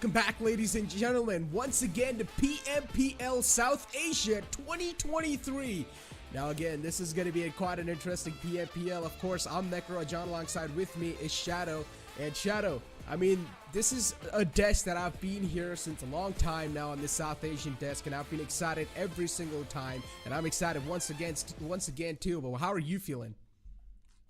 welcome back, ladies and gentlemen, once again to PMPL South Asia 2023. Now again, this is going to be quite an interesting PMPL. Of course, I'm Necro John, alongside with me is Shadow. And Shadow, I mean, this is a desk that I've been here since a long time now on this South Asian desk, and I've been excited every single time, and I'm excited once again too. But how are you feeling?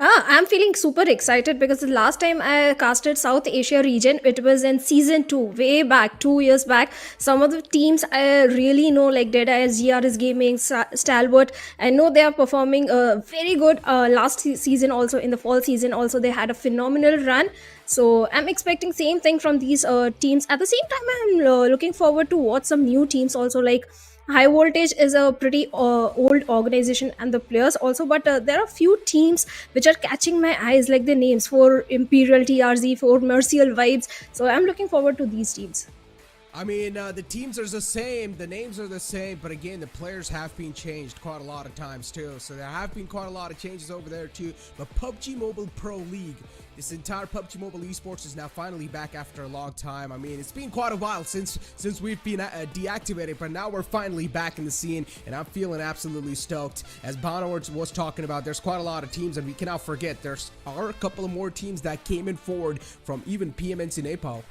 I'm feeling super excited because the last time I casted South Asia region, it was in season 2, way back, 2 years back. Some of the teams I really know, like DEADEYES, GRS Gaming, Stalwart, I know they are performing very good. Last season also, in the fall season also, they had a phenomenal run. So I'm expecting same thing from these teams. At the same time, I'm looking forward to watch some new teams also, like High Voltage is a pretty old organization and the players also, but there are few teams which are catching my eyes, like the names for Imperial TRZ, for Mercial Vibes. So I'm looking forward to these teams. I mean, the teams are the same, the names are the same, but again, the players have been changed quite a lot of times too. So there have been quite a lot of changes over there too. But PUBG Mobile Pro League, this entire PUBG Mobile Esports is now finally back after a long time. I mean, it's been quite a while since we've been deactivated, but now we're finally back in the scene, and I'm feeling absolutely stoked. As Bono was talking about, there's quite a lot of teams, and we cannot forget there are a couple of more teams that came in forward from even PMNC NEPAL.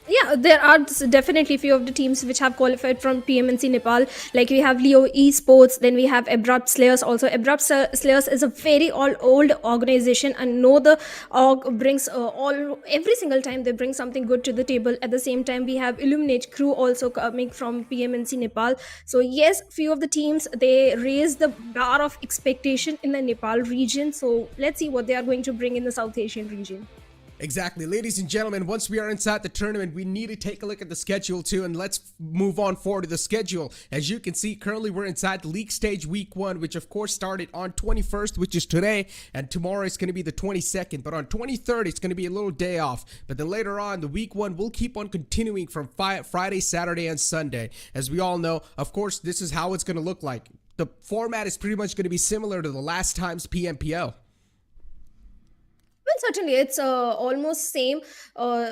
Yeah, there are definitely few of the teams which have qualified from PMNC Nepal. Like we have Leo Esports, then we have Abrupt Slayers also. Abrupt Slayers is a very old organization, and know the org brings every single time they bring something good to the table. At the same time, we have Illuminate Crew also coming from PMNC Nepal. So yes, few of the teams, they raise the bar of expectation in the Nepal region. So let's see what they are going to bring in the South Asian region. Exactly. Ladies and gentlemen, once we are inside the tournament, we need to take a look at the schedule too, and let's move on forward to the schedule. As you can see, currently we're inside the league stage week 1, which of course started on 21st, which is today, and tomorrow is going to be the 22nd, but on 23rd, it's going to be a little day off. But then later on, the week 1 will keep on continuing from Friday, Saturday, and Sunday. As we all know, of course, this is how it's going to look like. The format is pretty much going to be similar to the last time's PMPL. Well, certainly, it's almost same.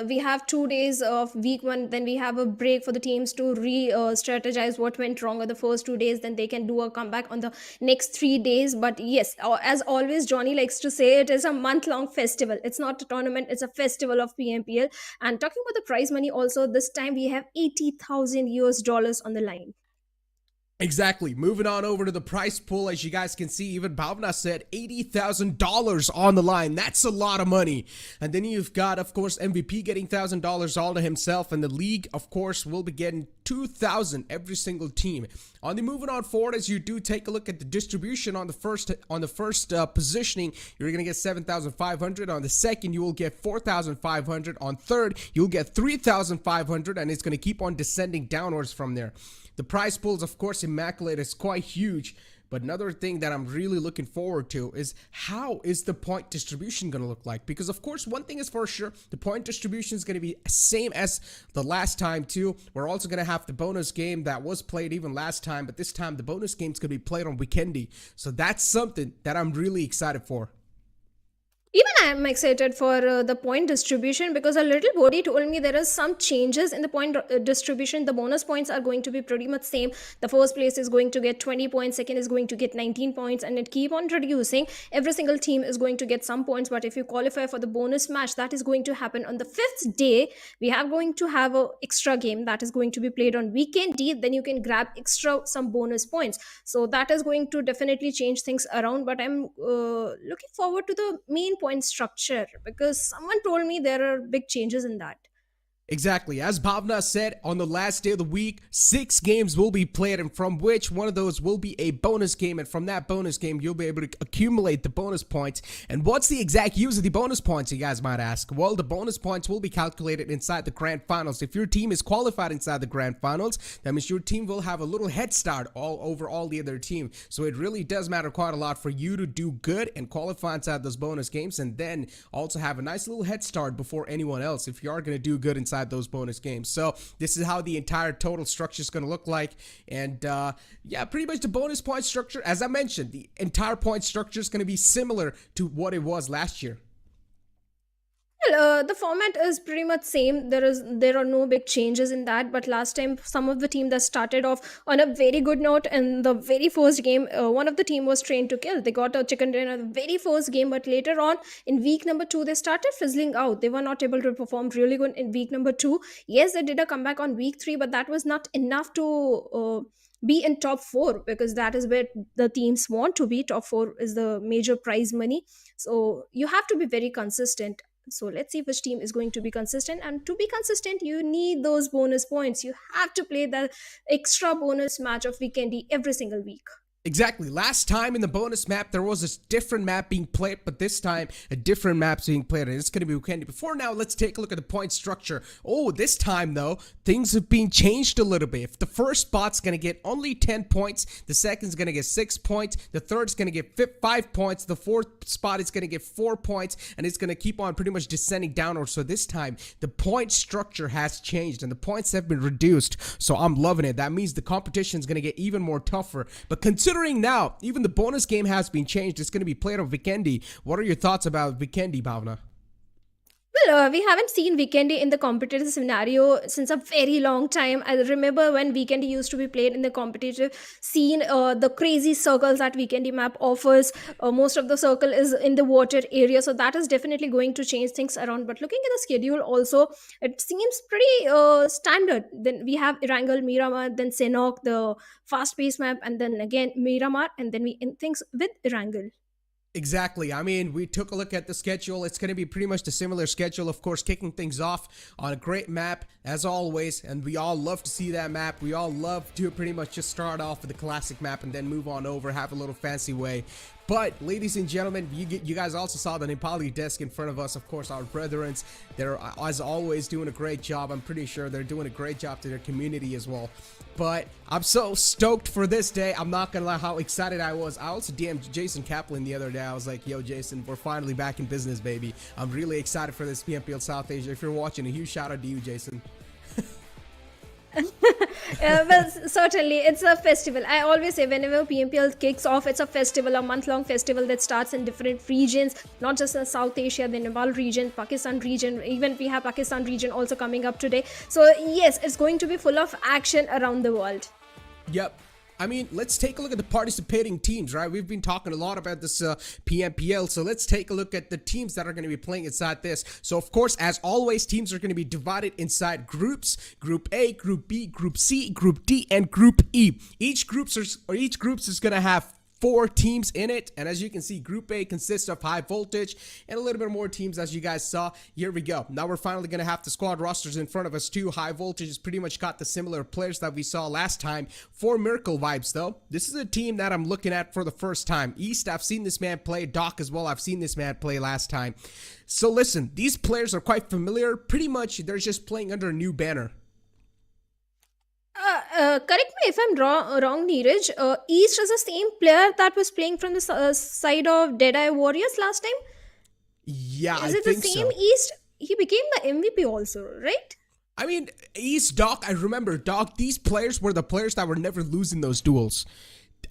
We have 2 days of week 1, then we have a break for the teams to strategize what went wrong on the first 2 days. Then they can do a comeback on the next 3 days. But yes, as always, Johnny likes to say, it is a month-long festival. It's not a tournament; it's a festival of PMPL. And talking about the prize money, also this time we have 80,000 US dollars on the line. Exactly. Moving on over to the price pool, as you guys can see, even Bhavna said $80,000 on the line. That's a lot of money. And then you've got, of course, MVP getting $1,000 all to himself, and the league, of course, will be getting $2,000 every single team. On the moving on forward, as you do take a look at the distribution on the first positioning, you're gonna get 7,500. On the second, you will get 4,500. On third, you'll get 3,500, and it's gonna keep on descending downwards from there. The prize pool is, of course, immaculate. It's quite huge. But another thing that I'm really looking forward to is how is the point distribution going to look like? Because, of course, one thing is for sure, the point distribution is going to be same as the last time, too. We're also going to have the bonus game that was played even last time, but this time the bonus game is going to be played on Weekendy. So that's something that I'm really excited for. Even I am excited for the point distribution, because a little body told me there is some changes in the point distribution. The bonus points are going to be pretty much same. The first place is going to get 20 points, second is going to get 19 points, and it keep on reducing. Every single team is going to get some points, but if you qualify for the bonus match, that is going to happen on the 5th day. We are going to have a extra game that is going to be played on weekend D. Then you can grab extra some bonus points. So that is going to definitely change things around, but I'm looking forward to the main point structure, because someone told me there are big changes in that. Exactly. As Bhavna said, on the last day of the week, 6 games will be played, and from which one of those will be a bonus game, and from that bonus game, you'll be able to accumulate the bonus points. And what's the exact use of the bonus points, you guys might ask? Well, the bonus points will be calculated inside the grand finals. If your team is qualified inside the grand finals, that means your team will have a little head start all over all the other team. So it really does matter quite a lot for you to do good and qualify inside those bonus games, and then also have a nice little head start before anyone else if you are going to do good inside those bonus games. So this is how the entire total structure is going to look like. And yeah, pretty much the bonus point structure, as I mentioned, the entire point structure is going to be similar to what it was last year. Well, the format is pretty much same. There are no big changes in that. But last time, some of the team that started off on a very good note in the very first game, one of the team was trained to kill. They got a chicken dinner in the very first game, but later on in week number 2, they started fizzling out. They were not able to perform really good in week number 2. Yes, they did a comeback on week 3, but that was not enough to. Be in top 4 because that is where the teams want to be. Top 4 is the major prize money, so you have to be very consistent. So let's see which team is going to be consistent. And to be consistent, you need those bonus points. You have to play the extra bonus match of weekendy every single week. Exactly. Last time in the bonus map, there was a different map being played, but this time a different map's being played, and it's going to be weekendy. Before now, let's take a look at the point structure. Oh, this time though, things have been changed a little bit. If the first spot's going to get only 10 points, the second's going to get 6 points, the third's going to get 5 points, the fourth spot is going to get 4 points, and it's going to keep on pretty much descending downward. So this time, the point structure has changed, and the points have been reduced. So I'm loving it. That means the competition is going to get even more tougher. But considering now, even the bonus game has been changed. It's going to be played on weekendy. What are your thoughts about weekendy, Bhavna? Well, we haven't seen weekendy in the competitive scenario since a very long time. I remember when weekendy used to be played in the competitive scene, the crazy circles that weekendy map offers. Most of the circle is in the water area, so that is definitely going to change things around. But looking at the schedule also, it seems pretty standard. Then we have Erangel, Miramar, then Sanhok, the fast-paced map, and then again Miramar, and then we end things with Erangel. Exactly. I mean, we took a look at the schedule. It's going to be pretty much the similar schedule, of course, kicking things off on a great map, as always, and we all love to see that map. We all love to pretty much just start off with the classic map and then move on over, have a little fancy way. But, ladies and gentlemen, you guys also saw the Nepali desk in front of us. Of course, our brethrens, they're, as always, doing a great job. I'm pretty sure they're doing a great job to their community as well. But I'm so stoked for this day. I'm not going to lie how excited I was. I also DM'd Jason Kaplan the other day. I was like, yo, Jason, we're finally back in business, baby. I'm really excited for this PMPL South Asia. If you're watching, a huge shout out to you, Jason. Well, certainly it's a festival. I always say whenever PMPL kicks off, it's a festival, a month-long festival that starts in different regions, not just in South Asia, the Nepal region, Pakistan region, even we have Pakistan region also coming up today. So yes, it's going to be full of action around the world. Yep. I mean, let's take a look at the participating teams, right? We've been talking a lot about this PMPL, so let's take a look at the teams that are going to be playing inside this. So, of course, as always, teams are going to be divided inside groups: Group A, Group B, Group C, Group D, and Group E. Each groups is going to have 4 teams in it, and as you can see, Group A consists of High Voltage and a little bit more teams, as you guys saw. Here we go. Now we're finally going to have the squad rosters in front of us too. High Voltage has pretty much got the similar players that we saw last time. For Miracle Vibes though, this is a team that I'm looking at for the first time. East, I've seen this man play. Doc as well, I've seen this man play last time. So listen, these players are quite familiar. Pretty much they're just playing under a new banner. Correct me if I'm wrong, Neeraj. East is the same player that was playing from the side of Deadeye Warriors last time. Yeah, is it the same so. East? He became the MVP also, right? I mean, East, Doc, I remember, Doc, these players were the players that were never losing those duels.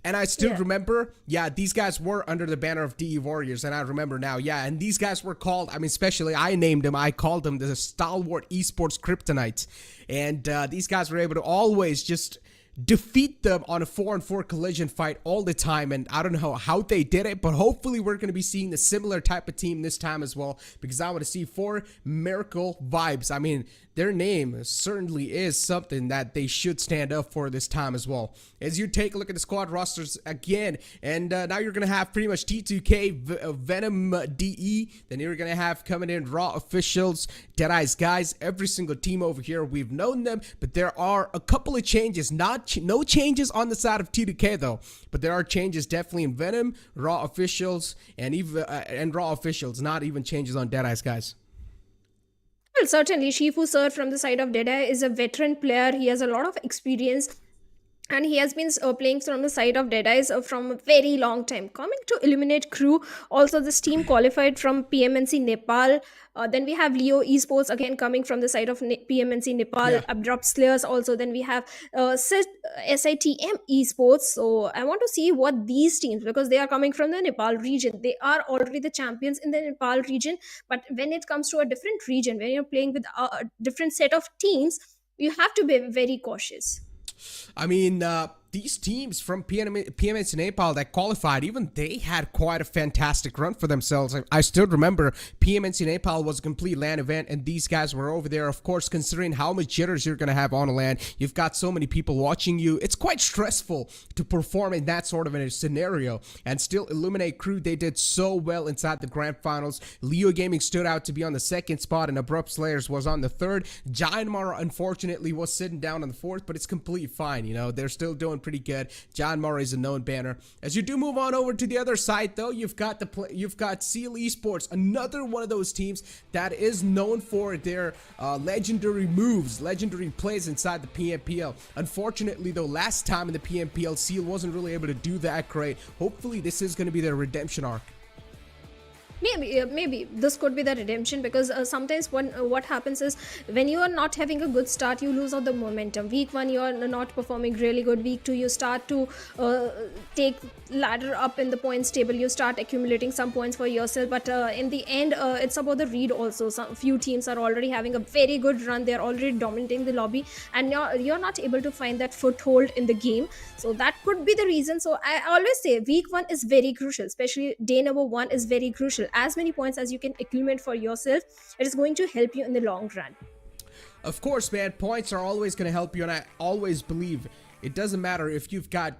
And I still remember, these guys were under the banner of DE Warriors, and I remember now, and these guys were called, I mean, especially I named them, I called them the Stalwart Esports Kryptonite. And these guys were able to always just defeat them on a 4-on-4 collision fight all the time, and I don't know how they did it, but hopefully we're going to be seeing the similar type of team this time as well, because I want to see 4 Miracle Vibes. I mean, their name certainly is something that they should stand up for this time as well. As you take a look at the squad rosters again, and now you're going to have pretty much T2K, Venom, DE, then you're going to have coming in Raw Officials, DEADEYES guys, every single team over here, we've known them, but there are a couple of changes, no changes on the side of T2K though, but there are changes definitely in Venom, Raw Officials, and even Raw Officials, not even changes on DEADEYES guys. Well, certainly, Shifu sir from the side of Deadeye is a veteran player. He has a lot of experience. and he has been playing from the side of Deadeyes from a very long time. Coming to Eliminate Crew, also this team qualified from PMNC Nepal. Then we have Leo Esports again coming from the side of PMNC Nepal. Yeah. Abrupt Slayers also. Then we have SITM Esports. So I want to see what these teams, because they are coming from the Nepal region. They are already the champions in the Nepal region. But when it comes to a different region, when you're playing with a different set of teams, you have to be very cautious. I mean, these teams from PMNC Nepal that qualified, even they had quite a fantastic run for themselves. I still remember PMNC Nepal was a complete LAN event, and these guys were over there. Of course, considering how much jitters you're going to have on a LAN, you've got so many people watching you. It's quite stressful to perform in that sort of a scenario. And still, Illuminate Crew, they did so well inside the grand finals. Leo Gaming stood out to be on the second spot, and Abrupt Slayers was on the third. Giant Mara, unfortunately, was sitting down on the fourth, but it's completely fine. You know, they're still doing pretty good. John Murray is a known banner. As you do move on over to the other side, though, you've got Seal Esports, another one of those teams that is known for their legendary moves, legendary plays inside the PMPL. Unfortunately, though, last time in the PMPL, Seal wasn't really able to do that great. Hopefully, this is going to be their redemption arc. Maybe this could be the redemption, because sometimes what happens is, when you are not having a good start, you lose all the momentum. Week 1 you are not performing really good. Week 2 you start to take ladder up in the points table, you start accumulating some points for yourself, but in the end it's about the read also. Some few teams are already having a very good run, they're already dominating the lobby, and you're not able to find that foothold in the game. So that could be the reason. So I always say week 1 is very crucial, especially day number 1 is very crucial. As many points as you can accumulate for yourself, it is going to help you in the long run. Of course, man, points are always going to help you, and I always believe it doesn't matter if you've got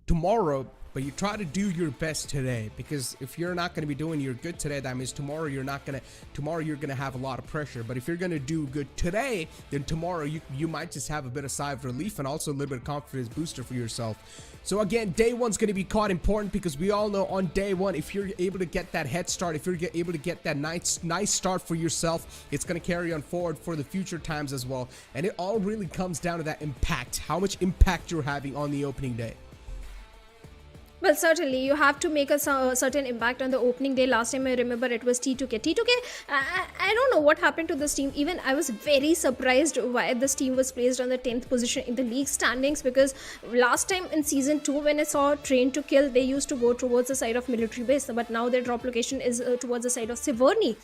tomorrow, but you try to do your best today, because if you're not going to be doing your good today, that means tomorrow you're going to have a lot of pressure. But if you're going to do good today, then tomorrow you might just have a bit of sigh of relief, and also a little bit of confidence booster for yourself. So again, day 1's going to be quite important, because we all know on day 1, if you're able to get that head start, if you're able to get that nice start for yourself, it's going to carry on forward for the future times as well. And it all really comes down to that impact, how much impact you're having on the opening day. Well, certainly you have to make a certain impact on the opening day. Last time I remember it was T2K. I don't know what happened to this team. Even I was very surprised why this team was placed on the 10th position in the league standings, because last time in season 2 when I saw Train to Kill, they used to go towards the side of military base, but now their drop location is towards the side of Severny.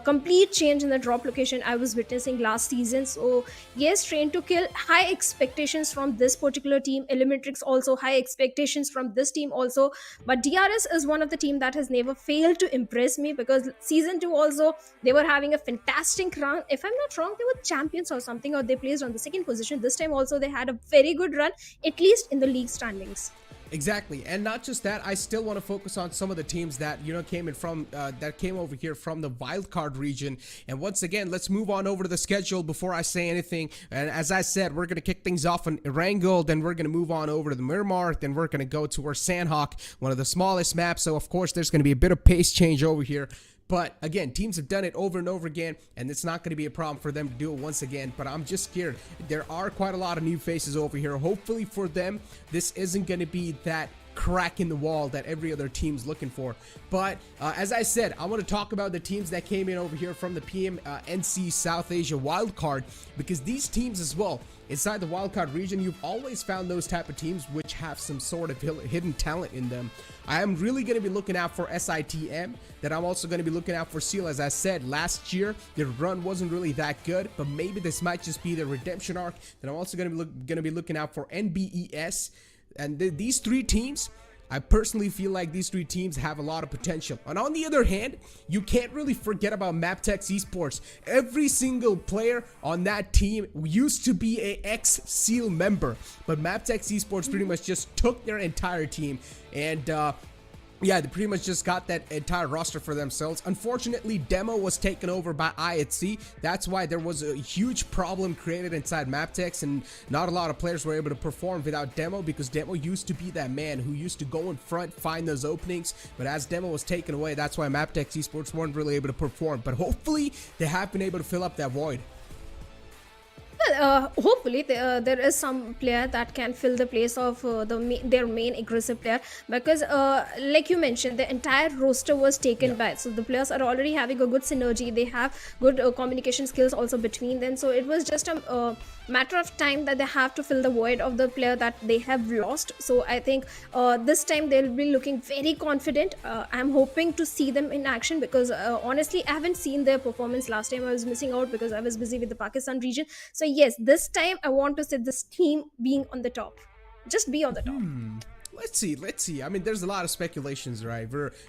Complete change in the drop location I was witnessing last season. So yes, Train to Kill, high expectations from this particular team. Elementrix also high expectations from this team also, but DRS is one of the team that has never failed to impress me, because season 2 also they were having a fantastic run. If I'm not wrong, they were champions or something, or they placed on the 2nd position. This time also they had a very good run, at least in the league standings. Exactly, and not just that, I still want to focus on some of the teams that came over here from the wildcard region. And once again, let's move on over to the schedule before I say anything. And as I said, we're gonna kick things off on Erangel, then we're gonna move on over to the Miramar, then we're gonna go towards Sanhok, one of the smallest maps. So of course, there's gonna be a bit of pace change over here. But again, teams have done it over and over again, and it's not going to be a problem for them to do it once again. But I'm just scared. There are quite a lot of new faces over here. Hopefully for them, this isn't going to be that crack in the wall that every other team's looking for. But as I said, I want to talk about the teams that came in over here from the PMNC South Asia wildcard, because these teams as well, inside the wildcard region, you've always found those type of teams which have some sort of hidden talent in them. I am really going to be looking out for SITM, that I'm also going to be looking out for Seal. As I said, last year, their run wasn't really that good, but maybe this might just be the redemption arc. Then I'm also going to be looking out for NBES. And these 3 teams, I personally feel like these 3 teams have a lot of potential. And on the other hand, you can't really forget about MapTech Esports. Every single player on that team used to be a ex-SEAL member, but MapTech Esports pretty much just took their entire team and yeah, they pretty much just got that entire roster for themselves. Unfortunately, Demo was taken over by IHC. That's why there was a huge problem created inside MapTech, and not a lot of players were able to perform without Demo, because Demo used to be that man who used to go in front, find those openings. But as Demo was taken away, that's why MapTech Esports weren't really able to perform. But hopefully, they have been able to fill up that void. Well, hopefully there is some player that can fill the place of their main aggressive player, because like you mentioned, the entire roster was taken by, so the players are already having a good synergy. They have good communication skills also between them, so it was just a matter of time that they have to fill the void of the player that they have lost. So I think this time they'll be looking very confident. I'm hoping to see them in action, because honestly I haven't seen their performance. Last time I was missing out because I was busy with the Pakistan region. So yes, this time I want to see this team being on the top, just be on the top. Let's see. I mean, there's a lot of speculations, right?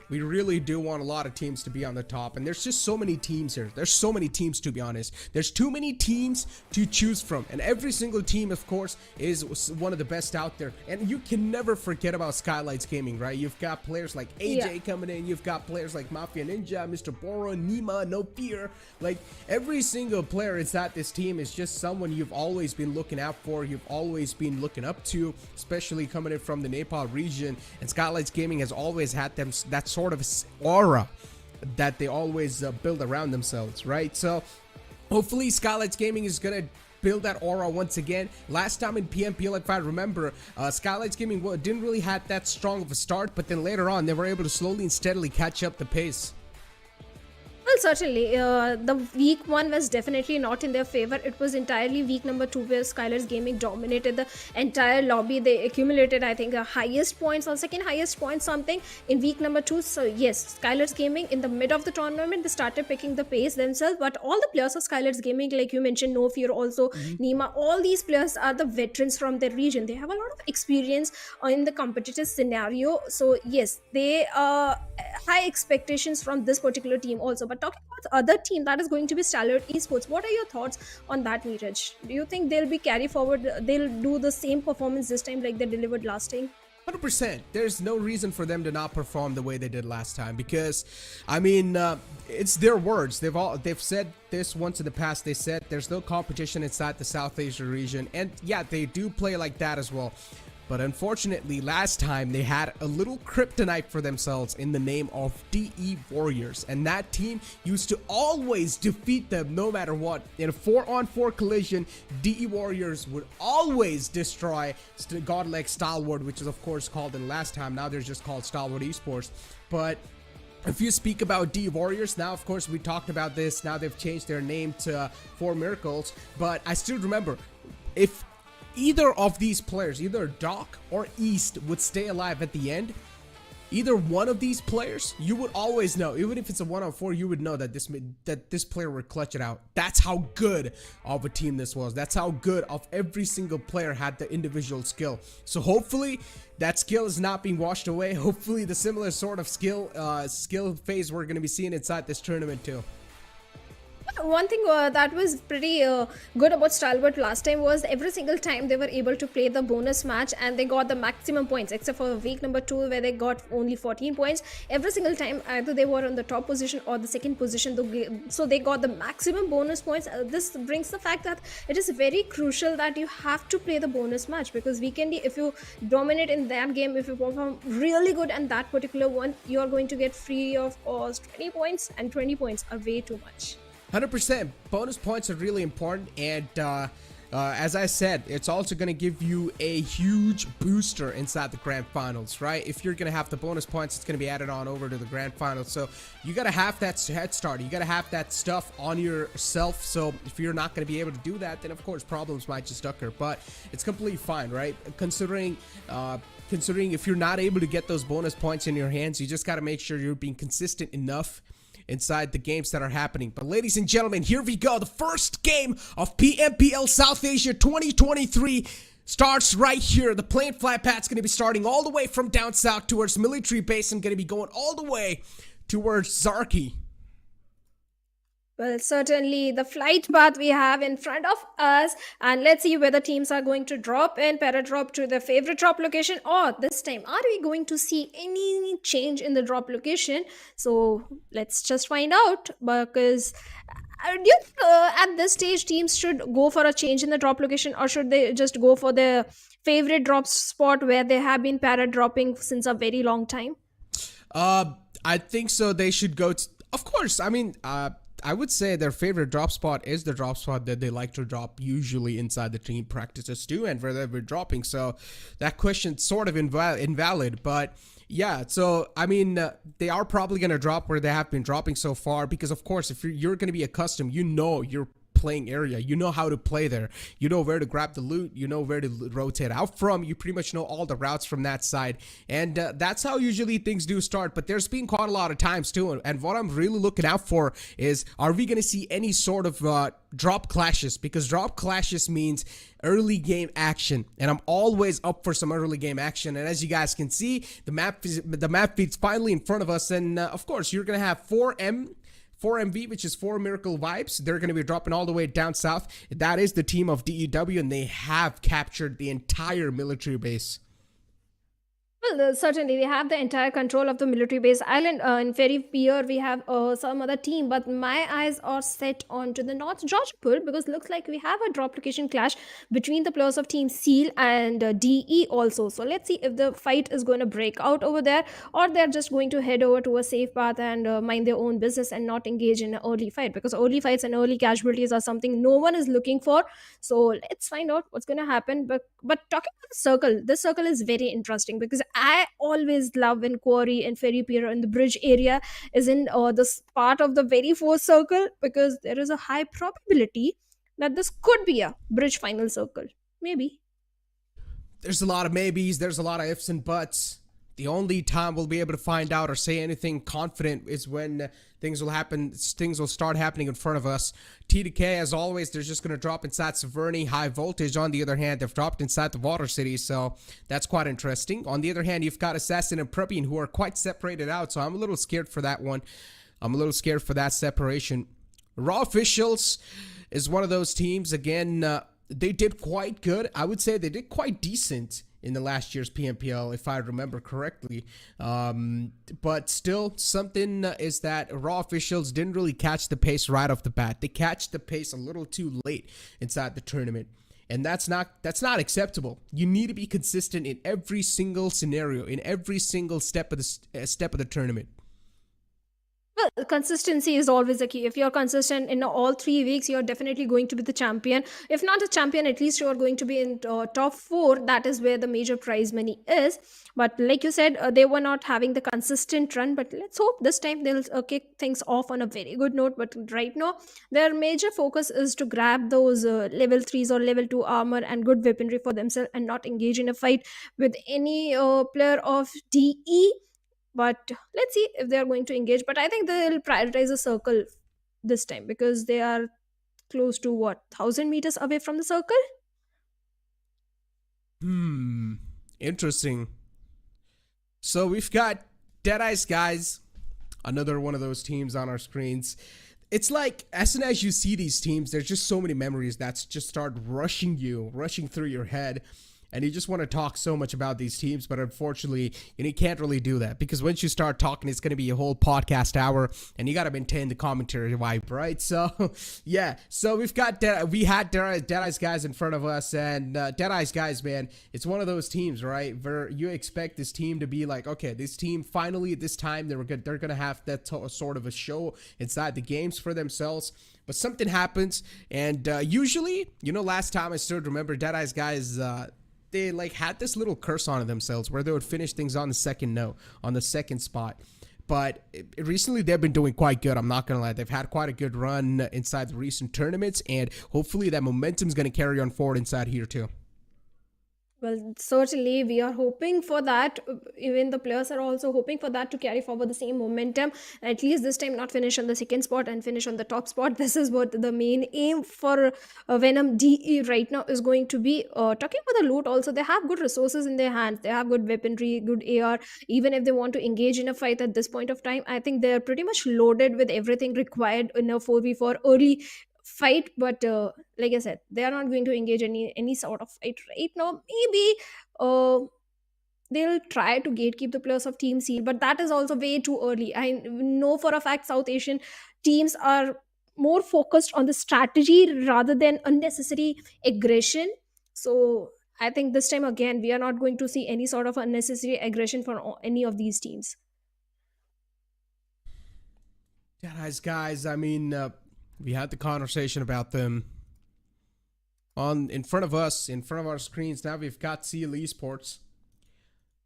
We really do want a lot of teams to be on the top, and there's just so many teams here. There's so many teams, to be honest. There's too many teams to choose from, and every single team, of course, is one of the best out there. And you can never forget about SKYLIGHTZ Gaming, right? You've got players like AJ coming in. You've got players like Mafia Ninja, Mr. Boro, Nima, No Fear. Like, every single player inside this team is just someone you've always been looking out for. You've always been looking up to, especially coming in from the NEPAL region. And SKYLIGHTZ Gaming has always had them that sort of aura that they always build around themselves, right? So hopefully SKYLIGHTZ Gaming is gonna build that aura once again. Last time in PMPL, if I remember, SKYLIGHTZ Gaming didn't really have that strong of a start, but then later on they were able to slowly and steadily catch up the pace. Well, certainly, the week 1 was definitely not in their favor. It was entirely week number 2 where SKYLIGHTZ Gaming dominated the entire lobby. They accumulated, I think, the highest points or second highest points something in week number 2. So yes, SKYLIGHTZ Gaming in the mid of the tournament, they started picking the pace themselves. But all the players of SKYLIGHTZ Gaming, like you mentioned, No Fear also, Nima, all these players are the veterans from their region. They have a lot of experience in the competitive scenario. So yes, they high expectations from this particular team also. But talking about the other team, that is going to be Stalwart Esports. What are your thoughts on that, Neeraj? Do you think they'll be carry forward? They'll do the same performance this time like they delivered last time? 100%. There's no reason for them to not perform the way they did last time, because I mean, it's their words. They've said this once in the past. They said there's no competition inside the South Asia region, and yeah, they do play like that as well. But unfortunately, last time they had a little kryptonite for themselves in the name of DE Warriors, and that team used to always defeat them no matter what. In a 4-on-4 collision, DE Warriors would always destroy godlike Stalwart, which is of course called in last time. Now they're just called Stalwart Esports. But if you speak about DE Warriors, now of course we talked about this. Now they've changed their name to 4 Miracles, but I still remember, if either of these players, either Doc or East, would stay alive at the end, either one of these players, you would always know, even if it's a 1-on-4, you would know that this player would clutch it out. That's how good of a team this was. That's how good of every single player had the individual skill. So hopefully that skill is not being washed away. Hopefully the similar sort of skill phase we're going to be seeing inside this tournament too. One thing that was pretty good about Stalwart last time was every single time they were able to play the bonus match and they got the maximum points, except for week number 2 where they got only 14 points. Every single time either they were on the top position or the second position, so they got the maximum bonus points. This brings the fact that it is very crucial that you have to play the bonus match, because weekendly, if you dominate in that game, if you perform really good in that particular one, you are going to get free of cost 20 points, and 20 points are way too much. 100%. Bonus points are really important, and as I said, it's also going to give you a huge booster inside the grand finals, right? If you're going to have the bonus points, it's going to be added on over to the grand finals. So you got to have that head start. You got to have that stuff on yourself. So if you're not going to be able to do that, then of course problems might just occur. But it's completely fine, right? Considering if you're not able to get those bonus points in your hands, you just got to make sure you're being consistent enough inside the games that are happening. But ladies and gentlemen, here we go. The first game of PMPL South Asia 2023 starts right here. The plane flight path's going to be starting all the way from down south towards military base and going to be going all the way towards Zarki. Well, certainly the flight path we have in front of us, and let's see whether teams are going to drop in, para-drop to their favorite drop location, or this time, are we going to see any change in the drop location? So let's just find out, because do you think at this stage teams should go for a change in the drop location, or should they just go for their favorite drop spot where they have been para-dropping since a very long time? I think so. They should go to, of course, I mean, I would say their favorite drop spot is the drop spot that they like to drop usually inside the team practices too, and where they're dropping. So that question's sort of invalid, but yeah. So I mean, they are probably going to drop where they have been dropping so far, because of course, if you're going to be accustomed, you're playing area, you know how to play there, you know where to grab the loot, you know where to rotate out from, you pretty much know all the routes from that side, and that's how usually things do start. But there's been quite a lot of times too, and what I'm really looking out for is, are we going to see any sort of drop clashes? Because drop clashes means early game action, and I'm always up for some early game action. And as you guys can see, the map feed's finally in front of us, and of course you're gonna have 4MV, which is 4 Miracle Vibes. They're going to be dropping all the way down south. That is the team of DEW, and they have captured the entire military base. Well, certainly they have the entire control of the military base island. In Ferry Pier, we have some other team, but my eyes are set onto the North Georgia pool, because looks like we have a drop location clash between the players of Team Seal and DE also. So let's see if the fight is going to break out over there, or they're just going to head over to a safe path and mind their own business and not engage in an early fight, because early fights and early casualties are something no one is looking for. So let's find out what's going to happen. But talking about the circle, this circle is very interesting, because I always love when Quarry and Ferry Pier and the bridge area is in this part of the very fourth circle, because there is a high probability that this could be a bridge final circle. Maybe. There's a lot of maybes, there's a lot of ifs and buts. The only time we'll be able to find out or say anything confident is when things will start happening in front of us. T2K, as always, they're just going to drop inside Severny. High Voltage, on the other hand, they've dropped inside the Water City, so that's quite interesting. On the other hand, you've got Assassin and Preppy, who are quite separated out, so I'm a little scared for that one. I'm a little scared for that separation. Raw Officials is one of those teams. Again, they did quite good. I would say they did quite decent in the last year's PMPL, if I remember correctly. But still, something is that Raw Officials didn't really catch the pace right off the bat. They catch the pace a little too late inside the tournament. And that's not acceptable. You need to be consistent in every single scenario, in every single step of the tournament. Well, consistency is always a key. If you're consistent in all 3 weeks, you're definitely going to be the champion. If not a champion, at least you're going to be in top 4. That is where the major prize money is. But like you said, they were not having the consistent run. But let's hope this time they'll kick things off on a very good note. But right now, their major focus is to grab those level 3s or level 2 armor and good weaponry for themselves, and not engage in a fight with any player of DE. But let's see if they are going to engage. But I think they'll prioritize a circle this time, because they are close to 1,000 meters away from the circle. Interesting. So we've got Deadeye's guys, another one of those teams on our screens. It's like, as soon as you see these teams, there's just so many memories that just start rushing through your head. And you just want to talk so much about these teams, but unfortunately, you can't really do that, because once you start talking, it's going to be a whole podcast hour, and you got to maintain the commentary vibe, right? So, yeah. So we had Deadeye's guys in front of us, and Deadeye's guys, man, it's one of those teams, right, where you expect this team to be like, okay, this team finally at this time they're going to have that sort of a show inside the games for themselves. But something happens, and usually, last time I still remember Deadeye's guys. They had this little curse on themselves where they would finish things on the second spot. But recently they've been doing quite good. I'm not gonna lie, they've had quite a good run inside the recent tournaments, and hopefully that momentum is gonna carry on forward inside here too. Well, certainly we are hoping for that. Even the players are also hoping for that, to carry forward the same momentum. At least this time not finish on the second spot and finish on the top spot. This is what the main aim for Venom DE right now is going to be. Talking about the loot also, they have good resources in their hands. They have good weaponry, good AR. Even if they want to engage in a fight at this point of time, I think they're pretty much loaded with everything required in a 4v4 early fight. But like I said, they are not going to engage any sort of fight right now. Maybe they'll try to gatekeep the players of Team Seal, but that is also way too early. I know for a fact South Asian teams are more focused on the strategy rather than unnecessary aggression. So I think this time again we are not going to see any sort of unnecessary aggression from any of these teams. Guys, I mean, we had the conversation about them in front of us, in front of our screens. Now we've got Stalwart Esports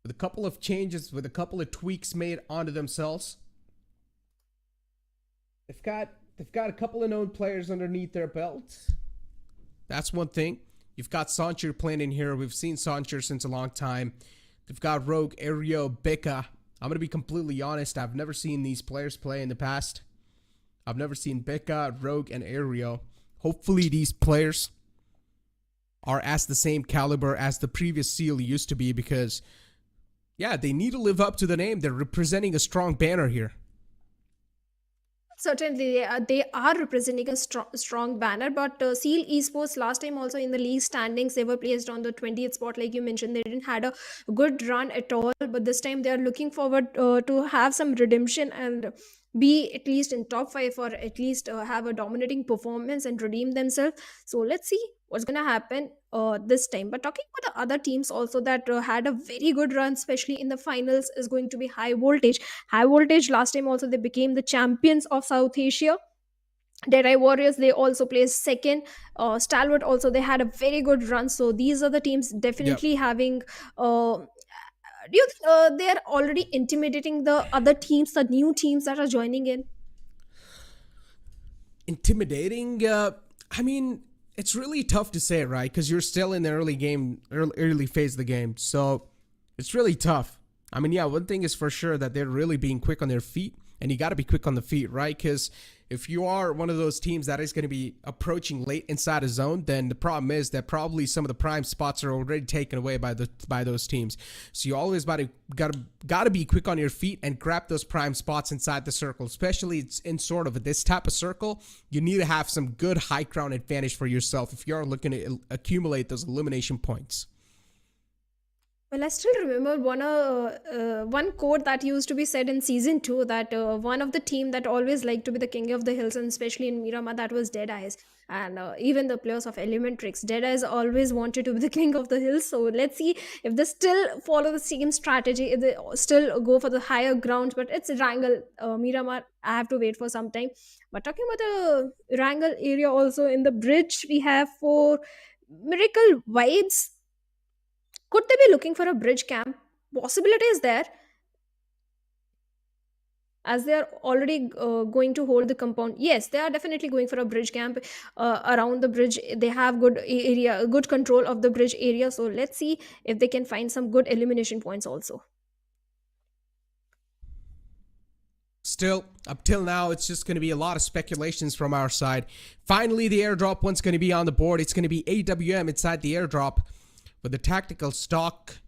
with a couple of changes, with a couple of tweaks made onto themselves. They've got a couple of known players underneath their belt. That's one thing. You've got Sanhok playing in here. We've seen Sanhok since a long time. They've got Rogue, Erangel, Becca. I'm going to be completely honest. I've never seen these players play in the past. I've never seen Becca, Rogue, and Erangel. Hopefully these players are as the same caliber as the previous seal used to be, because, yeah, they need to live up to the name. They're representing a strong banner here. Certainly, they are representing a strong banner, but Seal Esports last time also in the league standings, they were placed on the 20th spot, like you mentioned. They didn't had a good run at all, but this time they are looking forward to have some redemption and be at least in top 5, or at least have a dominating performance and redeem themselves. So let's see what's gonna happen this time. But talking about the other teams also that had a very good run, especially in the finals, is going to be High Voltage. High Voltage last time also they became the champions of South Asia. Deadeye Warriors, they also placed second. Stalwart also, they had a very good run. So these are the teams definitely having do you think they are already intimidating the other teams, the new teams that are joining in? Intimidating? I mean, it's really tough to say, right? Because you're still in the early phase of the game. So it's really tough. I mean, yeah, one thing is for sure that they're really being quick on their feet. And you got to be quick on the feet, right? Because if you are one of those teams that is going to be approaching late inside a zone, then the problem is that probably some of the prime spots are already taken away by those teams. So you always gotta be quick on your feet and grab those prime spots inside the circle. Especially it's in sort of this type of circle, you need to have some good high ground advantage for yourself if you are looking to accumulate those elimination points. Well, I still remember one quote that used to be said in season 2, that one of the team that always liked to be the king of the hills, and especially in Miramar, that was Deadeyes. And even the players of Elementrix, Deadeyes always wanted to be the king of the hills. So let's see if they still follow the same strategy, if they still go for the higher ground. But it's Erangel, Miramar, I have to wait for some time. But talking about the Erangel area also, in the bridge, we have for Miracle Vibes. Could they be looking for a bridge camp? Possibility is there, as they are already going to hold the compound. Yes, they are definitely going for a bridge camp around the bridge. They have good area, good control of the bridge area. So let's see if they can find some good elimination points also. Still, up till now, it's just going to be a lot of speculations from our side. Finally, the airdrop one's going to be on the board. It's going to be AWM inside the airdrop, with the tactical stock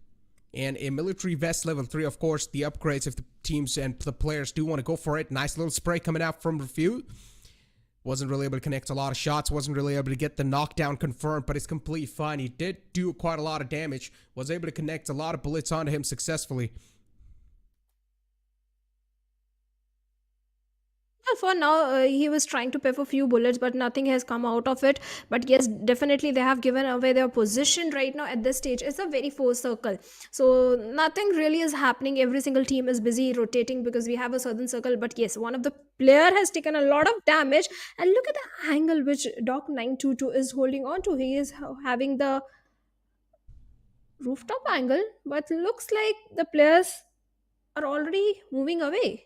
and a military vest level 3, of course, the upgrades if the teams and the players do want to go for it. Nice little spray coming out from Refute. Wasn't really able to connect a lot of shots, wasn't really able to get the knockdown confirmed, but it's completely fine. He did do quite a lot of damage, was able to connect a lot of bullets onto him successfully. For now, he was trying to pay for few bullets, but nothing has come out of it. But yes, definitely they have given away their position right now at this stage. It's a very forced circle, so nothing really is happening. Every single team is busy rotating because we have a certain circle. But yes, one of the player has taken a lot of damage, and look at the angle which Doc 922 is holding on to. He is having the rooftop angle, but looks like the players are already moving away.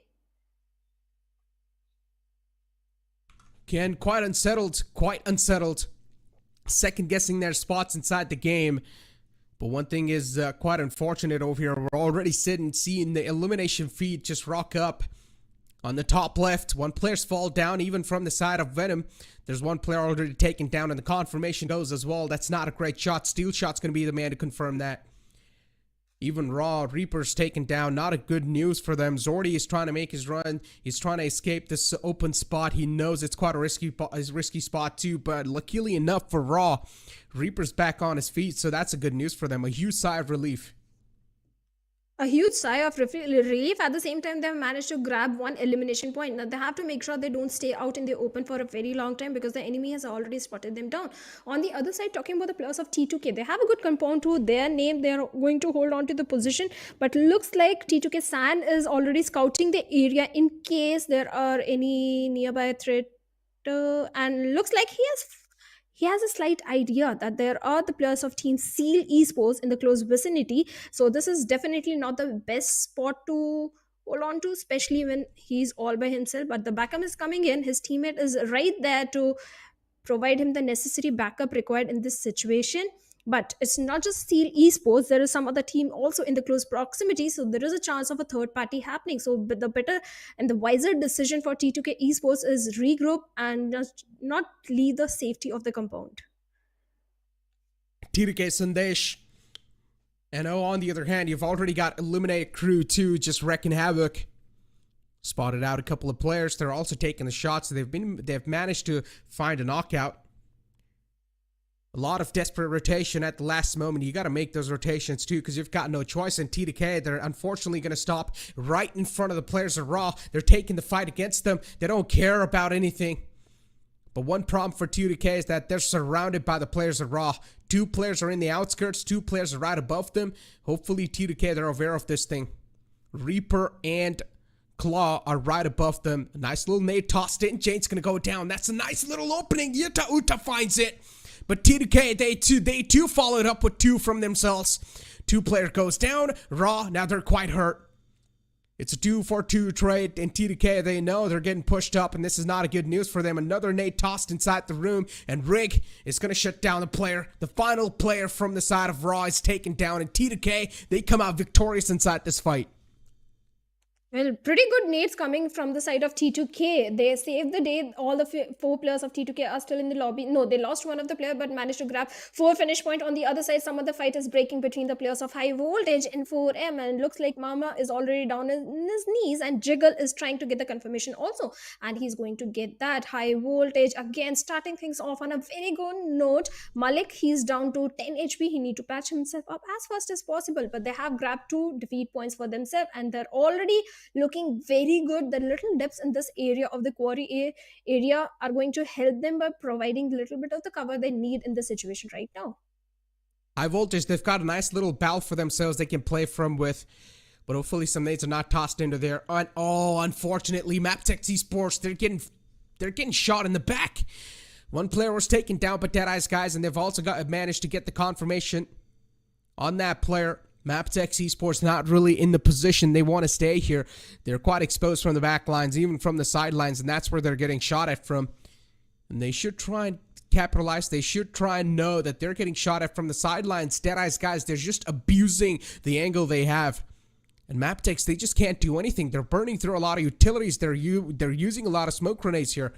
Again, quite unsettled, second guessing their spots inside the game. But one thing is quite unfortunate over here. We're already seeing the elimination feed just rock up on the top left. One player's fall down, even from the side of Venom. There's one player already taken down, and the confirmation goes as well. That's not a great shot. Steel Shot's going to be the man to confirm that. Even Raw, Reaper's taken down. Not a good news for them. Zordy is trying to make his run. He's trying to escape this open spot. He knows it's quite a risky spot too, but luckily enough for Raw, Reaper's back on his feet, so that's a good news for them. A huge sigh of relief. a huge sigh of relief. At the same time, they've managed to grab one elimination point. Now they have to make sure they don't stay out in the open for a very long time because the enemy has already spotted them down. On the other side, talking about the players of T2K, they have a good compound to their name. They're going to hold on to the position, but looks like T2K San is already scouting the area in case there are any nearby threat, and looks like he has a slight idea that there are the players of Team Seal Esports in the close vicinity. So this is definitely not the best spot to hold on to, especially when he's all by himself. But the backup is coming in. His teammate is right there to provide him the necessary backup required in this situation. But it's not just Steel Esports, there is some other team also in the close proximity, so there is a chance of a third party happening. So the better and the wiser decision for T2K Esports is regroup and just not leave the safety of the compound. T2K Sandesh. And on the other hand, you've already got Eliminated Crew 2 just wrecking havoc. Spotted out a couple of players. They're also taking the shots. They've managed to find a knockout. A lot of desperate rotation at the last moment. You got to make those rotations too because you've got no choice. In T2K, they're unfortunately going to stop right in front of the players of Raw. They're taking the fight against them. They don't care about anything. But one problem for T2K is that they're surrounded by the players of Raw. 2 players are in the outskirts. 2 players are right above them. Hopefully T2K, they're aware of this thing. Reaper and Claw are right above them. A nice little nade tossed in. Jane's going to go down. That's a nice little opening. Yuta Uta finds it. But T2K, they too followed up with 2 from themselves. 2 player goes down. Raw, now they're quite hurt. It's a 2-for-2 trade, and T2K, they know they're getting pushed up, and this is not a good news for them. Another nade tossed inside the room, and Rig is going to shut down the player. The final player from the side of Raw is taken down, and T2K, they come out victorious inside this fight. Well, pretty good nades coming from the side of T2K. They saved the day. All the 4 players of T2K are still in the lobby. No, they lost one of the player but managed to grab 4 finish point. On the other side, some of the fight is breaking between the players of High Voltage and 4M. And looks like Mama is already down in his knees. And Jiggle is trying to get the confirmation also. And he's going to get that. High Voltage again starting things off on a very good note. Malik, he's down to 10 HP. He need to patch himself up as fast as possible. But they have grabbed 2 defeat points for themselves. And they're already looking very good. The little depths in this area of the quarry area are going to help them by providing a little bit of the cover they need in the situation right now. High Voltage, they've got a nice little battle for themselves they can play from with, but hopefully some nades are not tossed into there. Unfortunately, X Esports, they're getting shot in the back. One player was taken down by Deadeye's guys, and they've also managed to get the confirmation on that player. X Esports not really in the position they want to stay here. They're quite exposed from the back lines, even from the sidelines, and that's where they're getting shot at from. And they should try and capitalize. They should try and know that they're getting shot at from the sidelines. Deadeye's guys, they're just abusing the angle they have. And Maptex, they just can't do anything. They're burning through a lot of utilities. They're using a lot of smoke grenades here.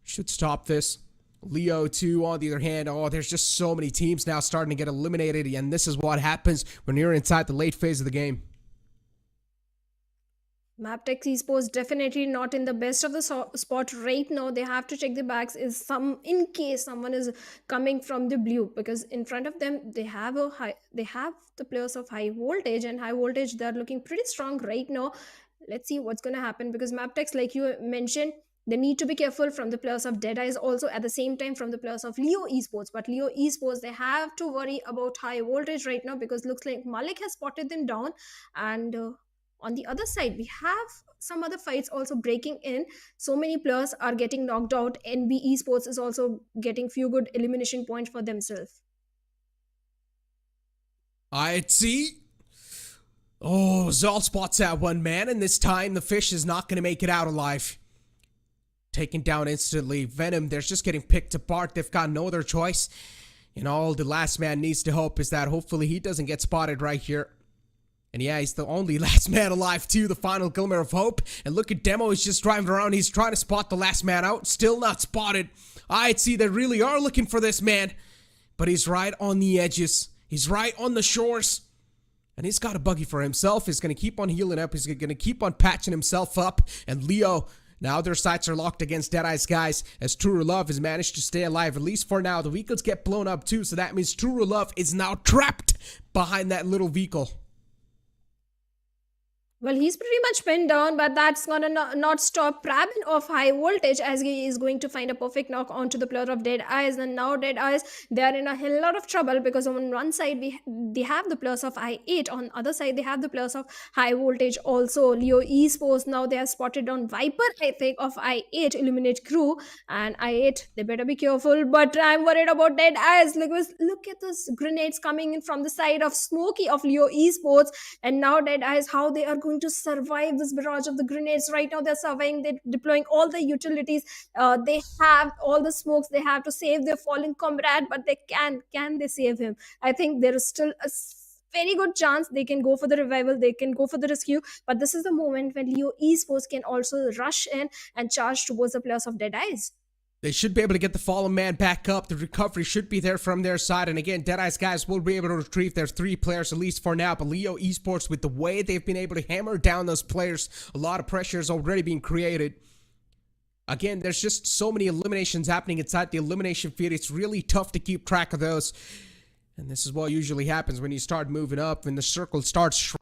Should stop this. Leo 2 on the other hand, there's just so many teams now starting to get eliminated, and this is what happens when you're inside the late phase of the game. X Esports definitely not in the best of the spot right now. They have to check the bags in case someone is coming from the blue, because in front of them they have the players of High Voltage, and High Voltage, they're looking pretty strong right now. Let's see what's going to happen, because Maptex, like you mentioned, they need to be careful from the players of Deadeyes, also at the same time from the players of Leo Esports. But Leo Esports, they have to worry about High Voltage right now, because looks like Malik has spotted them down. And on the other side, we have some other fights also breaking in. So many players are getting knocked out. NB Esports is also getting few good elimination points for themselves. I'd see. Zal spots that one man, and this time the fish is not going to make it out alive. Taken down instantly. Venom, they're just getting picked apart. They've got no other choice. And all the last man needs to hope is that hopefully he doesn't get spotted right here. And yeah, he's the only last man alive too. The final glimmer of hope. And look at Demo, he's just driving around. He's trying to spot the last man out. Still not spotted. I'd see they really are looking for this man. But he's right on the edges. He's right on the shores. And he's got a buggy for himself. He's going to keep on healing up. He's going to keep on patching himself up. And Leo, now their sights are locked against Deadeye's guys, as True Love has managed to stay alive, at least for now. The vehicles get blown up too, so that means True Love is now trapped behind that little vehicle. Well, he's pretty much pinned down, but that's gonna not stop Prabin of high voltage as he is going to find a perfect knock onto the player of Dead Eyes. And now Dead Eyes, they are in a hell lot of trouble because on one side they have the players of I8, on other side they have the players of high voltage also. Leo Esports now they have spotted on Viper, I think, of I8 Illuminate crew, and I8 they better be careful. But I'm worried about Dead Eyes. Look at those grenades coming in from the side of Smokey of Leo Esports, and now Dead Eyes, how they are going to survive this barrage of the grenades. Right now they're surviving, they're deploying all the utilities, they have all the smokes, they have to save their fallen comrade, but they can they save him? I think there is still a very good chance they can go for the revival, they can go for the rescue, but this is the moment when Leo Esports can also rush in and charge towards the players of Dead Eyes. They should be able to get the fallen man back up. The recovery should be there from their side. And again, Deadeye's guys will be able to retrieve their 3 players, at least for now. But Leo Esports, with the way they've been able to hammer down those players, a lot of pressure is already being created. Again, there's just so many eliminations happening inside the elimination feed. It's really tough to keep track of those. And this is what usually happens when you start moving up and the circle starts shrinking.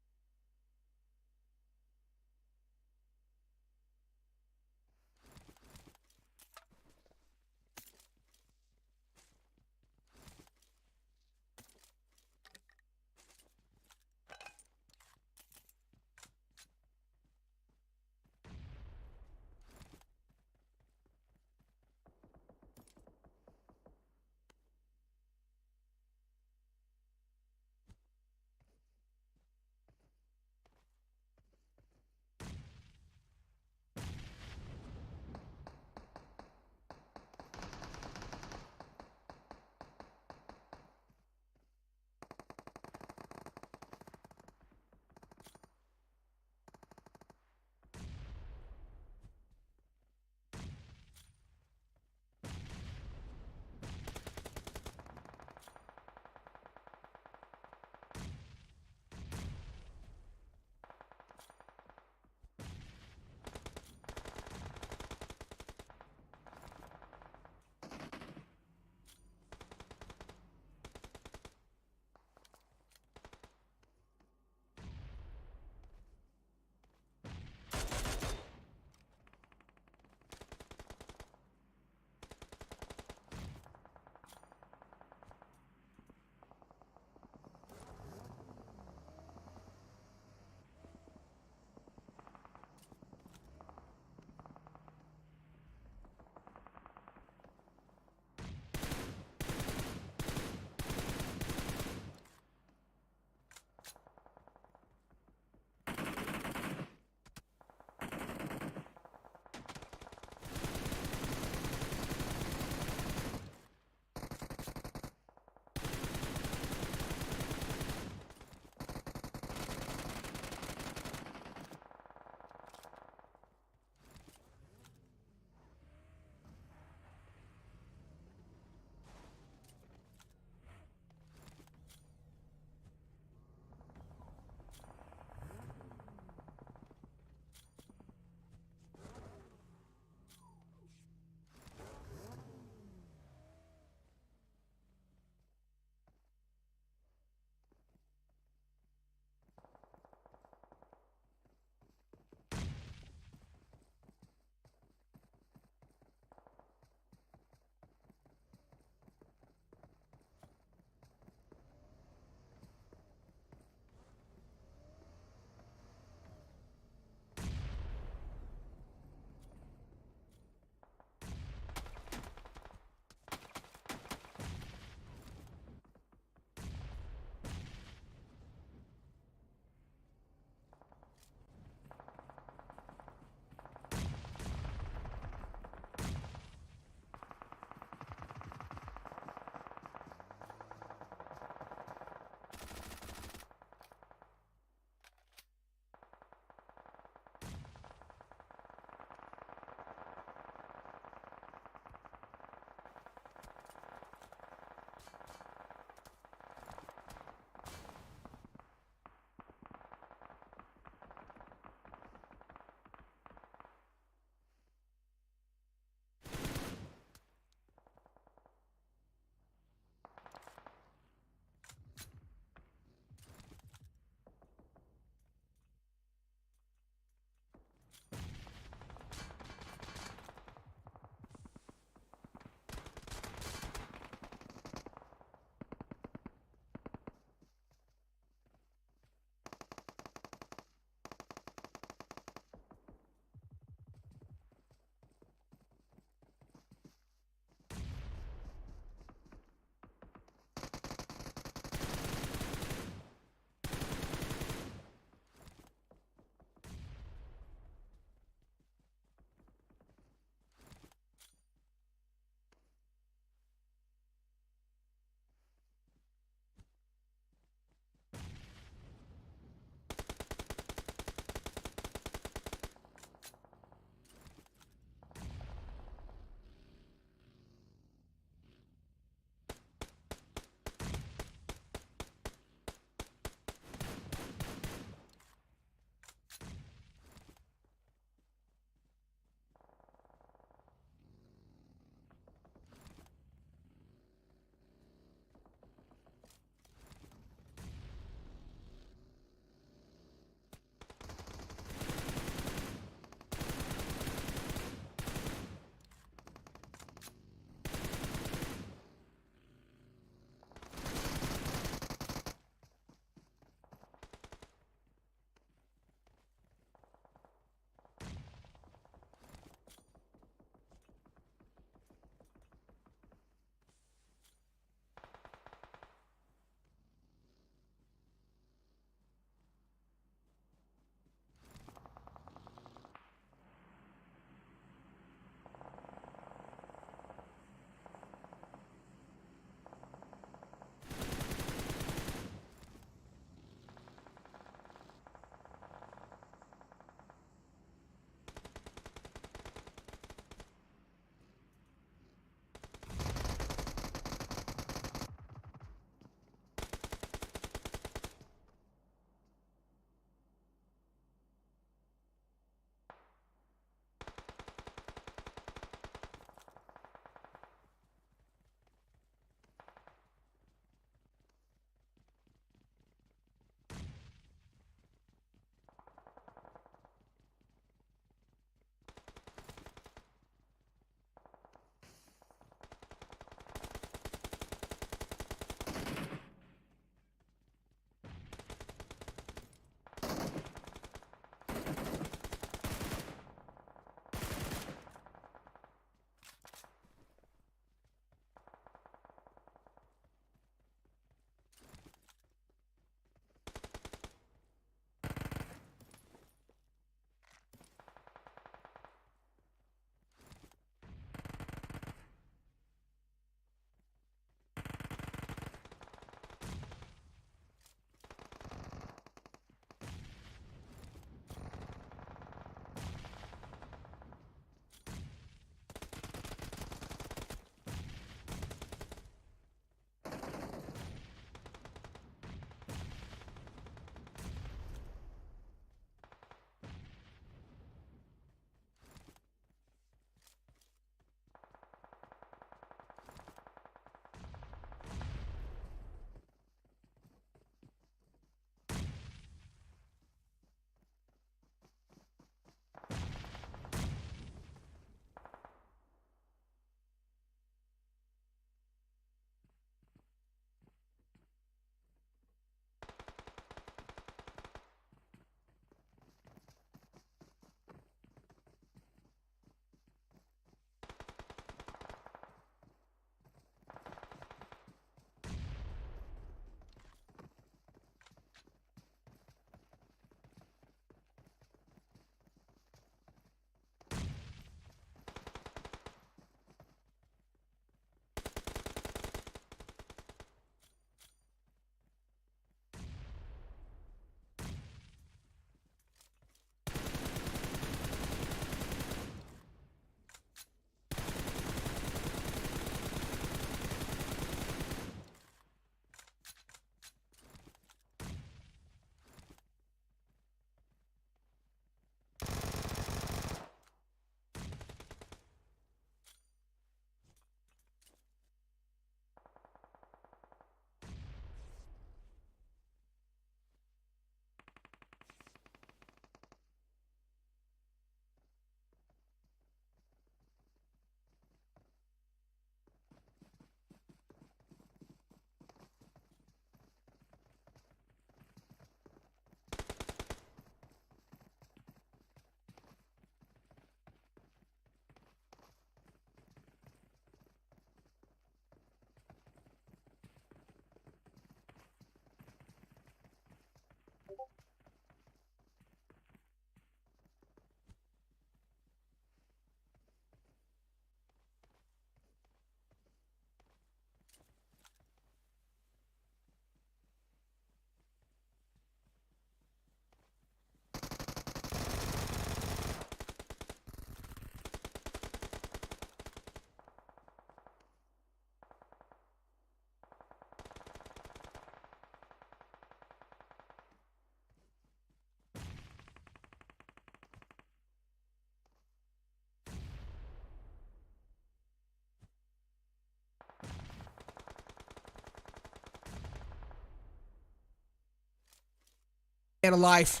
alive.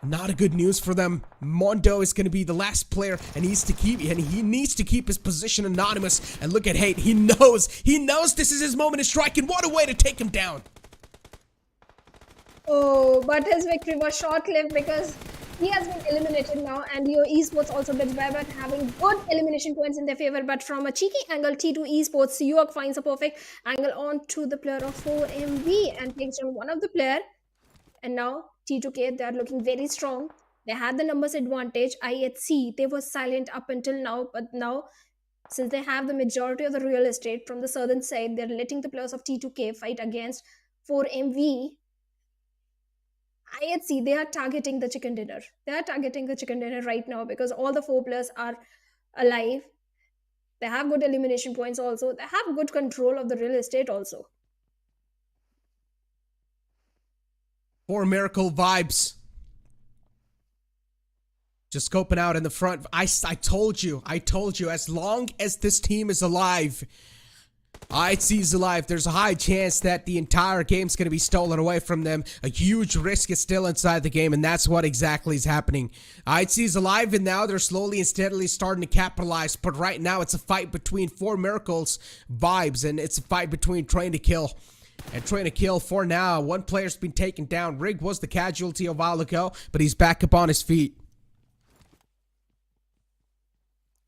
Not a good news for them. Mondo is going to be the last player, and he needs to keep his position anonymous. And look at Hate. He knows this is his moment to strike, and what a way to take him down. Oh, but his victory was short-lived because he has been eliminated now, and Leo Esports also did well, but having good elimination points in their favor. But from a cheeky angle, T2 Esports, Sanhok finds a perfect angle onto the player of 4MV and takes down one of the player. And now T2K, they are looking very strong. They had the numbers advantage. IHC, they were silent up until now, but now since they have the majority of the real estate from the southern side, they're letting the players of T2K fight against 4MV. IHC, they are targeting the chicken dinner. They are targeting the chicken dinner right now because all the 4 players are alive. They have good elimination points also. They have good control of the real estate also. 4 Miracle vibes. Just scoping out in the front. I told you, as long as this team is alive, IHC is alive, there's a high chance that the entire game's going to be stolen away from them. A huge risk is still inside the game, and that's what exactly is happening. IHC is alive, and now they're slowly and steadily starting to capitalize, but right now it's a fight between 4 Miracles vibes, and it's a fight between Train to Kill. And Train to Kill for now. One player's been taken down. Rig was the casualty a while ago, but he's back up on his feet.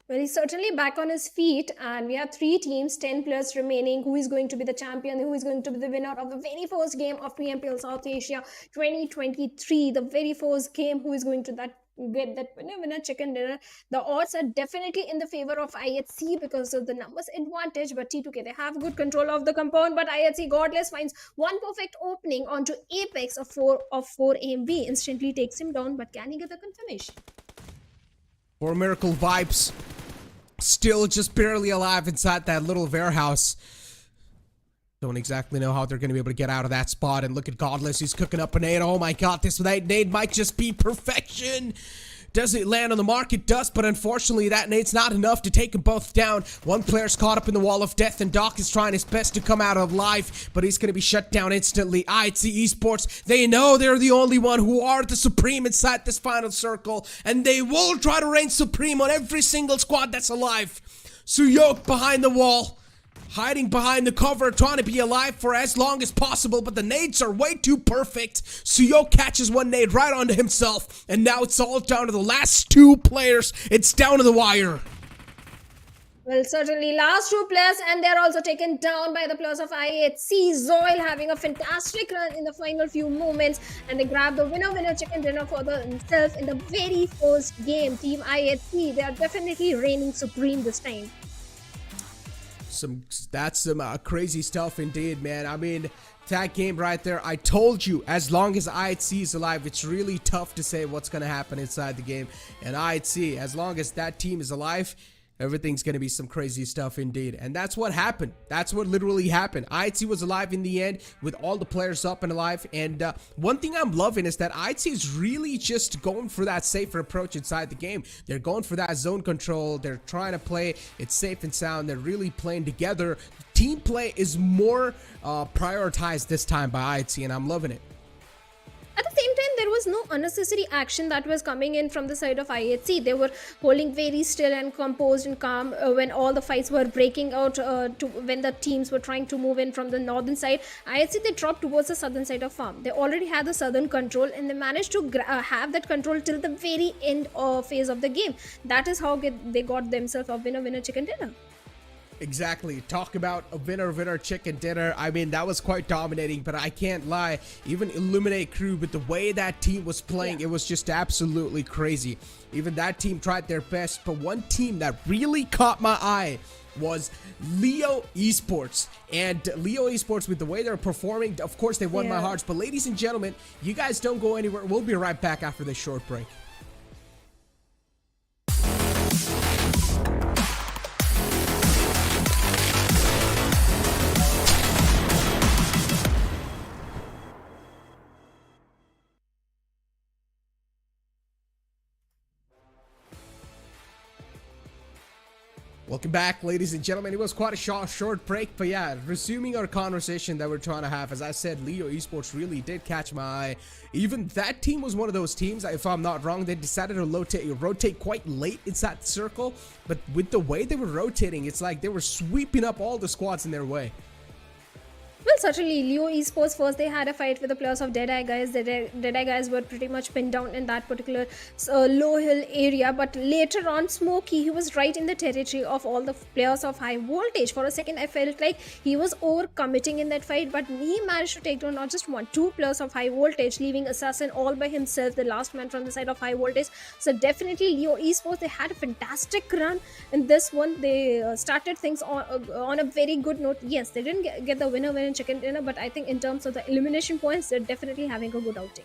Well, he's certainly back on his feet, and we have 3 teams, 10 players remaining. Who is going to be the champion? Who is going to be the winner of the very first game of PMPL South Asia 2023? The very first game, who is going to get that winner chicken dinner? The odds are definitely in the favor of IHC because of the numbers advantage, but T2K, they have good control of the compound, but IHC Godless finds one perfect opening onto Apex of 4MV, instantly takes him down, but can he get the confirmation? 4 Miracle vibes. Still just barely alive inside that little warehouse. Don't exactly know how they're going to be able to get out of that spot. And look at Godless. He's cooking up a nade. Oh my god, this nade might just be perfection. Does it land on the mark? It does, but unfortunately that nade's not enough to take them both down. One player's caught up in the wall of death, and Doc is trying his best to come out alive, but he's going to be shut down instantly. IHC Esports, they know they're the only one who are the supreme inside this final circle, and they will try to reign supreme on every single squad that's alive. Sanhok behind the wall, hiding behind the cover, trying to be alive for as long as possible, but the nades are way too perfect. Sanhok catches one nade right onto himself, and now it's all down to the last 2 players. It's down to the wire. Well, certainly last 2 players, and they're also taken down by the players of IHC. Zoil having a fantastic run in the final few moments, and they grab the winner chicken dinner for themselves in the very first game. Team IHC, they are definitely reigning supreme this time. That's some crazy stuff indeed, man. I mean, that game right there, I told you, as long as IHC is alive, it's really tough to say what's going to happen inside the game. And IHC, as long as that team is alive, everything's going to be some crazy stuff indeed. And that's what happened. That's what literally happened. IHC was alive in the end with all the players up and alive. And one thing I'm loving is that IHC is really just going for that safer approach inside the game. They're going for that zone control. They're trying to play it safe and sound. They're really playing together. Team play is more prioritized this time by IHC, and I'm loving it. At the same time, there was no unnecessary action that was coming in from the side of IHC. They were holding very still and composed and calm when all the fights were breaking out, when the teams were trying to move in from the northern side. IHC, they dropped towards the southern side of farm. They already had the southern control, and they managed to have that control till the very end phase of the game. That is how they got themselves a winner chicken dinner. Exactly. Talk about a winner chicken dinner. I mean, that was quite dominating, but I can't lie. Even Illuminate Crew, but the way that team was playing, it was just absolutely crazy. Even that team tried their best, but one team that really caught my eye was Leo Esports. And Leo Esports, with the way they're performing, of course they won my hearts. But ladies and gentlemen, you guys don't go anywhere. We'll be right back after this short break. Welcome back, ladies and gentlemen. It was quite a short break, but yeah, resuming our conversation that we're trying to have. As I said, Leo Esports really did catch my eye. Even that team was one of those teams, if I'm not wrong, they decided to rotate quite late inside the circle, but with the way they were rotating, it's like they were sweeping up all the squads in their way. Well, certainly, Leo Esports first they had a fight with the players of Deadeye guys. Deadeye guys were pretty much pinned down in that particular low hill area. But later on, Smokey, he was right in the territory of all the players of High Voltage. For a second, I felt like he was over-committing in that fight. But he managed to take down not just one, two players of High Voltage, leaving Assassin all by himself, the last man from the side of High Voltage. So definitely, Leo Esports, they had a fantastic run in this one. They started things on a very good note. Yes, they didn't get the winner in chicken dinner, but I think in terms of the elimination points, they're definitely having a good outing.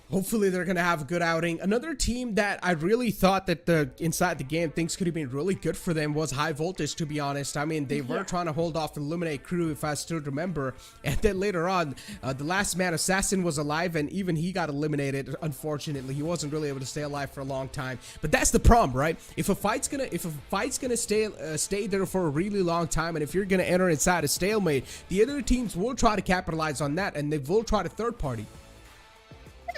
Hopefully they're going to have a good outing. Another team that I really thought that inside the game things could have been really good for them was High Voltage, to be honest. I mean, they were trying to hold off the Eliminate crew, if I still remember. And then later on, the last man, Assassin, was alive, and even he got eliminated, unfortunately. He wasn't really able to stay alive for a long time. But that's the problem, right? If a fight's gonna stay there for a really long time, and if you're gonna enter inside a stalemate, the other teams will try to capitalize on that, and they will try to third party.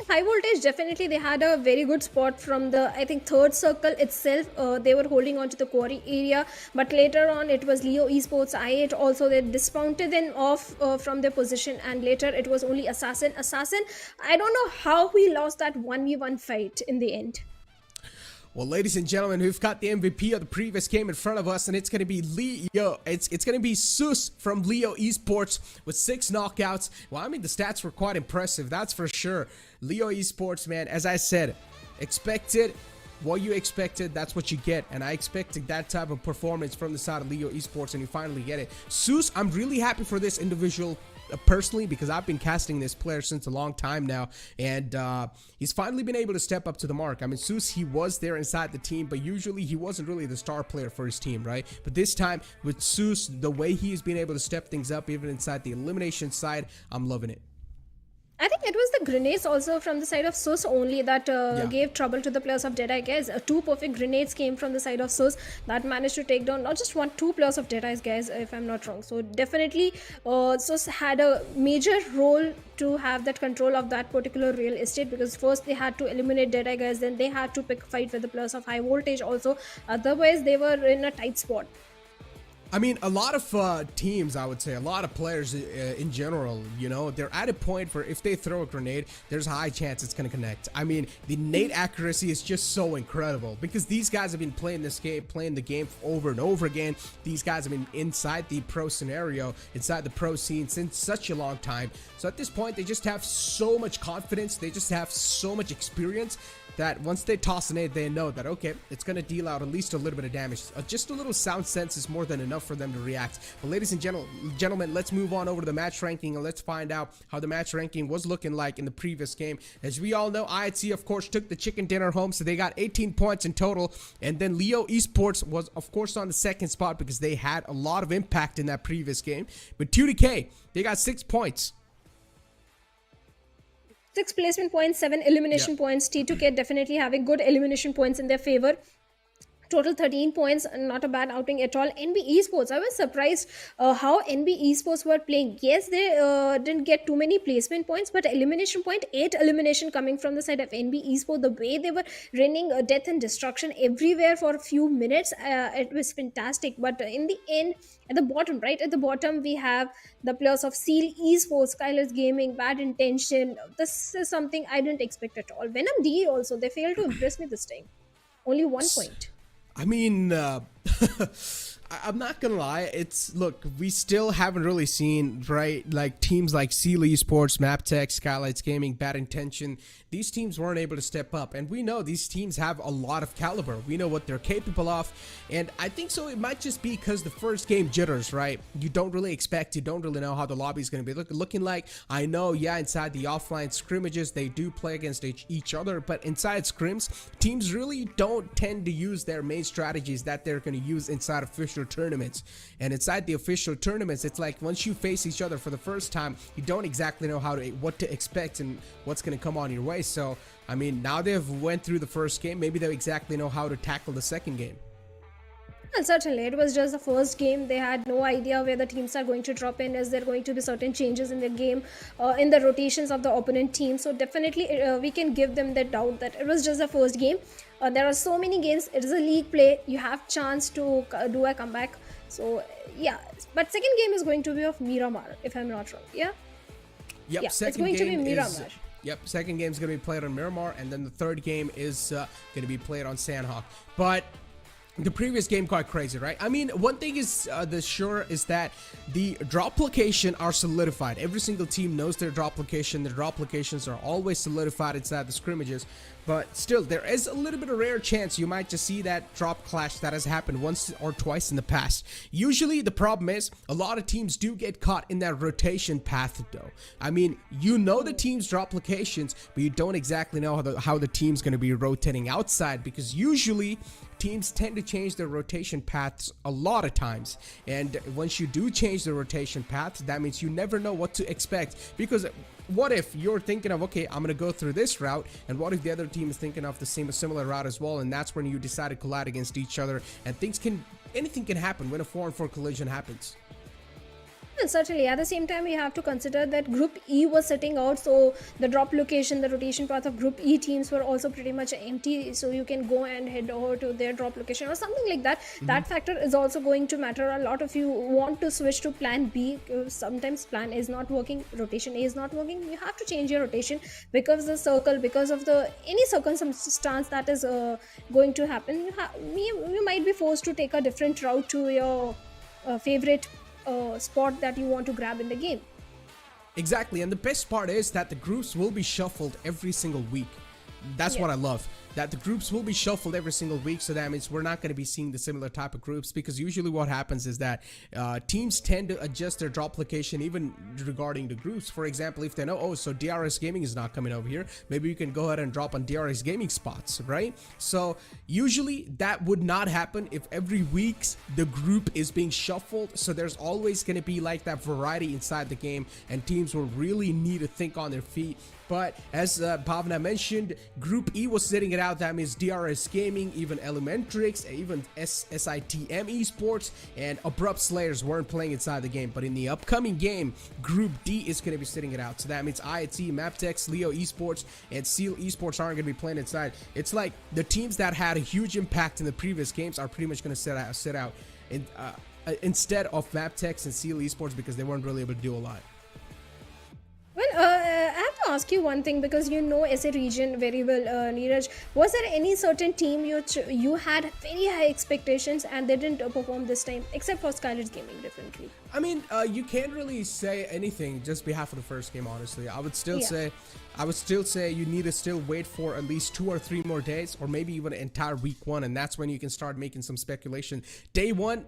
High Voltage, definitely they had a very good spot from the, I think, third circle itself. They were holding on to the quarry area, but later on it was Leo Esports I8 also. They dismounted them off from their position, and later it was only Assassin. I don't know how we lost that 1v1 fight in the end. Well, ladies and gentlemen, we've got the MVP of the previous game in front of us, and it's going to be Leo. It's going to be Sus from Leo Esports with 6 knockouts. Well, I mean, the stats were quite impressive, that's for sure. Leo Esports, man, as I said, expected what you expected, that's what you get, and I expected that type of performance from the side of Leo Esports, and you finally get it. Sus, I'm really happy for this individual personally, because I've been casting this player since a long time now, and he's finally been able to step up to the mark. I mean, Sus, he was there inside the team, but usually he wasn't really the star player for his team, right? But this time with Sus, the way he's been able to step things up even inside the elimination side, I'm loving it. I think it was the grenades also from the side of Sus only that gave trouble to the players of Deadeye guys. 2 perfect grenades came from the side of Sus that managed to take down not just 1, 2 players of Deadeye guys, if I'm not wrong. So definitely Sus had a major role to have that control of that particular real estate, because first they had to eliminate Deadeye guys, then they had to pick a fight with the players of High Voltage also. Otherwise they were in a tight spot. I mean, a lot of teams, I would say, a lot of players in general, you know, they're at a point where if they throw a grenade, there's a high chance it's going to connect. I mean, the nade accuracy is just so incredible, because these guys have been playing the game over and over again. These guys have been inside the pro scenario, inside the pro scene since such a long time. So at this point, they just have so much confidence. They just have so much experience that once they toss an nade, they know that, okay, it's going to deal out at least a little bit of damage. Just a little sound sense is more than enough for them to react. But ladies and gentlemen, let's move on over to the match ranking, and let's find out how the match ranking was looking like in the previous game. As we all know, IHC, of course, took the chicken dinner home, so they got 18 points in total. And then Leo Esports was, of course, on the second spot because they had a lot of impact in that previous game. But 2DK, they got 6 points. 6 placement points, 7 elimination points. T2K definitely having good elimination points in their favor. Total 13 points, not a bad outing at all. NB Esports, I was surprised how NB Esports were playing. Yes, they didn't get too many placement points, but elimination point, 8 elimination coming from the side of NB Esports. The way they were raining death and destruction everywhere for a few minutes, it was fantastic. But in the end, at the bottom, right at the bottom, we have the players of Seal Esports, SKYLIGHTZ Gaming, Bad Intention. This is something I didn't expect at all. Venom DE also, they failed to impress me this time. Only 1 point. I mean, I'm not gonna lie, look, we still haven't really seen, right, like teams like Seal Esports, MapTech, SKYLIGHTZ Gaming, Bad Intention. These teams weren't able to step up, and we know these teams have a lot of caliber. We know what they're capable of, and I think so it might just be because the first game jitters, right? You don't really know how the lobby is going to be looking like. I know, yeah, inside the offline scrimmages, they do play against each other, but inside scrims, teams really don't tend to use their main strategies that they're going to use inside official tournaments. And inside the official tournaments, it's like once you face each other for the first time, you don't exactly know what to expect and what's going to come on your way. So I mean, now they've went through the first game, maybe they exactly know how to tackle the second game. Well, certainly, it was just the first game. They had no idea where the teams are going to drop in. Is there going to be certain changes in the game, in the rotations of the opponent team? So definitely, we can give them the doubt that it was just the first game. There are so many games. It is a league play. You have chance to do a comeback. So yeah, but second game is going to be of Miramar, if I'm not wrong. Yeah. Yep. Yeah, Second it's going to be game Miramar. is. Yep, second game is going to be played on Miramar, and then the third game is going to be played on Sanhok. But the previous game quite crazy, right? I mean, one thing is the sure is that the drop location are solidified. Every single team knows their drop location. Their drop locations are always solidified inside the scrimmages. But still, there is a little bit of rare chance you might just see that drop clash that has happened once or twice in the past. Usually, the problem is a lot of teams do get caught in that rotation path, though. I mean, you know the team's drop locations, but you don't exactly know how the team's going to be rotating outside, because usually teams tend to change their rotation paths a lot of times. And once you do change the rotation path, that means you never know what to expect, because what if you're thinking of, okay, I'm gonna go through this route, and what if the other team is thinking of the similar route as well, and that's when you decide to collide against each other, and anything can happen when a 4-on-4 collision happens. And certainly, at the same time, we have to consider that Group E was sitting out, so the drop location, the rotation path of Group E teams were also pretty much empty, so you can go and head over to their drop location or something like that. That factor is also going to matter a lot if you want to switch to plan B. Sometimes plan A is not working, rotation A is not working. You have to change your rotation because the circle, because of the any circumstance that is going to happen. You might be forced to take a different route to your favorite spot that you want to grab in the game. Exactly, and the best part is that the groups will be shuffled every single week. That's what I love, that the groups will be shuffled every single week, so that means we're not going to be seeing the similar type of groups, because usually what happens is that teams tend to adjust their drop location even regarding the groups. For example, if they know, oh, so DRS Gaming is not coming over here, maybe you can go ahead and drop on DRS Gaming spots, right? So usually that would not happen if every week's the group is being shuffled, so there's always going to be like that variety inside the game, and teams will really need to think on their feet. But as Bhavna mentioned, Group E was sitting it out. That means DRS Gaming, even Elementrix, even SITM Esports, and Abrupt Slayers weren't playing inside the game. But in the upcoming game, Group D is going to be sitting it out. So that means IAT, Maptex, Leo Esports, and Seal Esports aren't going to be playing inside. It's like the teams that had a huge impact in the previous games are pretty much going to sit out instead of Maptex and Seal Esports, because they weren't really able to do a lot. Well, I have to ask you one thing, because you know SA region very well, Neeraj. Was there any certain team you had very high expectations and they didn't perform this time, except for SKYLIGHTZ Gaming, definitely? I mean, you can't really say anything just behalf of the first game, honestly. I would still say you need to still wait for at least 2 or 3 more days, or maybe even an entire week 1, and that's when you can start making some speculation. Day 1,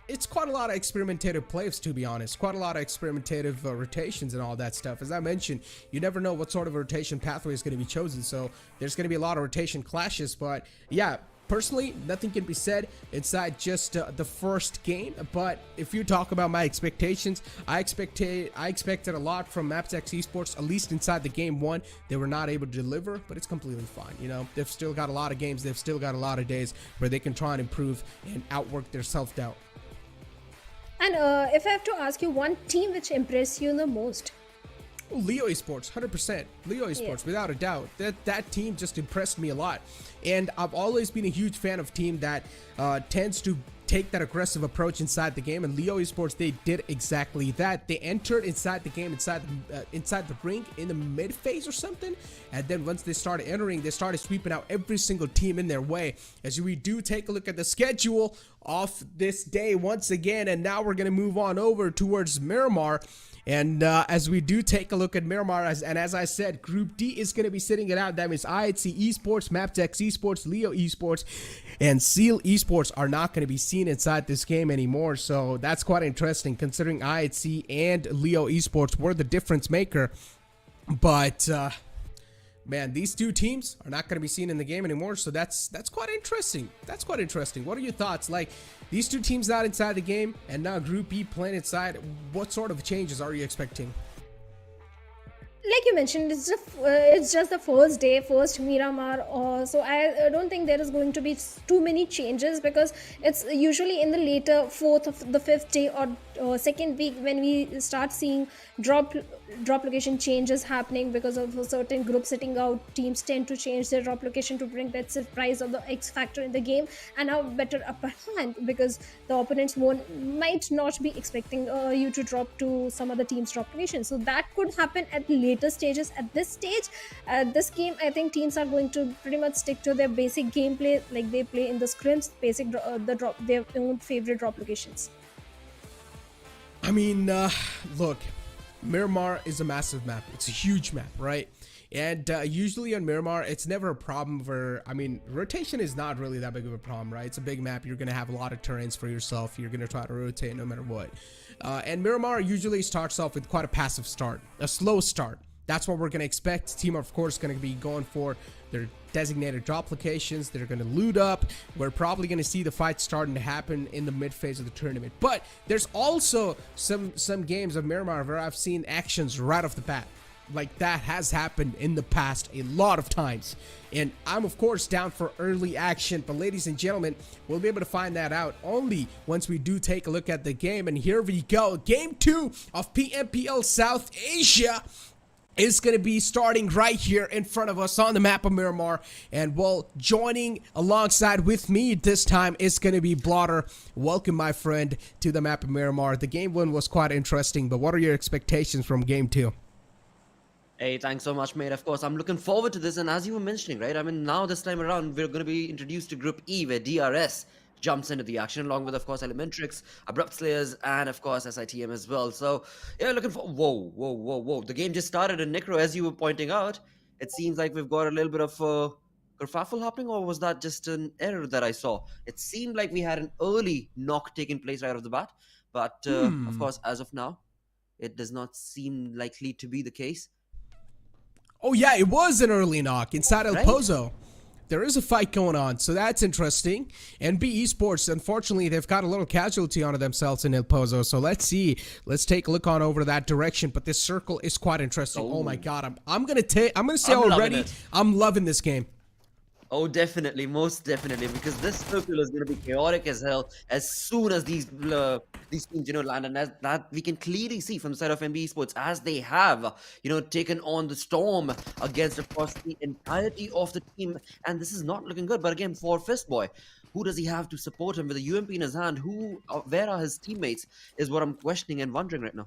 it's quite a lot of experimentative plays, to be honest. Quite a lot of experimentative rotations and all that stuff. As I mentioned, you never know what sort of rotation pathway is going to be chosen, so there's going to be a lot of rotation clashes. But yeah, personally, nothing can be said inside just the first game. But if you talk about my expectations, I expected a lot from Maptex Esports, at least inside the game 1. They were not able to deliver, but it's completely fine. You know, they've still got a lot of games. They've still got a lot of days where they can try and improve and outwork their self-doubt. And if I have to ask you one team which impressed you the most? Leo Esports, 100%. Leo Esports, without a doubt. That team just impressed me a lot. And I've always been a huge fan of team that tends to take that aggressive approach inside the game, and Leo Esports, they did exactly that. They entered inside the game, inside the ring in the mid phase or something, and then once they started entering, they started sweeping out every single team in their way. As we do take a look at the schedule of this day once again, and now we're going to move on over towards Miramar. And as we do take a look at Miramar, as I said, Group D is going to be sitting it out. That means IHC Esports, Maptex Esports, Leo Esports, and Seal Esports are not going to be seen inside this game anymore. So that's quite interesting, considering IHC and Leo Esports were the difference maker. But man, these two teams are not going to be seen in the game anymore. So that's quite interesting. That's quite interesting. What are your thoughts? Like, these two teams not inside the game, and now Group E playing inside. What sort of changes are you expecting? like you mentioned, it's just the first day, first Miramar, so I don't think there is going to be too many changes, because it's usually in the later fourth of the fifth day or second week when we start seeing drop location changes happening because of a certain group sitting out. Teams tend to change their drop location to bring that surprise of the X factor in the game and have better upper hand, because the opponents might not be expecting you to drop to some other team's drop location. So that could happen at later stages. At this stage, this game, I think teams are going to pretty much stick to their basic gameplay, like they play in the scrims, basic their own favorite drop locations. I mean, look, Miramar is a massive map. It's a huge map, right? And usually on Miramar, it's never a problem where, I mean, rotation is not really that big of a problem, right? It's a big map. You're going to have a lot of terrains for yourself. You're going to try to rotate no matter what. And Miramar usually starts off with quite a passive start, a slow start. That's what we're going to expect. Team, of course, going to be going for their designated drop locations. They're going to loot up. We're probably going to see the fight starting to happen in the mid phase of the tournament. But there's also some games of Miramar where I've seen actions right off the bat. Like that has happened in the past a lot of times. And I'm, of course, down for early action. But ladies and gentlemen, we'll be able to find that out only once we do take a look at the game. And here we go. Game 2 of PMPL South Asia is going to be starting right here in front of us on the map of Miramar. And well, joining alongside with me this time is going to be Blotter. Welcome, my friend, to the map of Miramar. The game 1 was quite interesting, but what are your expectations from game 2? Hey, thanks so much, mate. Of course, I'm looking forward to this. And as you were mentioning, right, I mean, now this time around, we're going to be introduced to Group E, where DRS jumps into the action, along with, of course, Elementrix, Abrupt Slayers, and, of course, SITM as well. So, yeah, looking for... Whoa. The game just started in Necro, as you were pointing out. It seems like we've got a little bit of kerfuffle happening, or was that just an error that I saw? It seemed like we had an early knock taking place right off the bat. But, of course, as of now, it does not seem likely to be the case. Oh yeah, it was an early knock inside El Pozo. There is a fight going on, so that's interesting. And B Esports, unfortunately, they've got a little casualty onto themselves in El Pozo. So let's see. Let's take a look on over that direction. But this circle is quite interesting. Oh my god, I'm gonna say already, I'm loving this game. Oh, definitely, most definitely, because this circle is going to be chaotic as hell as soon as these teams, land, and as that we can clearly see from the side of NB Esports as they have, taken on the storm against, of course, the entirety of the team, and this is not looking good. But again, for Fistboy, who does he have to support him with a UMP in his hand? Where are his teammates? Is what I'm questioning and wondering right now.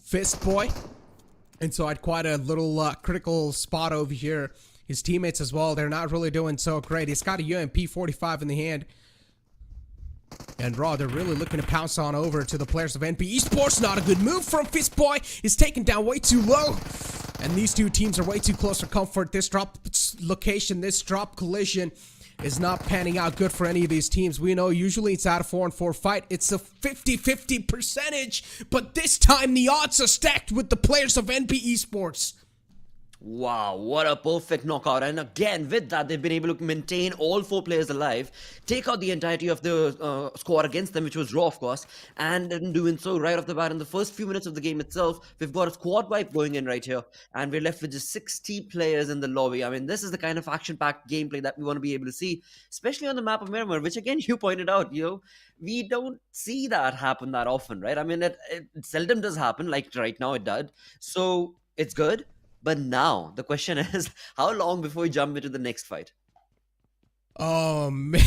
Fistboy. And so at quite a little critical spot over here. His teammates as well, they're not really doing so great. He's got a UMP 45 in the hand. And Raw, they're really looking to pounce on over to the players of NB Esports. Not a good move from Fistboy. He's taken down way too low. And these two teams are way too close for comfort. This drop location, this drop collision is not panning out good for any of these teams. We know usually it's out of 4-on-4 fight. It's a 50-50 percentage, but this time the odds are stacked with the players of NB Esports. Wow, what a perfect knockout. And again, with that, they've been able to maintain all 4 players alive, take out the entirety of the squad against them, which was Raw, of course, and in doing so right off the bat in the first few minutes of the game itself, we've got a squad wipe going in right here, and we're left with just 60 players in the lobby. I mean, this is the kind of action-packed gameplay that we want to be able to see, especially on the map of Miramar, which again, you pointed out, we don't see that happen that often, right? I mean, it seldom does happen, like right now it did, so it's good. But now, the question is, how long before we jump into the next fight? Oh man,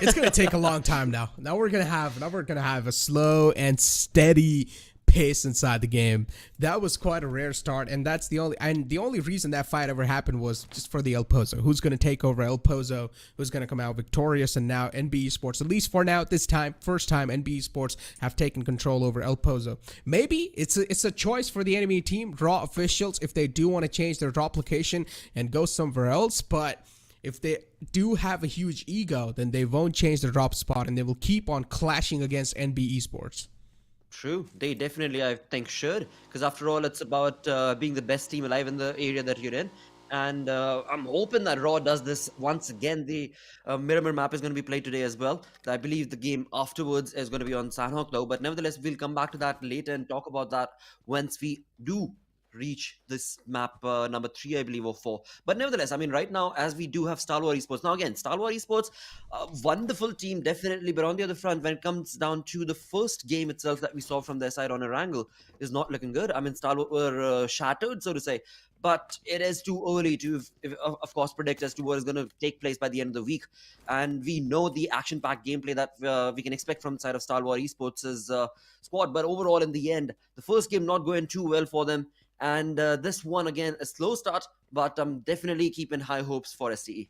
it's gonna take a long time now. Now we're gonna have a slow and steady pace inside the game. That was quite a rare start, and that's the only reason that fight ever happened was just for the El Pozo. Who's gonna take over El Pozo? Who's gonna come out victorious? And now NB Esports, at least for now, this time, first time NB Esports have taken control over El Pozo. Maybe it's a choice for the enemy team, Raw officials, if they do want to change their drop location and go somewhere else. But if they do have a huge ego, then they won't change their drop spot, and they will keep on clashing against NB Esports. True, they definitely, I think, should, because after all, it's about being the best team alive in the area that you're in. And I'm hoping that Raw does this once again. The Miramar map is going to be played today as well. I believe the game afterwards is going to be on Sanhok though. But nevertheless, we'll come back to that later and talk about that once we do reach this map number 3, I believe, or 4. But nevertheless, I mean, right now, as we do have Stalwart Esports. Now, again, Stalwart Esports, a wonderful team, definitely. But on the other front, when it comes down to the first game itself that we saw from their side on Erangel, is not looking good. I mean, Stalwart were shattered, so to say. But it is too early to, of course, predict as to what is going to take place by the end of the week. And we know the action-packed gameplay that we can expect from the side of Stalwart Esports' squad. But overall, in the end, the first game not going too well for them. And this one, again, a slow start, but I'm definitely keeping high hopes for SCE.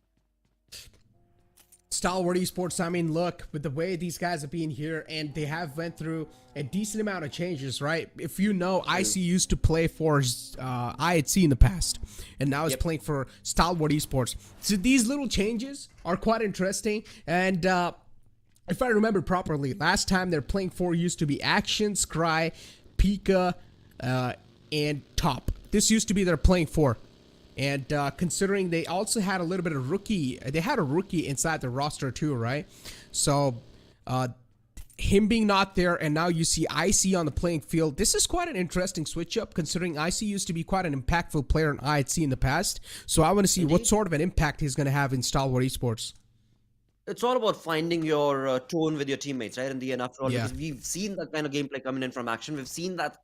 Stalwart Esports, I mean, look, with the way these guys have been here, and they have went through a decent amount of changes, right? If you know, IC used to play for IHC in the past, and now he's playing for Stalwart Esports. So these little changes are quite interesting, and if I remember properly, last time they're playing for used to be Action, Scry, Pika, and Top. This used to be their playing for. And considering they also had a little bit of rookie, they had a rookie inside the roster too, right? So him being not there, and now you see IC on the playing field. This is quite an interesting switch up, considering IC used to be quite an impactful player in IHC in the past. So I want to see what sort of an impact he's going to have in Stalwart Esports. It's all about finding your tone with your teammates, right? In the end, after all, Yeah. because we've seen that kind of gameplay coming in from Action. We've seen that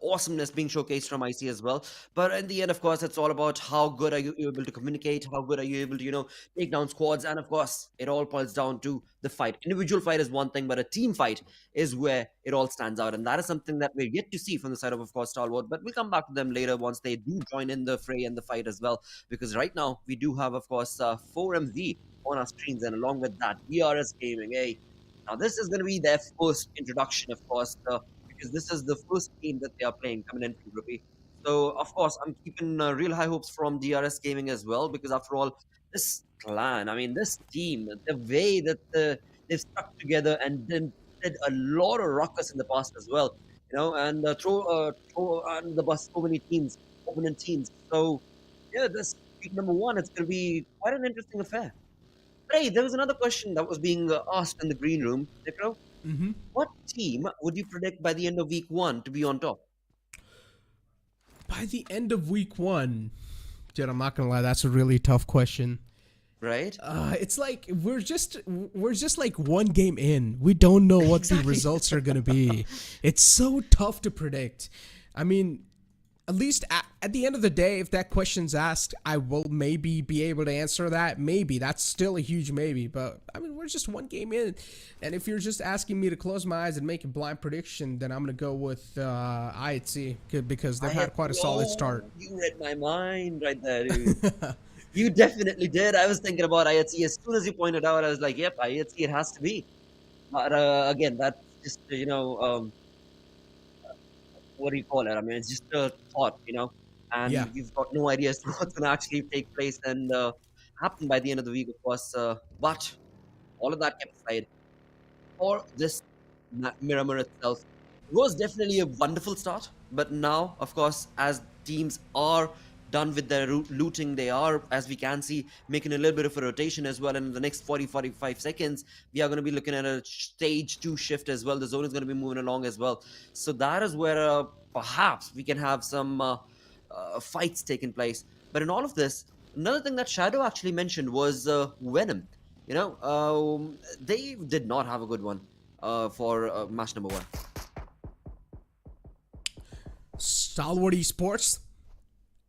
awesomeness being showcased from IC as well. But in the end, of course, it's all about how good are you able to communicate, how good are you able to, take down squads. And of course, it all boils down to the fight. Individual fight is one thing, but a team fight is where it all stands out. And that is something that we're yet to see from the side of course, Stalwart. But we'll come back to them later once they do join in the fray and the fight as well. Because right now, we do have, of course, 4MV on our screens, and along with that, DRS Gaming. Hey, now this is going to be their first introduction, of course, because this is the first game that they are playing coming in from Groupie. So, of course, I'm keeping real high hopes from DRS Gaming as well, because after all, this clan, I mean, this team, the way that they've stuck together and then did a lot of ruckus in the past as well, and throw on the bus so many teams, opponent teams. So, yeah, this week number 1, it's going to be quite an interesting affair. Hey, there was another question that was being asked in the green room. Nikro, what team would you predict by the end of week 1 to be on top? By the end of week 1, dude, I'm not gonna lie, that's a really tough question. Right? It's like we're just like one game in. We don't know what the results are gonna be. It's so tough to predict. I mean, at least at the end of the day, if that question's asked, I will maybe be able to answer that. Maybe. That's still a huge maybe. But, I mean, we're just one game in. And if you're just asking me to close my eyes and make a blind prediction, then I'm going to go with IHC because they've had quite a solid start. You read my mind right there, dude. You definitely did. I was thinking about IHC. As soon as you pointed out, I was like, yep, IHC, it has to be. But, again, that's just, what do you call it? I mean, it's just a thought, and you've got no idea as to what's going to actually take place and happen by the end of the week, of course. But all of that kept aside, for this Miramar itself, it was definitely a wonderful start. But now, of course, as teams are done with their looting, they are, as we can see, making a little bit of a rotation as well. And in the next 40-45 seconds, we are going to be looking at a stage 2 shift as well. The zone is going to be moving along as well. So that is where perhaps we can have some fights taking place. But in all of this, another thing that Shadow actually mentioned was Venom. They did not have a good one for match number 1. Stalwart Esports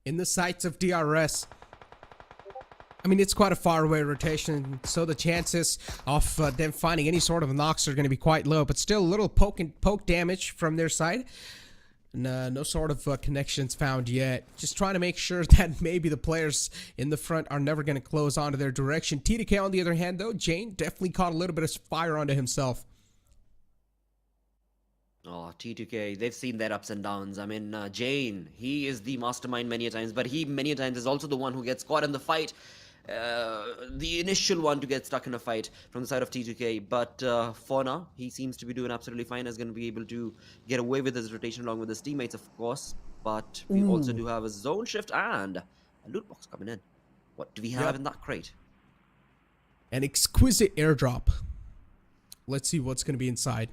in the sights of DRS. I mean, it's quite a far away rotation, so the chances of them finding any sort of knocks are going to be quite low, but still a little poke damage from their side. No sort of connections found yet. Just trying to make sure that maybe the players in the front are never going to close onto their direction. TDK, on the other hand, though, Jane definitely caught a little bit of fire onto himself. Oh, T2K, they've seen their ups and downs. I mean, Jane, he is the mastermind many a times, but he many a times is also the one who gets caught in the fight. The initial one to get stuck in a fight from the side of T2K. But for now, he seems to be doing absolutely fine. Is going to be able to get away with his rotation along with his teammates, of course. But we also do have a zone shift and A loot box coming in. What do we have in that crate? An exquisite airdrop. Let's see what's going to be inside.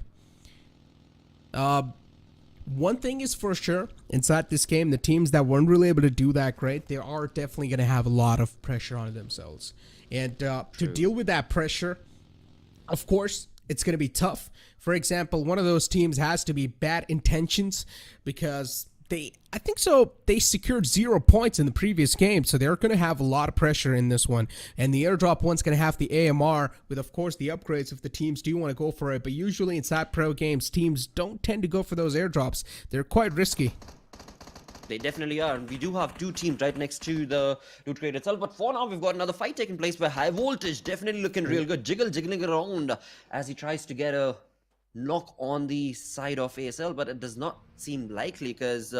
One thing is for sure, inside this game, the teams that weren't really able to do that great, they are definitely going to have a lot of pressure on themselves. And to deal with that pressure, of course, it's going to be tough. For example, one of those teams has to be Bad Intentions, because I think they secured 0 points in the previous game, so they're going to have a lot of pressure in this one. And the airdrop one's going to have the AMR with, of course, the upgrades if the teams do want to go for it. But usually inside pro games, teams don't tend to go for those airdrops. They're quite risky. They definitely are. We do have 2 teams right next to the loot crate itself. But for now, we've got another fight taking place where HIGHVOLTAGE definitely looking real good. Jiggling around as he tries to get a knock on the side of ASL, but it does not seem likely because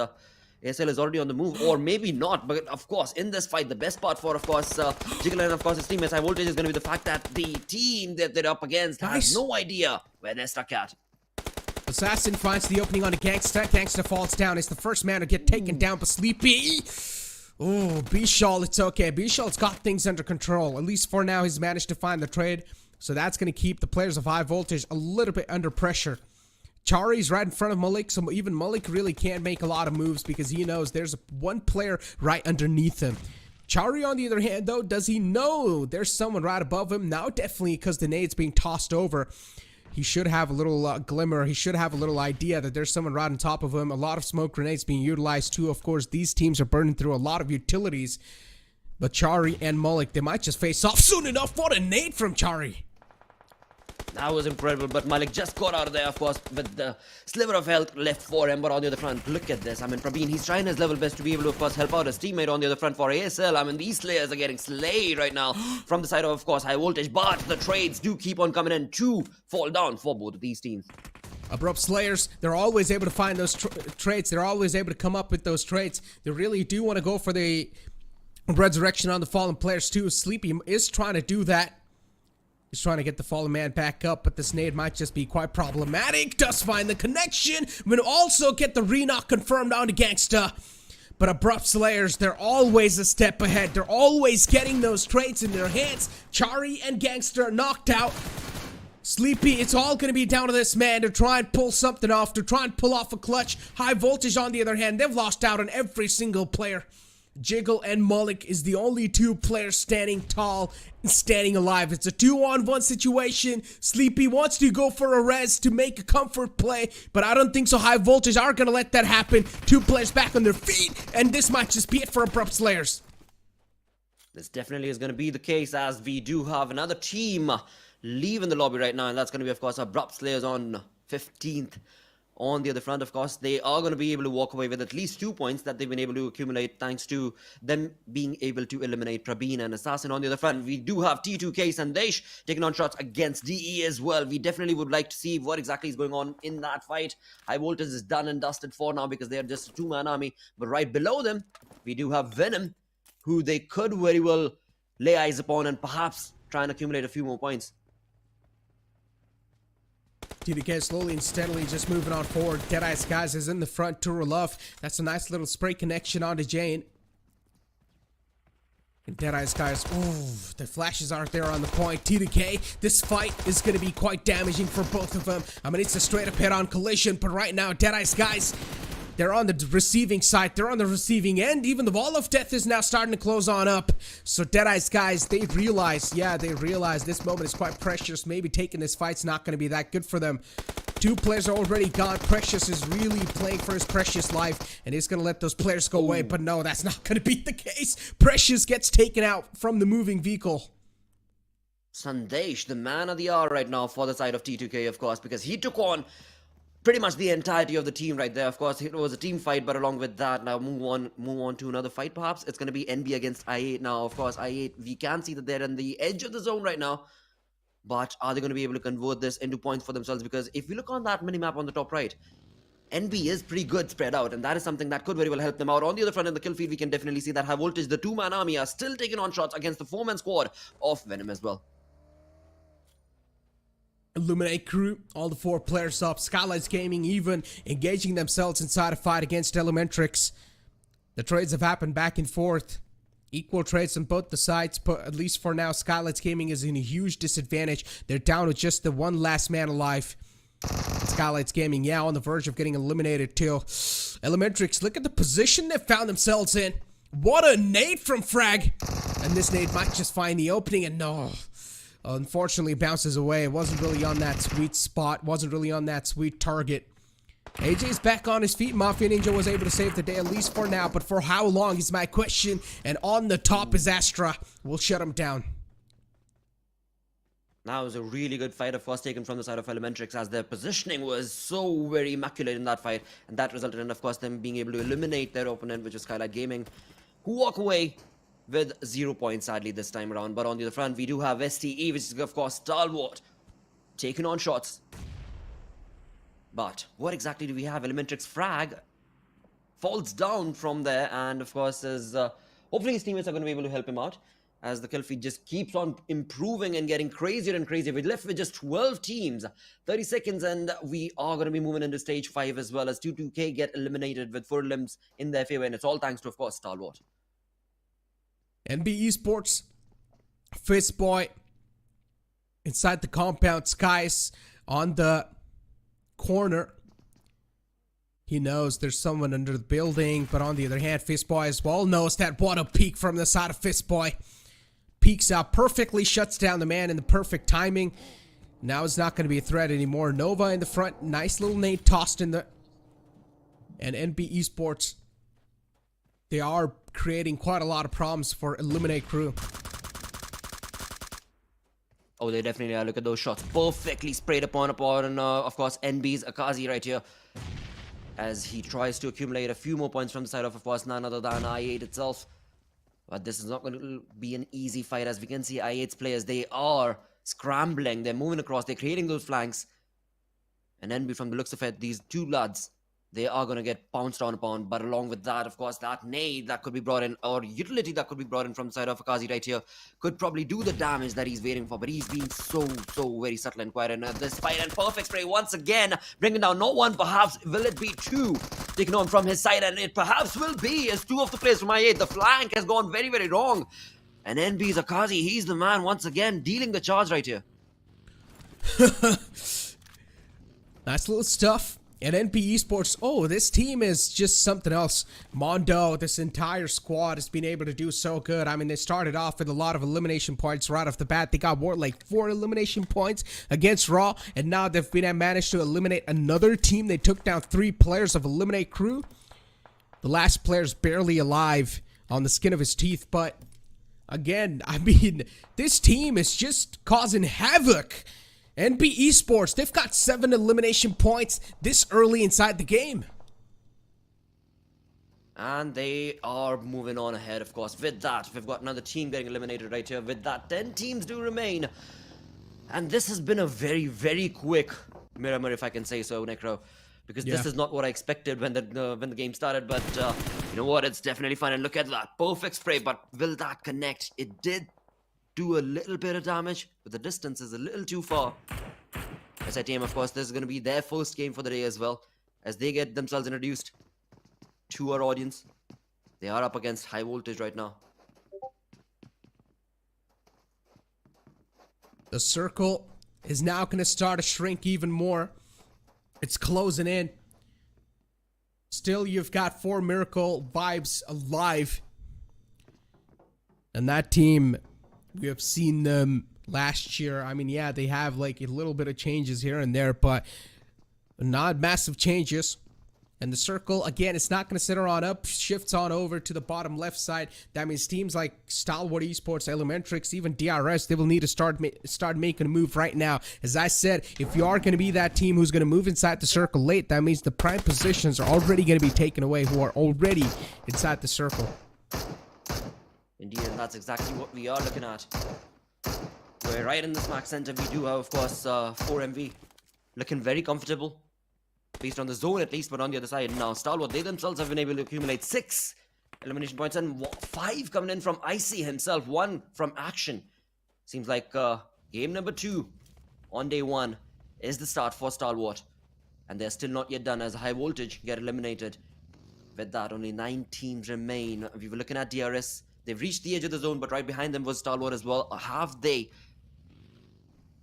ASL is already on the move, or maybe not. But of course, in this fight, the best part for, of course, Jiggle and of course his teammates, HIGHVOLTAGE, is going to be the fact that the team that they're up against has no idea where they're stuck at. Assassin finds the opening on a Gangsta. Gangsta falls down. It's the first man to get taken down by Sleepy. Oh, B-Shawl, it's okay. B-Shawl's got things under control. At least for now, he's managed to find the trade. So that's going to keep the players of HIGHVOLTAGE a little bit under pressure. Chari's right in front of Malik, so even Malik really can't make a lot of moves because he knows there's one player right underneath him. Chari, on the other hand, though, does he know there's someone right above him? Now, definitely, because the nade's being tossed over. He should have a little glimmer. He should have a little idea that there's someone right on top of him. A lot of smoke grenades being utilized, too. Of course, these teams are burning through a lot of utilities. But Chari and Malik, they might just face off soon enough. What a nade from Chari! That was incredible, but Malik just got out of there, of course, with the sliver of health left for him. But on the other front, look at this. I mean, Praveen, he's trying his level best to be able to, of course, help out his teammate on the other front for ASL. I mean, these players are getting slayed right now from the side of course, HIGHVOLTAGE. But the trades do keep on coming in to fall down for both of these teams. Abrupt Slayers, they're always able to find those traits. They're always able to come up with those traits. They really do want to go for the resurrection on the fallen players, too. Sleepy is trying to do that. He's trying to get the fallen man back up, but this nade might just be quite problematic. Does find the connection, but also get the re-knock confirmed onto Gangsta. But Abrupt Slayers, they're always a step ahead. They're always getting those traits in their hands. Chari and Gangsta knocked out. Sleepy, it's all going to be down to this man to try and pull something off, to try and pull off a clutch. HIGHVOLTAGE, on the other hand, they've lost out on every single player. Jiggle and Malik is the only 2 players standing tall and standing alive. It's a 2-on-1 situation. Sleepy wants to go for a res to make a comfort play, but I don't think so. HIGHVOLTAGE are going to let that happen. 2 players back on their feet, and this might just be it for Abrupt Slayers. This definitely is going to be the case, as we do have another team leaving the lobby right now, and that's going to be, of course, Abrupt Slayers on 15th. On the other front, of course, they are going to be able to walk away with at least 2 points that they've been able to accumulate thanks to them being able to eliminate Prabeen and Assassin. On the other front, we do have T2K Sandesh taking on shots against DE as well. We definitely would like to see what exactly is going on in that fight. HIGHVOLTAGE is done and dusted for now because they are just a 2-man army. But right below them, we do have Venom, who they could very well lay eyes upon and perhaps try and accumulate a few more points. TDK slowly and steadily just moving on forward. Deadeyes, guys, is in the front to Love. That's a nice little spray connection onto Jane. And Deadeyes, guys, ooh, the flashes aren't there on the point. TDK, this fight is going to be quite damaging for both of them. I mean, it's a straight up head-on collision, but right now, Deadeyes, guys, they're on the receiving side. They're on the receiving end. Even the wall of death is now starting to close on up. So Deadeyes, guys, they realize this moment is quite precious. Maybe taking this fight's not going to be that good for them. 2 players are already gone. Precious is really playing for his precious life, and he's going to let those players go away. But no, that's not going to be the case. Precious gets taken out from the moving vehicle. Sandesh, the man of the hour right now for the side of T2K, of course, because he took on pretty much the entirety of the team right there. Of course, it was a team fight, but along with that, now move on to another fight perhaps. It's going to be NB against I8 now. Of course, I8, we can see that they're on the edge of the zone right now. But are they going to be able to convert this into points for themselves? Because if you look on that minimap on the top right, NB is pretty good spread out, and that is something that could very well help them out. On the other front, in the kill feed, we can definitely see that HIGHVOLTAGE, the 2-man army, are still taking on shots against the 4-man squad of Venom as well. Illuminate crew, all the 4 players up. SKYLIGHTZ Gaming even engaging themselves inside a fight against Elementrix. The trades have happened back and forth. Equal trades on both the sides, but at least for now, SKYLIGHTZ Gaming is in a huge disadvantage. They're down with just the one last man alive. SKYLIGHTZ Gaming, yeah, on the verge of getting eliminated too. Elementrix, look at the position they found themselves in. What a nade from Frag! And this nade might just find the opening, and no. Unfortunately, bounces away. It wasn't really on that sweet spot. Wasn't really on that sweet target. AJ's back on his feet. Mafia Ninja was able to save the day, at least for now. But for how long is my question. And on the top is Astra. We'll shut him down. That was a really good fight, of course, taken from the side of Elementrix, as their positioning was so very immaculate in that fight. And that resulted in, of course, them being able to eliminate their opponent, which is SKYLIGHTZ Gaming, who walk away with 0 points, sadly, this time around. But on the other front, we do have STE, which is, of course, Stalwart, taking on shots. But what exactly do we have? Elementrix Frag falls down from there, and, of course, hopefully his teammates are going to be able to help him out, as the kill feed just keeps on improving and getting crazier and crazier. We're left with just 12 teams, 30 seconds, and we are going to be moving into stage 5 as well, as 22K get eliminated with 4 limbs in their favor, and it's all thanks to, of course, Stalwart. NB Esports, Fistboy, inside the compound, Skies on the corner. He knows there's someone under the building, but on the other hand, Fistboy as well knows that. What a peek from the side of Fistboy. Peeks out perfectly, shuts down the man in the perfect timing. Now it's not going to be a threat anymore. Nova in the front, nice little nade tossed in the... And NB Esports, they are creating quite a lot of problems for Eliminate Crew. Oh, they definitely are. Look at those shots. Perfectly sprayed upon, of course, NB's Akazi right here, as he tries to accumulate a few more points from the side of course, none other than I8 itself. But this is not going to be an easy fight, as we can see I8's players, they are scrambling, they're moving across, they're creating those flanks. And NB, from the looks of it, these two lads, they are going to get pounced on upon. But along with that, of course, that nade that could be brought in, or utility that could be brought in from the side of Akazi right here, could probably do the damage that he's waiting for. But he's being so very subtle and quiet in this fight. And perfect spray once again, bringing down not one, perhaps will it be two, taken on from his side. And it perhaps will be, as 2 of the players from I8, the flank has gone very wrong. And NB's Akazi, he's the man once again, dealing the charge right here. Nice little stuff. And NP Esports, oh, this team is just something else. Mondo, this entire squad has been able to do so good. I mean, they started off with a lot of elimination points right off the bat. They got like 4 elimination points against Raw, and now they've been managed to eliminate another team. They took down 3 players of Eliminate Crew. The last player's barely alive, on the skin of his teeth, but again, I mean, this team is just causing havoc. NB Esports, they've got 7 elimination points this early inside the game. And they are moving on ahead, of course. With that, we've got another team getting eliminated right here. With that, 10 teams do remain. And this has been a very quick Miramar, if I can say so, Necro. Because this is not what I expected when the game started. But you know what? It's definitely fun. And look at that. Perfect spray. But will that connect? It did do a little bit of damage, but the distance is a little too far. SITM, of course, this is going to be their first game for the day as well, as they get themselves introduced to our audience. They are up against High Voltage right now. The circle is now going to start to shrink even more. It's closing in. Still, you've got 4 Miracle vibes alive. And that team, we have seen them last year. I mean, yeah, they have like a little bit of changes here and there, but not massive changes. And the circle, again, it's not going to sit around up, shifts on over to the bottom left side. That means teams like Stalwart Esports, Elementrix, even DRS, they will need to start making a move right now. As I said, if you are going to be that team who's going to move inside the circle late, that means the prime positions are already going to be taken away, who are already inside the circle. Indeed, and that's exactly what we are looking at. We're right in the smack center. We do have, of course, 4MV looking very comfortable, based on the zone at least. But on the other side now, Stalwart, they themselves have been able to accumulate 6 elimination points, and 5 coming in from Icy himself, 1 from Action. Seems like game number 2 on day 1 is the start for Stalwart, and they're still not yet done, as High Voltage get eliminated. With that, only 9 teams remain. We were looking at DRS. They've reached the edge of the zone, but right behind them was Stalwart as well. Have they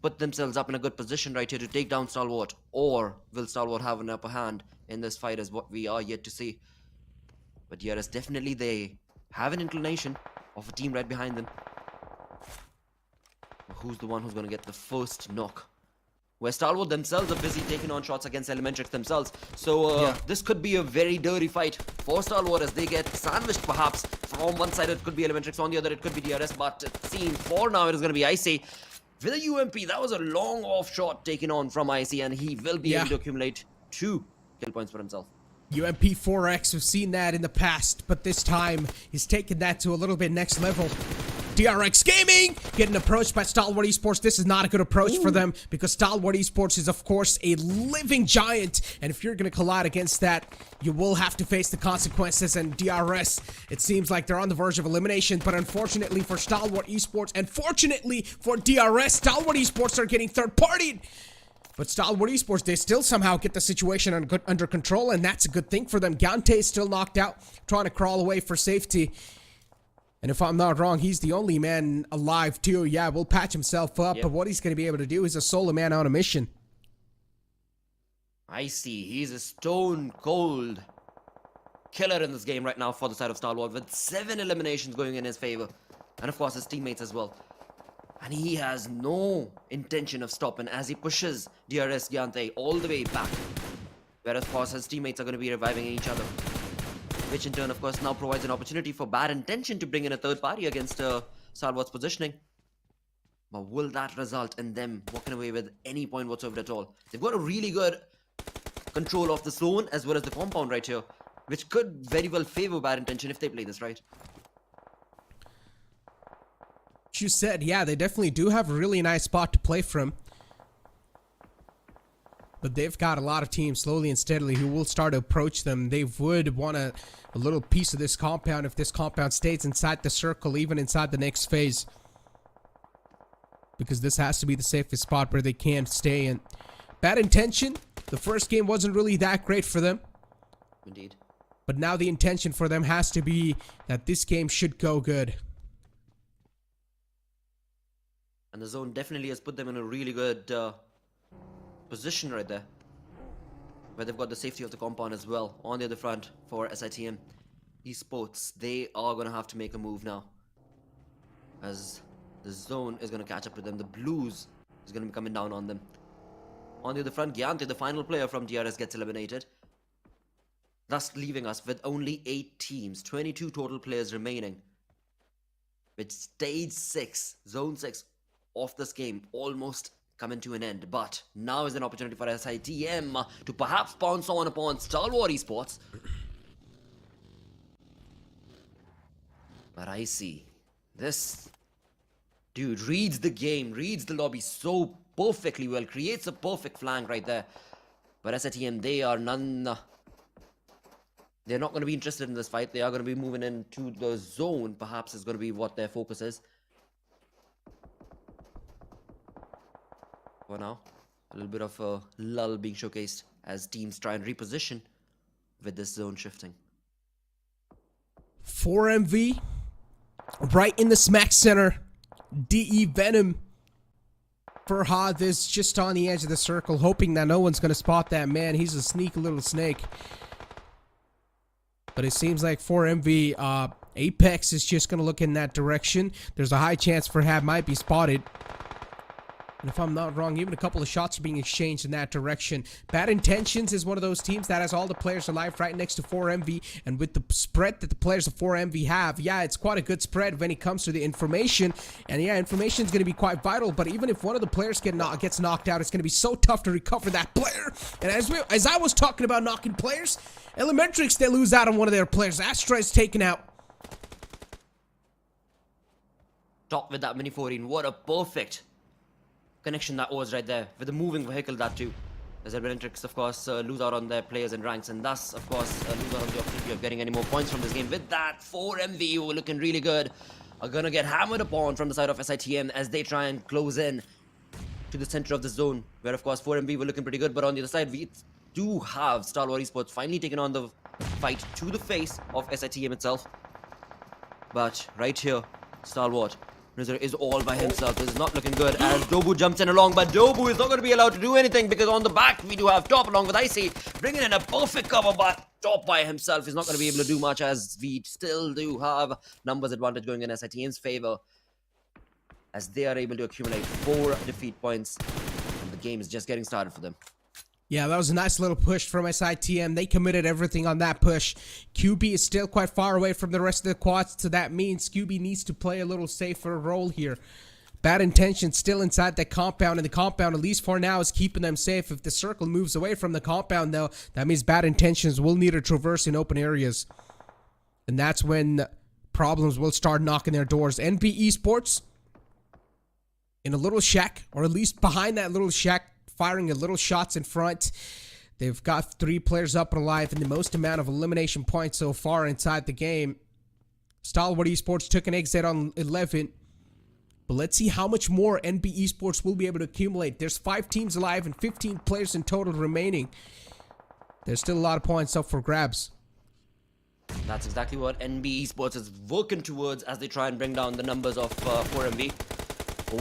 put themselves up in a good position right here to take down Stalwart? Or will Stalwart have an upper hand in this fight is what we are yet to see. But yes, definitely they have an inclination of a team right behind them. Who's the one who's going to get the first knock? Where Stalwart themselves are busy taking on shots against Elementrix themselves. So this could be a very dirty fight for Stalwart as they get sandwiched perhaps. From one side it could be Elementrix, on the other it could be DRS, but it seems for now it is going to be Icy. With a UMP, that was a long off shot taken on from Icy, and he will be able to accumulate 2 kill points for himself. UMP 4X, we've seen that in the past, but this time he's taken that to a little bit next level. DRX Gaming getting approached by Stalwart Esports. This is not a good approach for them because Stalwart Esports is, of course, a living giant. And if you're going to collide against that, you will have to face the consequences. And DRS, it seems like they're on the verge of elimination. But unfortunately for Stalwart Esports and fortunately for DRS, Stalwart Esports are getting third-partied. But Stalwart Esports, they still somehow get the situation under control. And that's a good thing for them. Gante is still knocked out, trying to crawl away for safety. And if I'm not wrong, he's the only man alive too. Yeah, will patch himself up, but what he's going to be able to do is a solo man on a mission. I see. He's a stone cold killer in this game right now for the side of Stalwart, with 7 eliminations going in his favor. And of course his teammates as well. And he has no intention of stopping as he pushes DRS Gyante all the way back. Whereas of course his teammates are going to be reviving each other. Which in turn, of course, now provides an opportunity for Bad Intention to bring in a third party against Stalwart's positioning. But will that result in them walking away with any point whatsoever at all? They've got a really good control of the zone as well as the compound right here, which could very well favor Bad Intention if they play this right. You said, yeah, they definitely do have a really nice spot to play from. But they've got a lot of teams slowly and steadily who will start to approach them. They would want a little piece of this compound if this compound stays inside the circle, even inside the next phase. Because this has to be the safest spot where they can stay in. Bad Intention, the first game wasn't really that great for them. Indeed. But now the intention for them has to be that this game should go good. And the zone definitely has put them in a really good position right there, where they've got the safety of the compound as well. On the other front for SITM Esports, they are going to have to make a move now, as the zone is going to catch up to them. The blues is going to be coming down on them. On the other front, Gyante, the final player from DRS, gets eliminated, thus leaving us with only 8 teams, 22 total players remaining, with stage 6, zone 6 of this game almost coming to an end. But now is an opportunity for SITM to perhaps pounce on upon Stalwart Esports. But I see this dude reads the game, reads the lobby so perfectly well, creates a perfect flank right there. But SITM, they are they're not going to be interested in this fight. They are going to be moving into the zone, perhaps is going to be what their focus is. For now, a little bit of a lull being showcased as teams try and reposition with this zone shifting. 4MV, right in the smack center. DE Venom. Farhad is just on the edge of the circle, hoping that no one's going to spot that man. He's a sneaky little snake. But it seems like 4MV, Apex is just going to look in that direction. There's a high chance Farhad might be spotted. And if I'm not wrong, even a couple of shots are being exchanged in that direction. Bad Intentions is one of those teams that has all the players alive right next to 4MV. And with the spread that the players of 4MV have, yeah, it's quite a good spread when it comes to the information. And yeah, information is going to be quite vital. But even if one of the players gets knocked out, it's going to be so tough to recover that player. And as I was talking about knocking players, Elementrix, they lose out on one of their players. Astra is taken out. Top with that mini 14. What a perfect connection that was right there with the moving vehicle, that too, as Elementrix of course lose out on their players and ranks, and thus of course lose out on the opportunity of getting any more points from this game. With that, 4MV, who are looking really good, are gonna get hammered upon from the side of SITM as they try and close in to the center of the zone, where of course 4MV were looking pretty good. But on the other side, we do have Stalwart Esports finally taking on the fight to the face of SITM itself. But right here, Stalwart is all by himself. This is not looking good as Dobu jumps in along, but Dobu is not going to be allowed to do anything because on the back we do have Top along with Icy bringing in a perfect cover, but Top by himself is not going to be able to do much as we still do have numbers advantage going in SITM's favor as they are able to accumulate 4 defeat points and the game is just getting started for them. Yeah, that was a nice little push from SITM. They committed everything on that push. QB is still quite far away from the rest of the quads, so that means QB needs to play a little safer role here. Bad Intention still inside the compound, and the compound, at least for now, is keeping them safe. If the circle moves away from the compound, though, that means Bad Intentions will need to traverse in open areas. And that's when problems will start knocking their doors. NP Esports in a little shack, or at least behind that little shack, firing a little shots in front. They've got 3 players up and alive and the most amount of elimination points so far inside the game. Stalwart Esports took an exit on 11. But let's see how much more NB Esports will be able to accumulate. There's 5 teams alive and 15 players in total remaining. There's still a lot of points up for grabs. That's exactly what NB Esports is working towards as they try and bring down the numbers of 4MB.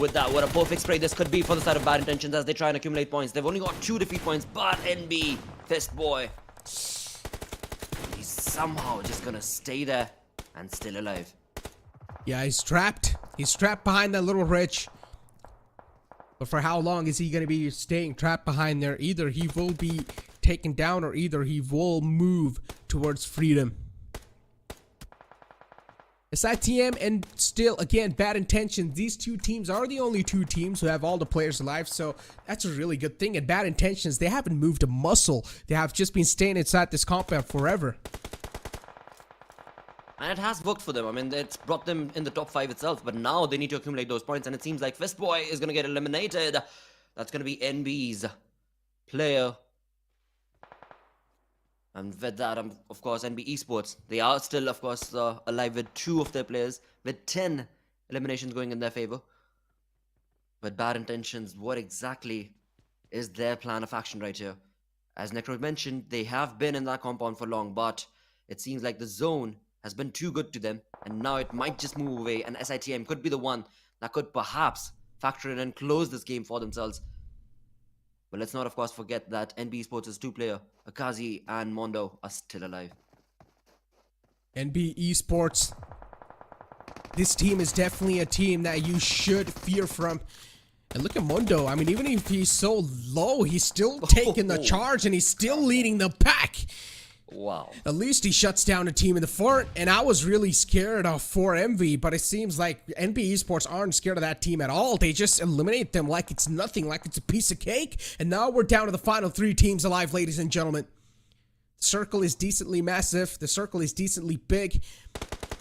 With that, what a perfect spray this could be for the side of Bad Intentions as they try and accumulate points. They've only got 2 defeat points, but NB, Fist Boy, he's somehow just gonna stay there and still alive. Yeah, he's trapped. He's trapped behind that little ridge. But for how long is he gonna be staying trapped behind there? Either he will be taken down or either he will move towards freedom. SITM and still, again, Bad Intentions. These 2 teams are the only 2 teams who have all the players alive, so that's a really good thing. And Bad Intentions, they haven't moved a muscle. They have just been staying inside this compound forever. And it has worked for them. I mean, it's brought them in the top 5 itself, but now they need to accumulate those points, and it seems like Fistboy is going to get eliminated. That's going to be NB's player. And with that, of course, NB Esports, they are still, of course, alive with 2 of their players, with 10 eliminations going in their favor. But Bad Intentions, what exactly is their plan of action right here? As Necro mentioned, they have been in that compound for long, but it seems like the zone has been too good to them, and now it might just move away, and SITM could be the one that could perhaps factor in and close this game for themselves. But let's not, of course, forget that NB Esports' 2 player, Akazi and Mondo, are still alive. NB Esports, this team is definitely a team that you should fear from. And look at Mondo. I mean, even if he's so low, he's still taking the charge and he's still leading the pack. Wow. At least he shuts down a team in the fort, and I was really scared of 4MV, but it seems like NB Esports aren't scared of that team at all. They just eliminate them like it's nothing, like it's a piece of cake, and now we're down to the final 3 teams alive, ladies and gentlemen. The circle is decently massive. The circle is decently big.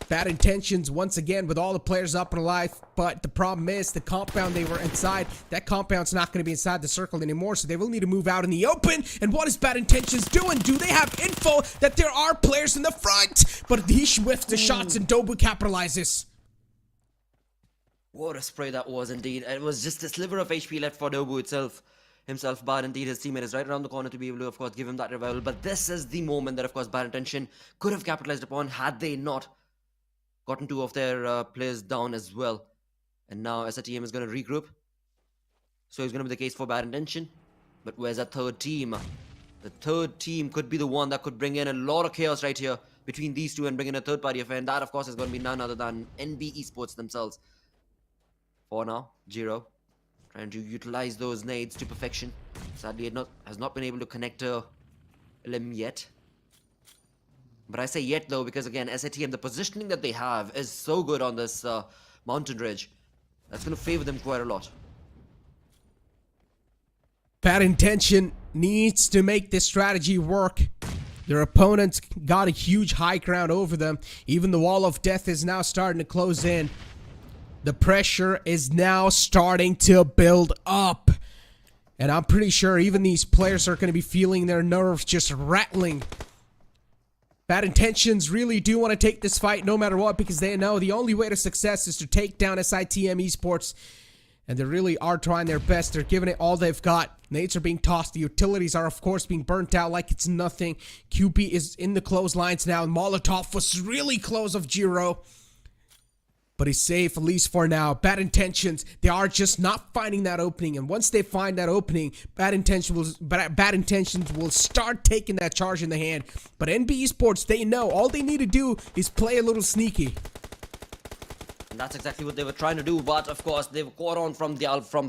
Bad Intentions, once again, with all the players up and alive, but the problem is the compound they were inside, that compound's not going to be inside the circle anymore, so they will need to move out in the open. And what is Bad Intentions doing? Do they have info that there are players in the front? But he whiffs the shots and Dobu capitalizes. What a spray that was indeed. It was just a sliver of HP left for Dobu himself, but indeed his teammate is right around the corner to be able to, of course, give him that revival. But this is the moment that, of course, Bad Intention could have capitalized upon had they not gotten 2 of their players down as well. And now SITM is going to regroup. So it's going to be the case for Bad Intention. But where's that 3rd team? The 3rd team could be the one that could bring in a lot of chaos right here between these 2 and bring in a 3rd party affair. And that, of course, is going to be none other than NB Esports themselves. For now, Jiro trying to utilize those nades to perfection. Sadly, it has not been able to connect a limb yet. But I say yet though because again, SITM, the positioning that they have is so good on this mountain ridge. That's going to favor them quite a lot. Bad Intention needs to make this strategy work. Their opponents got a huge high ground over them. Even the wall of death is now starting to close in. The pressure is now starting to build up. And I'm pretty sure even these players are going to be feeling their nerves just rattling. Bad Intentions really do want to take this fight no matter what because they know the only way to success is to take down SITM Esports. And they really are trying their best. They're giving it all they've got. Nades are being tossed. The utilities are, of course, being burnt out like it's nothing. QB is in the close lines now. Molotov was really close of Jiro. but he's safe, at least for now. Bad Intentions, they are just not finding that opening, and once they find that opening, Bad Intentions will start taking that charge in the hand. But NB Esports, they know all they need to do is play a little sneaky. And that's exactly what they were trying to do, but of course they were caught on from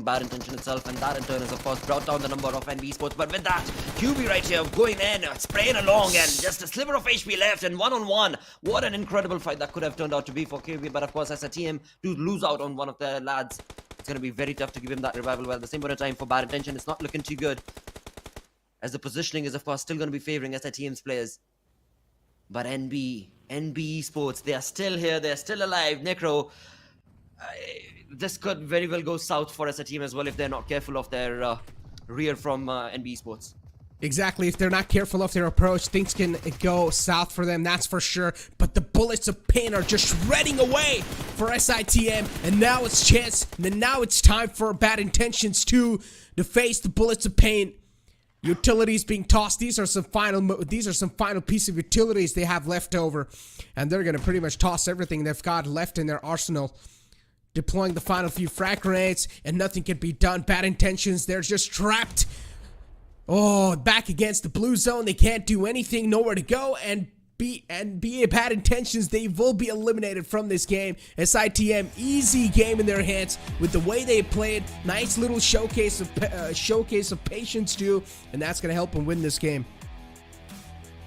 Bad Intention itself, and that in turn has of course brought down the number of NB Esports. But with that, QB right here going in, spraying along, and just a sliver of HP left, and one-on-one. What an incredible fight that could have turned out to be for QB, but of course as a team to lose out on one of their lads, it's going to be very tough to give him that revival. Well, at the same point of time for Bad Intention, it's not looking too good, as the positioning is of course still going to be favoring SITM's players. But NB Esports, they are still here, they are still alive. Necro, this could very well go south for SITM as well if they're not careful of their rear from NB Esports. Exactly, if they're not careful of their approach, things can go south for them, that's for sure. But the bullets of pain are just shredding away for SITM, and now it's time for Bad Intentions to face the bullets of pain. Utilities being tossed. These are some final piece of utilities they have left over, and they're gonna pretty much toss everything they've got left in their arsenal, deploying the final few frag grenades, and nothing can be done. Bad Intentions, they're just trapped. Oh, back against the blue zone, they can't do anything, nowhere to go, and Bad Intentions, they will be eliminated from this game. SITM, easy game in their hands with the way they played. Nice little showcase of patience too, and that's gonna help them win this game.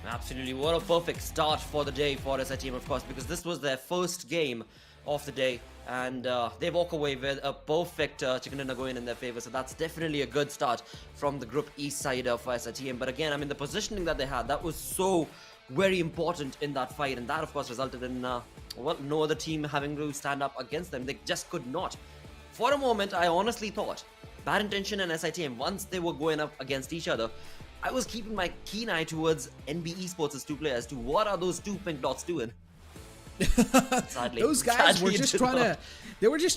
Absolutely, what a perfect start for the day for SITM, of course, because this was their first game of the day, and they walk away with a perfect chicken dinner going in their favor. So that's definitely a good start from the Group E side of SITM. But again, I mean, the positioning that they had, that was so very important in that fight, and that of course resulted in well, no other team having to stand up against them. They just could not. For a moment, I honestly thought Bad Intention and SITM, once they were going up against each other, I was keeping my keen eye towards NB Esports' two players to what are those two pink dots doing. Sadly, those guys were just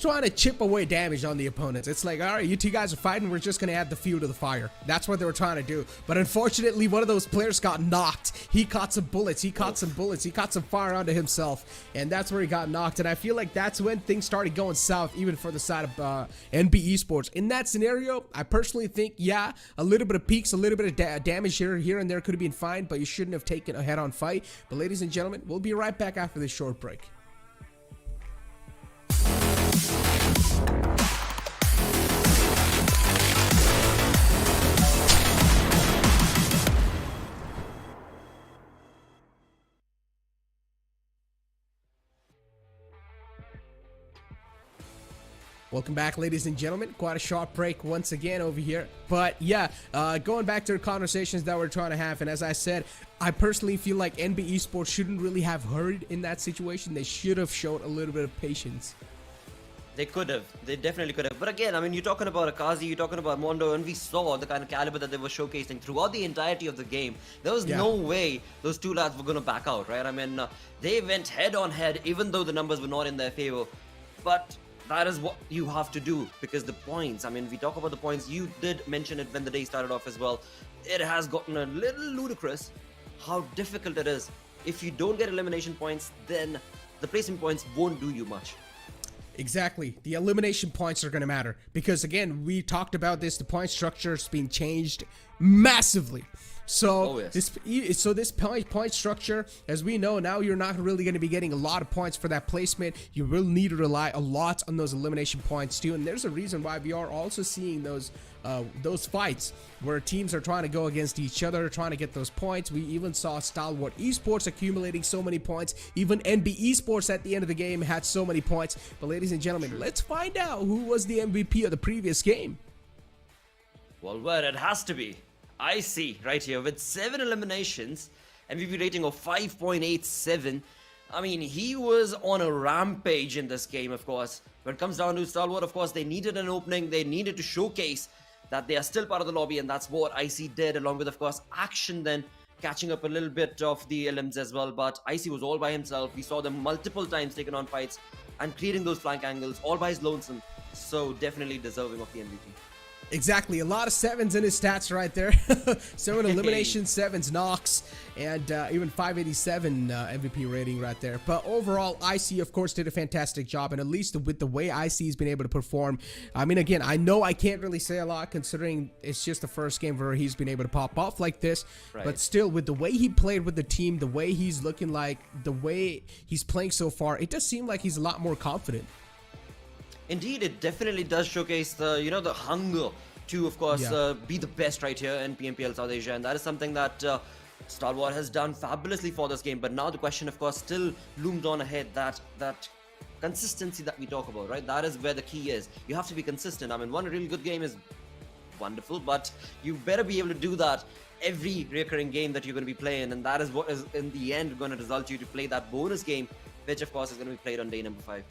trying to chip away damage on the opponents. It's like, all right, you two guys are fighting, we're just gonna add the fuel to the fire. That's what they were trying to do. But unfortunately, one of those players got knocked. He caught some bullets, he caught some fire onto himself, and that's where he got knocked. And I feel like that's when things started going south, even for the side of NB Esports. In that scenario, I personally think, yeah, a little bit of peaks, a little bit of damage here and there could have been fine, but you shouldn't have taken a head-on fight. But ladies and gentlemen, we'll be right back after this short break. Welcome back, ladies and gentlemen. Quite a short break once again over here. But yeah, going back to the conversations that we're trying to have, and as I said, I personally feel like NB Esports shouldn't really have hurried in that situation. They should have showed a little bit of patience. They could have. They definitely could have. But again, I mean, you're talking about Akazi, you're talking about Mondo, and we saw the kind of caliber that they were showcasing throughout the entirety of the game. There was no way those two lads were going to back out, right? I mean, they went head on head, even though the numbers were not in their favor. But that is what you have to do, because the points, I mean, we talk about the points, you did mention it when the day started off as well. It has gotten a little ludicrous how difficult it is. If you don't get elimination points, then the placing points won't do you much. Exactly. The elimination points are going to matter, because again, we talked about this, the point structure is being changed massively. So this point structure, as we know now, you're not really going to be getting a lot of points for that placement. You will need to rely a lot on those elimination points too, and there's a reason why we are also seeing those fights where teams are trying to go against each other, trying to get those points. We even saw Stalwart Esports accumulating so many points. Even NB Esports at the end of the game had so many points. But ladies and gentlemen, let's find out who was the MVP of the previous game. Well, it has to be IC right here with 7 eliminations, MVP rating of 5.87. I mean, he was on a rampage in this game, of course. When it comes down to Stalwart, of course, they needed an opening. They needed to showcase that they are still part of the lobby, and that's what IC did, along with, of course, Action then catching up a little bit of the LMs as well. But IC was all by himself. We saw them multiple times taking on fights and creating those flank angles all by his lonesome. So definitely deserving of the MVP. Exactly, a lot of sevens in his stats right there. 7 eliminations, 7s knocks, and even 587 MVP rating right there. But overall, IC of course did a fantastic job, and at least with the way IC's been able to perform, I mean, again, I know I can't really say a lot considering it's just the first game where he's been able to pop off like this, but still, with the way he played with the team, the way he's looking like, the way he's playing so far, it does seem like he's a lot more confident. Indeed, it definitely does showcase the, you know, the hunger to, of course, be the best right here in PMPL South Asia, and that is something that Stalwart has done fabulously for this game. But now the question, of course, still looms on ahead, that consistency that we talk about, right? That is where the key is. You have to be consistent. I mean, one really good game is wonderful, but you better be able to do that every recurring game that you're going to be playing, and that is what is in the end going to result you to play that bonus game, which of course is going to be played on day number 5.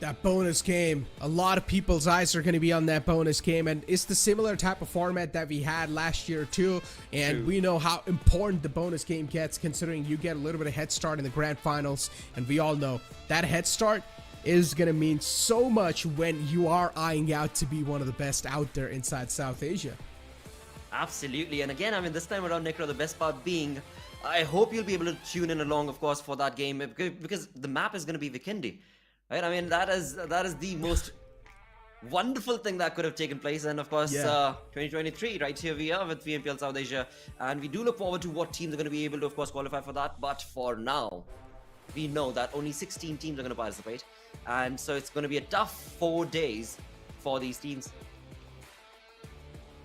That bonus game, a lot of people's eyes are going to be on that bonus game, and it's the similar type of format that we had last year too, and we know how important the bonus game gets considering you get a little bit of head start in the grand finals, and we all know that head start is going to mean so much when you are eyeing out to be one of the best out there inside South Asia. Absolutely, and again, I mean, this time around, Necro, the best part being, I hope you'll be able to tune in along, of course, for that game, because the map is going to be Vikindi. Right, I mean, that is the most wonderful thing that could have taken place, and of course, 2023, right here we are with PMPL South Asia, and we do look forward to what teams are going to be able to, of course, qualify for that. But for now, we know that only 16 teams are going to participate, and so it's going to be a tough 4 days for these teams.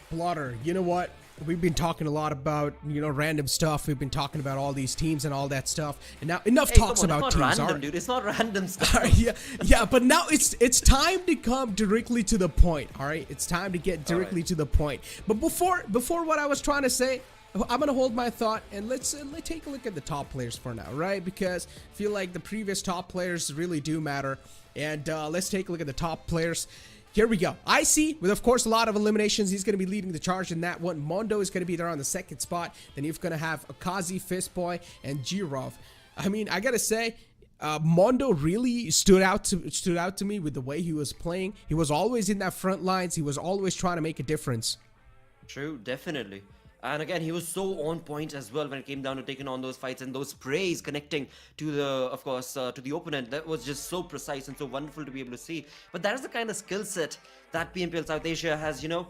Blotter, you know what? We've been talking a lot about, you know, random stuff. We've been talking about all these teams and all that stuff. And now enough talks about teams. It's not random, dude. It's not random stuff. yeah, but now it's time to come directly to the point. All right, it's time to get directly to the point. But before what I was trying to say, I'm gonna hold my thought and let's take a look at the top players for now, right? Because I feel like the previous top players really do matter. And let's take a look at the top players. Here we go. IC, with of course a lot of eliminations, he's going to be leading the charge in that one. Mondo is going to be there on the second spot. Then you're going to have Akazi, Fistboy, and Jirov. I mean, I got to say, Mondo really stood out to me with the way he was playing. He was always in that front lines. He was always trying to make a difference. True, definitely. And again, he was so on point as well when it came down to taking on those fights, and those sprays connecting to the, of course, to the opponent. That was just so precise and so wonderful to be able to see. But that is the kind of skill set that PMPL South Asia has, you know,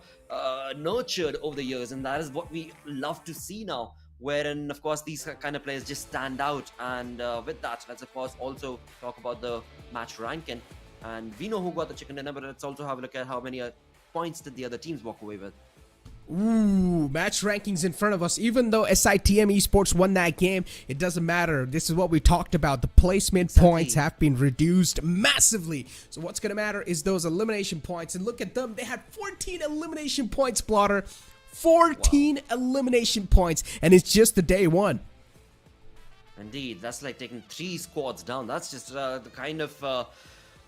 nurtured over the years, and that is what we love to see now. Wherein, of course, these kind of players just stand out. And with that, let's of course also talk about the match ranking. And we know who got the chicken dinner, but let's also have a look at how many points did the other teams walk away with. Ooh, match rankings in front of us. Even though SITM Esports won that game, it doesn't matter. This is what we talked about. The placement points have been reduced massively. So what's going to matter is those elimination points. And look at them. They had 14 elimination points, Blotter. 14 elimination points. And it's just the day one. Indeed, that's like taking 3 squads down. That's just the kind of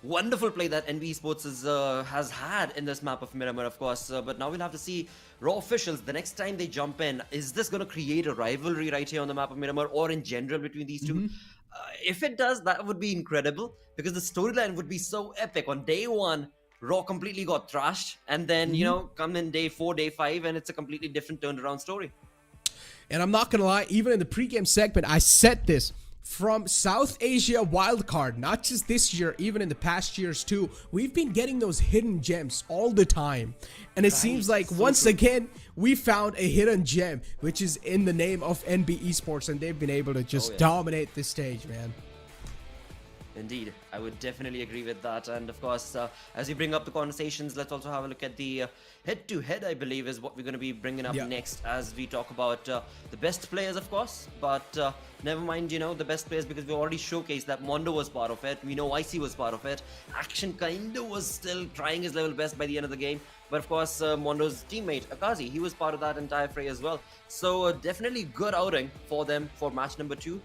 wonderful play that NB Esports has had in this map of Miramar, of course. But now we'll have to see raw officials the next time they jump in. Is this going to create a rivalry right here on the map of Miramar, or in general between these two? If it does, that would be incredible, because the storyline would be so epic. On day 1, Raw completely got thrashed, and then, you know, come in day 4, day 5, and it's a completely different turned around story. And I'm not going to lie, even in the pregame segment, I said this. From South Asia wildcard, not just this year, even in the past years too, we've been getting those hidden gems all the time. And it seems like once again, we found a hidden gem, which is in the name of NB Esports, and they've been able to just dominate this stage, man. Indeed, I would definitely agree with that. And of course, as you bring up the conversations, let's also have a look at the head-to-head, I believe, is what we're going to be bringing up next, as we talk about the best players, of course. But never mind, you know, the best players, because we already showcased that Mondo was part of it. We know IC was part of it. Action kinda was still trying his level best by the end of the game. But of course, Mondo's teammate, Akazi, he was part of that entire fray as well. So definitely good outing for them for match number 2.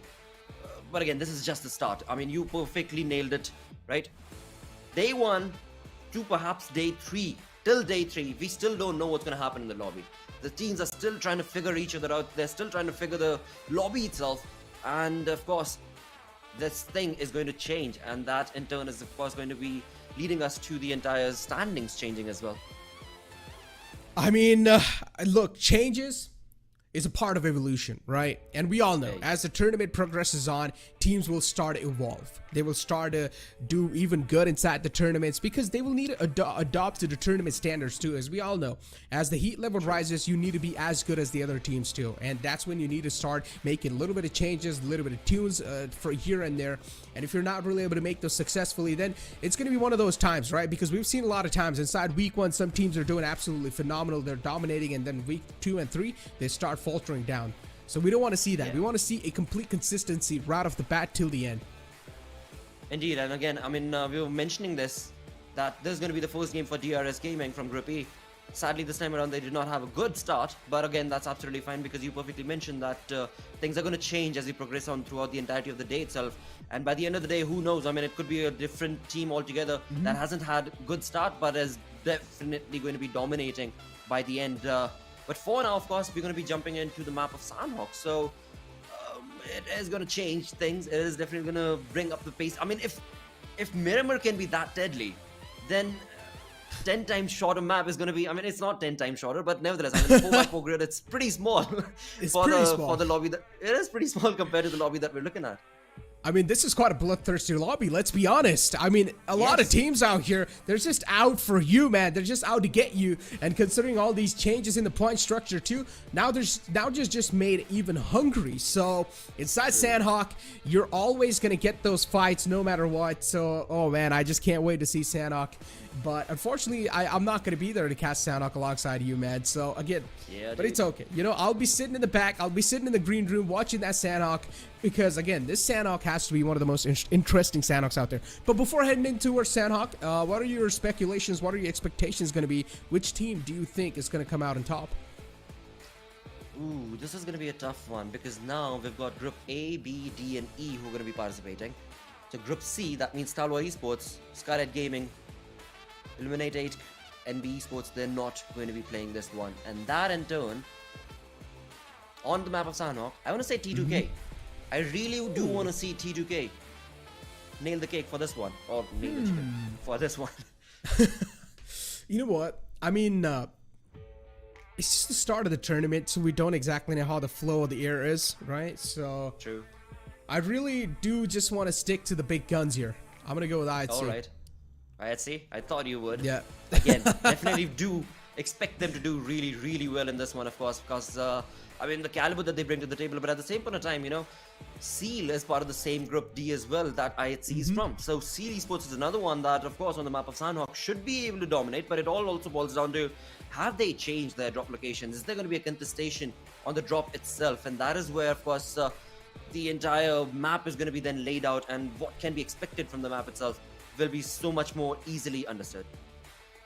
But again, this is just the start. I mean, you perfectly nailed it, right? Day 1 to perhaps day 3. Till day 3, we still don't know what's going to happen in the lobby. The teams are still trying to figure each other out. They're still trying to figure the lobby itself. And of course, this thing is going to change. And that in turn is of course going to be leading us to the entire standings changing as well. I mean, look, changes is a part of evolution, right? And we all know as the tournament progresses on, teams will start to evolve. They will start to do even good inside the tournaments because they will need to adopt to the tournament standards too. As we all know, as the heat level rises, you need to be as good as the other teams too. And that's when you need to start making a little bit of changes, a little bit of tunes for here and there. And if you're not really able to make those successfully, then it's going to be one of those times, right? Because we've seen a lot of times inside week 1, some teams are doing absolutely phenomenal. They're dominating, and then week 2 and 3, they start faltering down. So we don't want to see that. Yeah. We want to see a complete consistency right off the bat till the end. Indeed, and again, I mean, we were mentioning this, that this is going to be the first game for DRS Gaming from Group E. Sadly, this time around, they did not have a good start, but again, that's absolutely fine because you perfectly mentioned that things are going to change as we progress on throughout the entirety of the day itself. And by the end of the day, who knows? I mean, it could be a different team altogether that hasn't had a good start, but is definitely going to be dominating by the end. But for now, of course, we're going to be jumping into the map of Sanhok. So it is going to change things. It is definitely going to bring up the pace. I mean, if Miramar can be that deadly, then 10 times shorter map is going to be, I mean, it's not 10 times shorter, but nevertheless, I mean, 4x4 grid, it's pretty small. It's pretty small. For the lobby. It is pretty small compared to the lobby that we're looking at. I mean, this is quite a bloodthirsty lobby, let's be honest. I mean, a lot of teams out here, they're just out for you, man. They're just out to get you. And considering all these changes in the point structure too, now just made even hungry. So inside Sanhok, you're always going to get those fights no matter what. So, oh man, I just can't wait to see Sanhok. But unfortunately, I'm not going to be there to cast Sanhok alongside you, man. So again, but it's okay. You know, I'll be sitting in the back. I'll be sitting in the green room watching that Sanhok. Because again, this Sanhok has to be one of the most interesting Sanhoks out there. But before heading into our Sanhok, what are your speculations? What are your expectations going to be? Which team do you think is going to come out on top? Ooh, this is going to be a tough one because now we've got Group A, B, D, and E who are going to be participating. So Group C, that means Stalwart Esports, SKYLIGHTZ Gaming, Illuminate 8, and B Esports. They're not going to be playing this one. And that in turn, on the map of Sanhok, I want to say T2K. I really do want to see T2K nail the cake for this one, or nail the chicken for this one. You know what? I mean, it's just the start of the tournament, so we don't exactly know how the flow of the air is, right? So True. I really do just want to stick to the big guns here. I'm gonna go with IHC. All right, IHC. I thought you would. Yeah. Again, definitely do expect them to do really, really well in this one, of course, because I mean the caliber that they bring to the table. But at the same point of time, you know, Seal is part of the same Group D as well that IHC is from. So Seal Esports is another one that, of course, on the map of Sanhok should be able to dominate. But it all also boils down to, have they changed their drop locations? Is there going to be a contestation on the drop itself? And that is where, of course, the entire map is going to be then laid out, and what can be expected from the map itself will be so much more easily understood.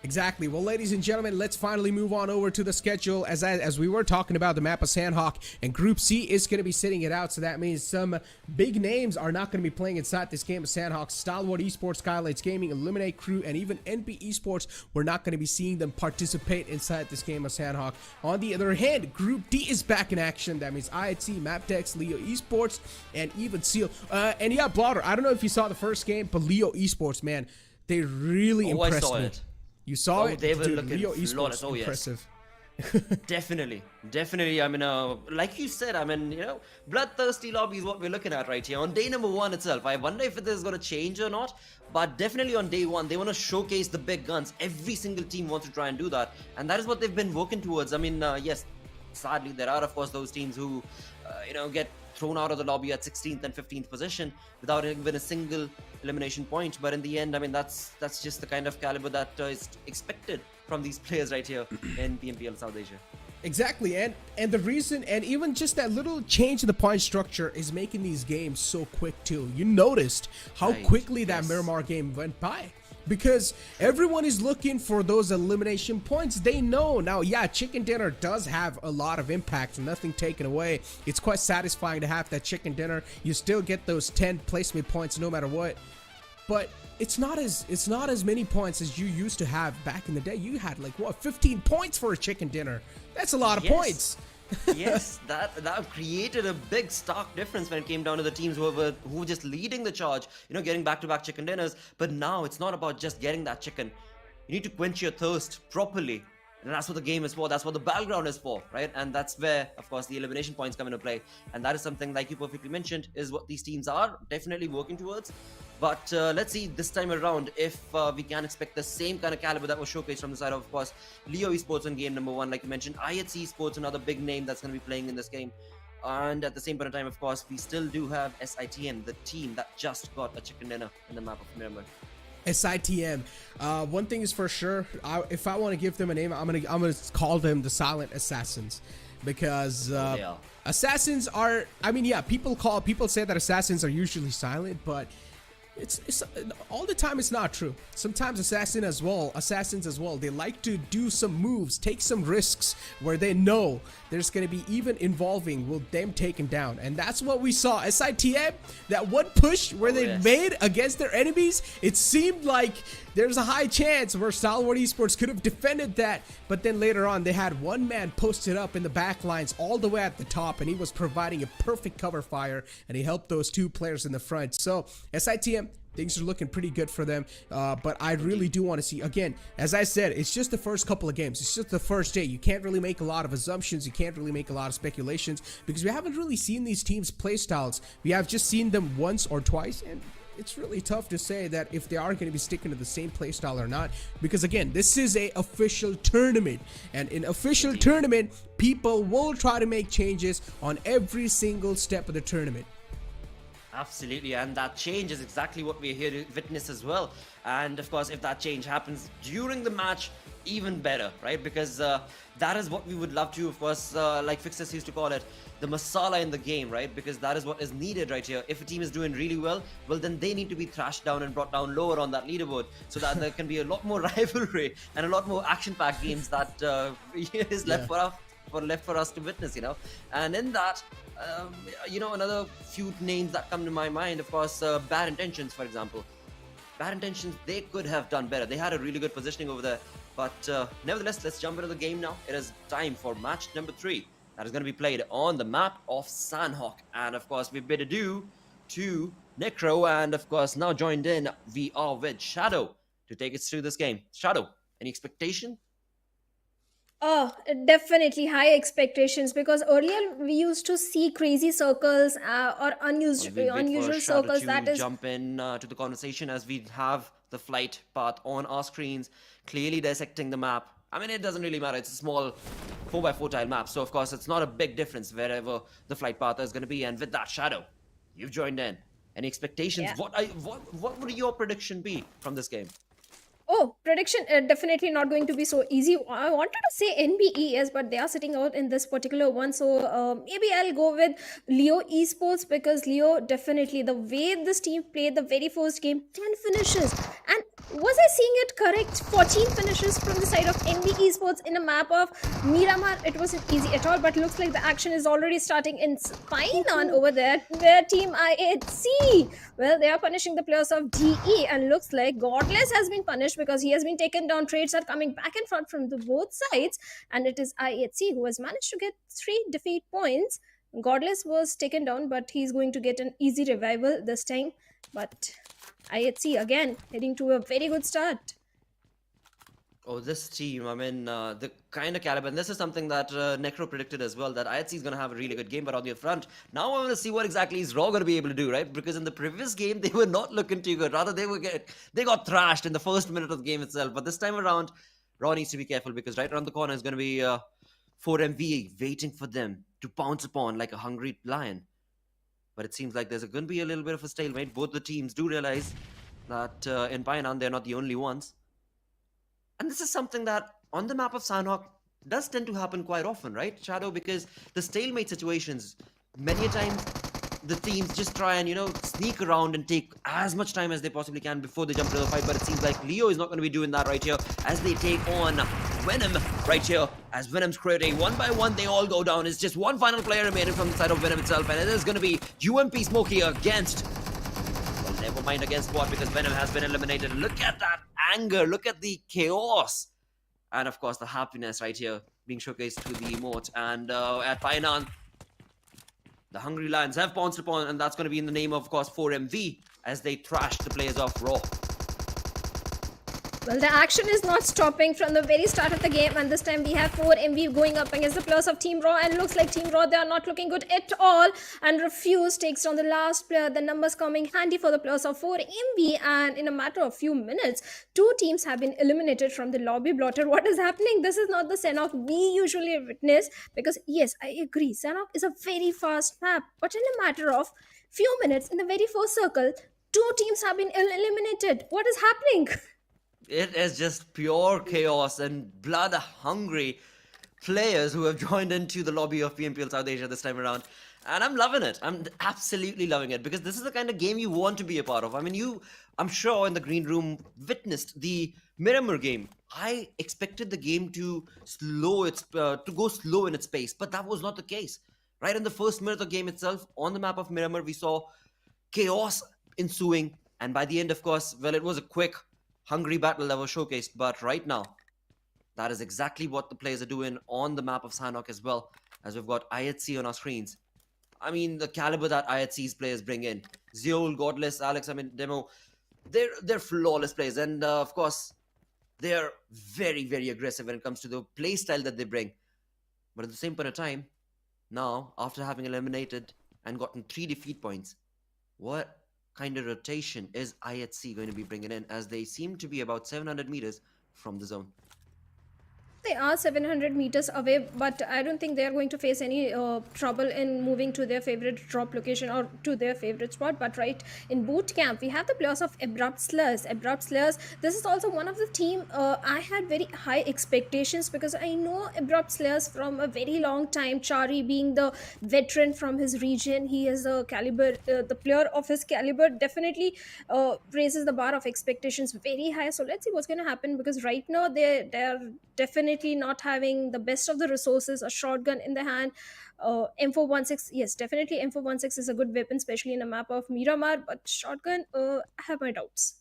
Exactly. Well, ladies and gentlemen, let's finally move on over to the schedule. As we were talking about the map of Sanhok, and Group C is going to be sitting it out. So that means some big names are not going to be playing inside this game of Sanhok. Stalwart Esports, SKYLIGHTZ Gaming, Eliminate Crew, and even NP Esports. We're not going to be seeing them participate inside this game of Sanhok. On the other hand, Group D is back in action. That means IHC, Maptex, Leo Esports, and even Seal. And yeah, Blotter, I don't know if you saw the first game, but Leo Esports, man, they really impressed me. You saw it? They were Dude, looking Leo flawless. Esports, impressive. Definitely. I mean, like you said, I mean, you know, bloodthirsty lobby is what we're looking at right here. On day number 1 itself, I wonder if this is going to change or not. But definitely on day 1, they want to showcase the big guns. Every single team wants to try and do that. And that is what they've been working towards. I mean, yes, sadly, there are, of course, those teams who, you know, get thrown out of the lobby at 16th and 15th position without even a single elimination point. But in the end, I mean, that's just the kind of caliber that is expected from these players right here in PMPL South Asia. Exactly, and the reason, and even just that little change in the point structure is making these games so quick too. You noticed how quickly that Miramar game went by. Because everyone is looking for those elimination points. They know now, yeah, chicken dinner does have a lot of impact, nothing taken away. It's quite satisfying to have that chicken dinner. You still get those 10 placement points no matter what. But it's not as many points as you used to have back in the day. You had like what, 15 points for a chicken dinner. That's a lot of points. Yes, that created a big stark difference when it came down to the teams who were just leading the charge, you know, getting back-to-back chicken dinners. But now it's not about just getting that chicken. You need to quench your thirst properly And that's what the game is for. That's what the battleground is for, right? And that's where, of course, the elimination points come into play. And that is something, like you perfectly mentioned, is what these teams are definitely working towards. But let's see this time around if we can expect the same kind of caliber that was showcased from the side of course, Leo Esports in game number 1. Like you mentioned, IHC Esports, another big name that's going to be playing in this game. And at the same point of time, of course, we still do have SITM, the team that just got a chicken dinner in the map of Miramar. SITM. One thing is for sure, if I want to give them a name, I'm gonna call them the Silent Assassins, because assassins are. I mean, yeah, people say that assassins are usually silent, but it's all the time it's not true. Sometimes assassins as well, they like to do some moves, take some risks where they know there's going to be even involving with them taken down. And that's what we saw. SITM, that one push where they made against their enemies, it seemed like there's a high chance where Stalwart Esports could have defended that, but then later on they had one man posted up in the back lines all the way at the top, and he was providing a perfect cover fire, and he helped those two players in the front. So SITM, things are looking pretty good for them, but I really do want to see, again, as I said, it's just the first couple of games. It's just the first day. You can't really make a lot of assumptions. You can't really make a lot of speculations because we haven't really seen these teams' play styles. We have just seen them once or twice, and it's really tough to say that if they are going to be sticking to the same playstyle or not, because again, this is a official tournament, and in official tournament, people will try to make changes on every single step of the tournament. Absolutely, and that change is exactly what we're here to witness as well. And of course, if that change happens during the match, even better, right? Because that is what we would love to, of course, like Fixers used to call it, the masala in the game, right? Because that is what is needed right here. If a team is doing really well, then they need to be thrashed down and brought down lower on that leaderboard, so that there can be a lot more rivalry and a lot more action-packed games that is left for us to witness, you know. And in that, you know, another few names that come to my mind, of course, Bad Intentions, for example. Bad Intentions, they could have done better. They had a really good positioning over there. But nevertheless, let's jump into the game now. It is time for match number 3. That is going to be played on the map of Sanhok. And of course, we bid adieu to Necro. And of course, now joined in, we are with Shadow to take us through this game. Shadow, any expectation? Oh, definitely high expectations, because earlier we used to see crazy circles or unusual circles. That is jump in to the conversation as we have the flight path on our screens, clearly dissecting the map. I mean, it doesn't really matter. It's a small 4x4 tile map, so of course it's not a big difference wherever the flight path is going to be. And with that, Shadow, you've joined in. Any expectations? Yeah. What would your prediction be from this game? Oh, prediction, definitely not going to be so easy. I wanted to say NBES, but they are sitting out in this particular one. So maybe I'll go with Leo Esports, because Leo, definitely, the way this team played the very first game, 10 finishes. And was I seeing it correct? 14 finishes from the side of NB Esports in a map of Miramar. It wasn't easy at all, but looks like the action is already starting in Spine over there, where Team IHC, well, they are punishing the players of DE, and looks like Godless has been punished because he has been taken down. Trades are coming back and front from the both sides, and it is IHC who has managed to get 3 defeat points. Godless was taken down, but he's going to get an easy revival this time. But IHC again heading to a very good start. Oh, this team, I mean, the kind of caliber, and this is something that Necro predicted as well, that IHC is going to have a really good game, but on the front, now I want to see what exactly is Raw going to be able to do, right? Because in the previous game, they were not looking too good. Rather, they got thrashed in the first minute of the game itself. But this time around, Raw needs to be careful, because right around the corner is going to be 4MV waiting for them to pounce upon like a hungry lion. But it seems like there's going to be a little bit of a stalemate. Both the teams do realize that in Painan, they're not the only ones. And this is something that on the map of Sanhok does tend to happen quite often, right, Shadow? Because the stalemate situations, many a times the teams just try and, you know, sneak around and take as much time as they possibly can before they jump into the fight. But it seems like Leo is not going to be doing that right here as they take on Venom right here. As Venom's creating one by one, they all go down. It's just one final player remaining from the side of Venom itself, and it is going to be UMP Smokey against, well, never mind against what, because Venom has been eliminated. Look at that anger, look at the chaos, and of course the happiness right here being showcased through the emote. And at Painan, the Hungry Lions have pounced upon, and that's going to be in the name of course 4MV as they thrash the players of Raw. Well, the action is not stopping from the very start of the game, and this time we have 4MV going up against the players of Team Raw, and looks like Team Raw, they are not looking good at all, and Refuse takes down the last player. The numbers coming handy for the players of 4MV, and in a matter of few minutes, 2 teams have been eliminated from the lobby blotter. What is happening? This is not the Sanhok we usually witness, because yes, I agree, Sanhok is a very fast map, but in a matter of few minutes, in the very first circle, 2 teams have been eliminated. What is happening? It is just pure chaos and blood-hungry players who have joined into the lobby of PMPL South Asia this time around. And I'm loving it. I'm absolutely loving it, because this is the kind of game you want to be a part of. I mean, I'm sure in the green room witnessed the Miramar game. I expected the game to go slow in its pace, but that was not the case. Right in the first minute of the game itself, on the map of Miramar, we saw chaos ensuing. And by the end, of course, well, it was a quick, hungry battle that was showcased. But right now, that is exactly what the players are doing on the map of Sanhok as well, as we've got IHC on our screens. I mean, the caliber that IHC's players bring in. Zeol, Godless, Alex, I mean, Demo, they're flawless players. And of course, they're very, very aggressive when it comes to the play style that they bring. But at the same point of time, now, after having eliminated and gotten 3 defeat points, what kind of rotation is IHC going to be bringing in, as they seem to be about 700 meters from the zone? They are 700 meters away, but I don't think they are going to face any trouble in moving to their favorite drop location or to their favorite spot. But right in boot camp, we have the players of Abrupt Slurs. Abrupt Slurs, this is also one of the team I had very high expectations, because I know Abrupt Slurs from a very long time. Chari being the veteran from his region, he is a caliber, the player of his caliber definitely raises the bar of expectations very high. So let's see what's going to happen, because right now they are definitely not having the best of the resources. A shotgun in the hand, M416, yes, definitely M416 is a good weapon, especially in a map of Miramar, but shotgun, I have my doubts.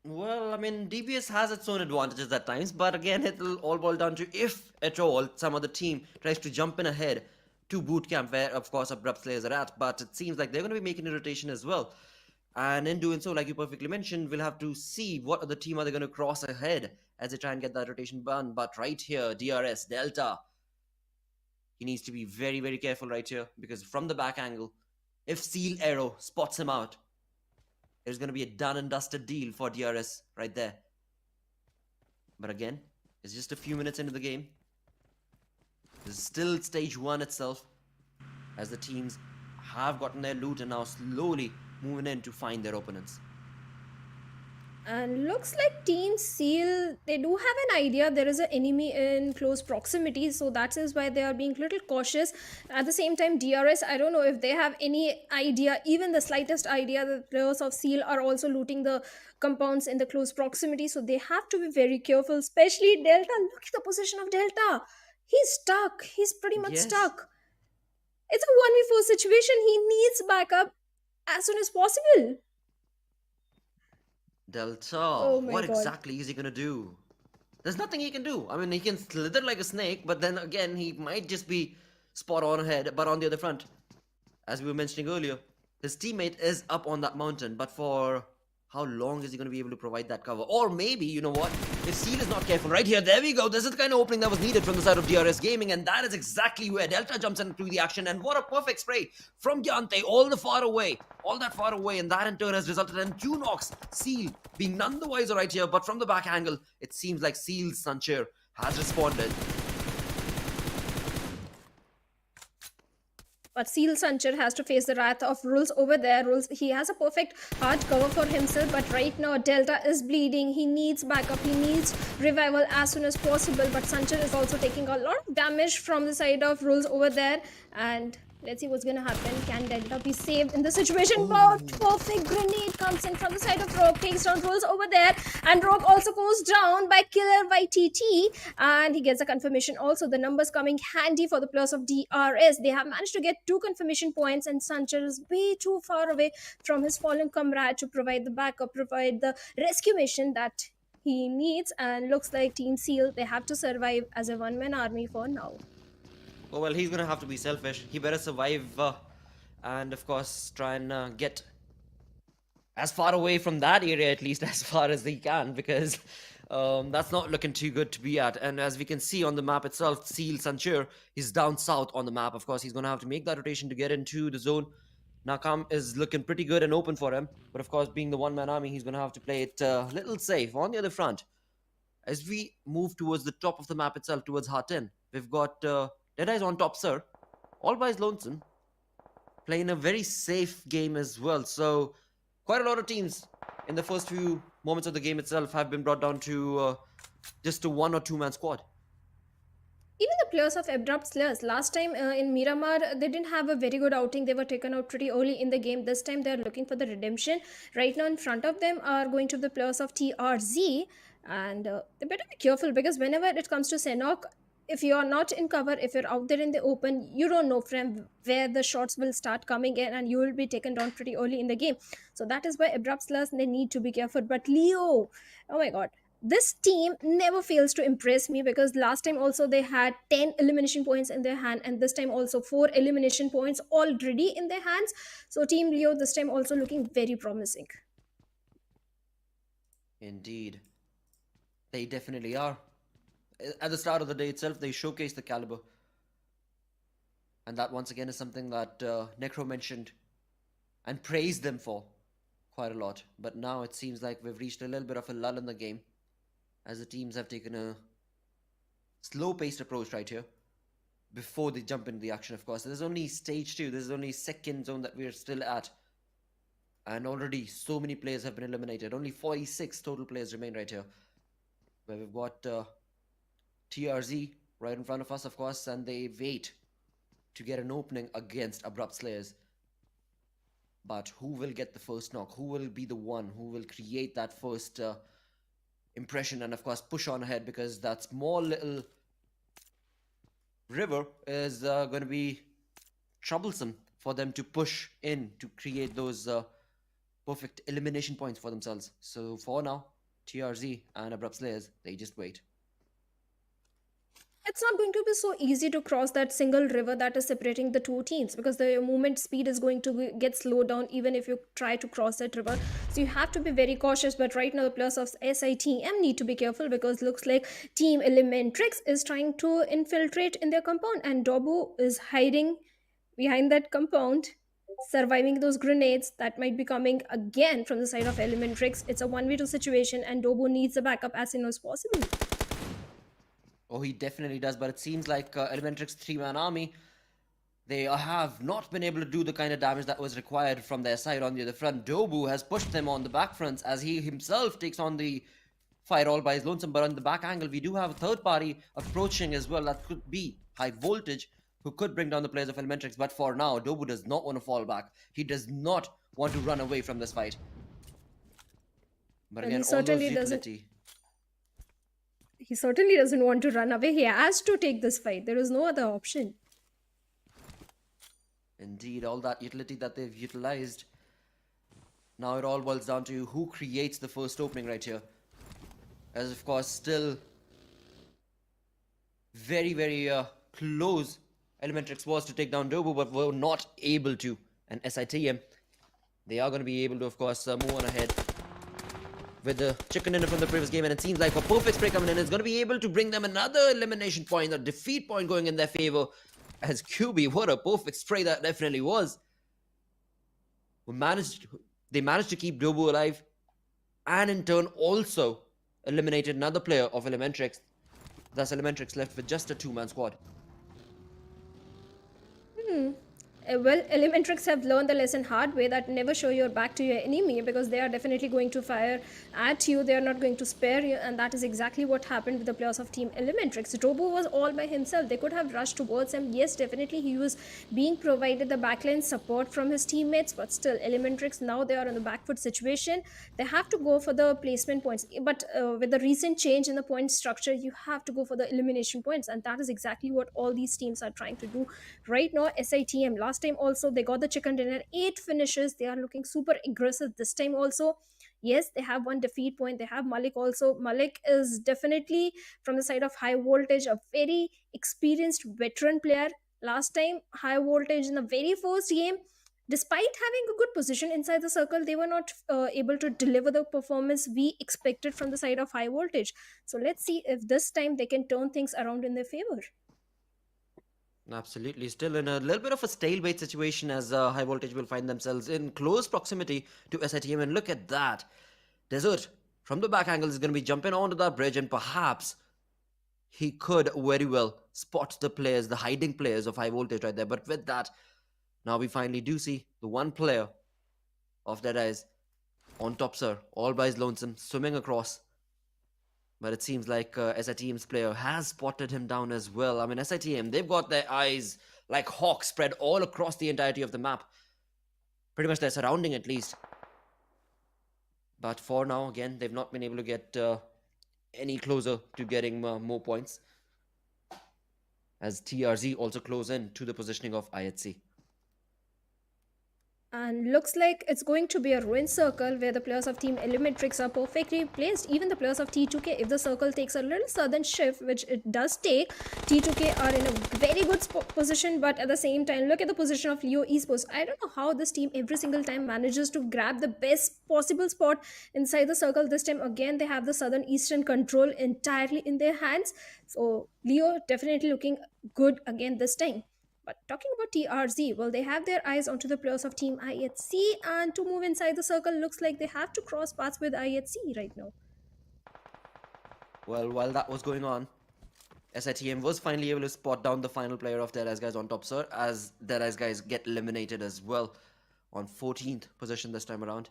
Well, I mean, DPS has its own advantages at times, but again, it'll all boil down to if at all some other team tries to jump in ahead to boot camp, where of course Abrupt Slayers are at. But it seems like they're going to be making a rotation as well, and in doing so, like you perfectly mentioned, we'll have to see what other team are they going to cross ahead as they try and get that rotation done. But right here, DRS Delta, he needs to be very, very careful right here, because from the back angle, if Seal Arrow spots him out, it's going to be a done and dusted deal for DRS right there. But again, it's just a few minutes into the game. This is still stage 1 itself, as the teams have gotten their loot and now slowly moving in to find their opponents. And looks like Team Seal, they do have an idea there is an enemy in close proximity, so that is why they are being a little cautious. At the same time, DRS, I don't know if they have any idea, even the slightest idea, that players of Seal are also looting the compounds in the close proximity, so they have to be very careful, especially Delta. Look at the position of Delta. He's stuck. He's pretty much stuck. It's a 1v4 situation. He needs backup as soon as possible. Delta, what exactly is he gonna do? There's nothing he can do. I mean, he can slither like a snake, but then again, he might just be spot on ahead. But on the other front, as we were mentioning earlier, his teammate is up on that mountain, but for how long is he going to be able to provide that cover? Or maybe, you know what, if Seal is not careful, right here, there we go, this is the kind of opening that was needed from the side of DRS Gaming, and that is exactly where Delta jumps into the action. And what a perfect spray from Gyante, all that far away, and that in turn has resulted in 2 knocks. Seal being none the wiser right here, but from the back angle, it seems like Seal's Sancher has responded. But Seal Sancher has to face the wrath of Rules over there. Rules, he has a perfect hard cover for himself, but right now Delta is bleeding. He needs backup. He needs revival as soon as possible. But Sancher is also taking a lot of damage from the side of Rules over there. And let's see what's going to happen. Can Delta be saved in the situation? Wow, perfect grenade comes in from the side of Rogue, takes down Rules over there. And Rogue also goes down by Killer YTT. And he gets a confirmation also. The numbers coming handy for the players of DRS. They have managed to get 2 confirmation points, and Sancher is way too far away from his fallen comrade to provide the backup, provide the rescue mission that he needs. And looks like Team Seal, they have to survive as a one-man army for now. Oh, well, he's going to have to be selfish. He better survive and, of course, try and get as far away from that area, at least, as far as he can. Because That's not looking too good to be at. And as we can see on the map itself, Seal Sanchir is down south on the map. Of course, he's going to have to make that rotation to get into the zone. Nakam is looking pretty good and open for him. But of course, being the one-man army, he's going to have to play it a little safe on the other front. As we move towards the top of the map itself, towards Hartin, we've got Deadeye's on top, sir. All by his lonesome. Playing a very safe game as well. So, quite a lot of teams in the first few moments of the game itself have been brought down to just a 1 or 2 man squad. Even the players of Abrupt Slayers, last time in Miramar, they didn't have a very good outing. They were taken out pretty early in the game. This time they are looking for the redemption. Right now in front of them are going to be the players of TRZ. And they better be careful because whenever it comes to Sanhok, if you are not in cover, if you're out there in the open, you don't know from where the shots will start coming in and you will be taken down pretty early in the game. So that is why Abrupt Slayers, they need to be careful. But Leo, oh my god, this team never fails to impress me because last time also they had 10 elimination points in their hand and this time also 4 elimination points already in their hands. So Team Leo this time also looking very promising. Indeed. They definitely are. At the start of the day itself, they showcase the caliber. And that once again is something that Necro mentioned and praised them for quite a lot. But now it seems like we've reached a little bit of a lull in the game, as the teams have taken a slow-paced approach right here before they jump into the action, of course. There's only stage 2, this is only second zone that we're still at. And already so many players have been eliminated. Only 46 total players remain right here. Where we've got TRZ right in front of us, of course, and they wait to get an opening against Abrupt Slayers. But who will get the first knock? Who will be the one who will create that first impression and, of course, push on ahead? Because that small little river is going to be troublesome for them to push in to create those perfect elimination points for themselves. So for now, TRZ and Abrupt Slayers, they just wait. It's not going to be so easy to cross that single river that is separating the two teams because the movement speed is going to get slowed down even if you try to cross that river. So you have to be very cautious. But right now the players of SITM need to be careful because looks like Team Elementrix is trying to infiltrate in their compound and Dobu is hiding behind that compound, surviving those grenades that might be coming again from the side of Elementrix. It's a 1v2 situation and Dobu needs a backup as soon as possible. Oh, he definitely does, but it seems like Elementrix 3-man army, they have not been able to do the kind of damage that was required from their side on the other front. Dobu has pushed them on the back fronts as he himself takes on the fight all by his lonesome, but on the back angle, we do have a third party approaching as well. That could be HIGHVOLTAGE, who could bring down the players of Elementrix, but for now, Dobu does not want to fall back. He does not want to run away from this fight. But And again, he all those certainly utility... He certainly doesn't want to run away. He has to take this fight. There is no other option. Indeed, all that utility that they've utilized. Now it all boils down to who creates the first opening right here. As of course, still very, very close Elementrix was to take down Dobu, but were not able to. And SITM, they are going to be able to, of course, move on ahead with the chicken dinner from the previous game, and it seems like a perfect spray coming in is going to be able to bring them another elimination point, a defeat point going in their favor. As QB, what a perfect spray that definitely was. They managed to keep Dobu alive, and in turn also eliminated another player of Elementrix. Thus, Elementrix left with just a 2-man squad. Well, Elementrix have learned the lesson hard way that never show your back to your enemy because they are definitely going to fire at you. They are not going to spare you, and that is exactly what happened with the players of Team Elementrix. Dobu was all by himself. They could have rushed towards him. Yes, definitely he was being provided the backline support from his teammates, but still Elementrix, now they are on the back foot situation. They have to go for the placement points, but with the recent change in the point structure, you have to go for the elimination points, and that is exactly what all these teams are trying to do right now. SITM, last time also they got the chicken dinner, 8 finishes. They are looking super aggressive this time also. Yes, they have one defeat point. They have Malik also. Malik is definitely from the side of HIGHVOLTAGE, a very experienced veteran player. Last time HIGHVOLTAGE in the very first game, despite having a good position inside the circle, they were not able to deliver the performance we expected from the side of high voltage. So let's see if this time they can turn things around in their favor. Absolutely. Still in a little bit of a stalemate situation as High Voltage will find themselves in close proximity to SITM. And look at that. Desert from the back angle is going to be jumping onto that bridge, and perhaps he could very well spot the players, the hiding players of High Voltage right there. But with that, now we finally do see the one player of DEADEYES on top, sir, all by his lonesome, swimming across. But it seems like SITM's player has spotted him down as well. I mean, SITM, they've got their eyes like hawks spread all across the entirety of the map. Pretty much their surrounding at least. But for now, again, they've not been able to get any closer to getting more points. As TRZ also close in to the positioning of IHC. And looks like it's going to be a ruined circle where the players of Team Elementrix are perfectly placed. Even the players of T2K, if the circle takes a little sudden shift, which it does take, T2K are in a very good position. But at the same time, look at the position of Leo Esports. I don't know how this team every single time manages to grab the best possible spot inside the circle. This time again, they have the southern eastern control entirely in their hands. So Leo definitely looking good again this time. But talking about TRZ, well, they have their eyes onto the players of Team IHC, and to move inside the circle, looks like they have to cross paths with IHC right now. Well, while that was going on, SITM was finally able to spot down the final player of DEADEYES guys on top, sir, as DEADEYES guys get eliminated as well on 14th position this time around.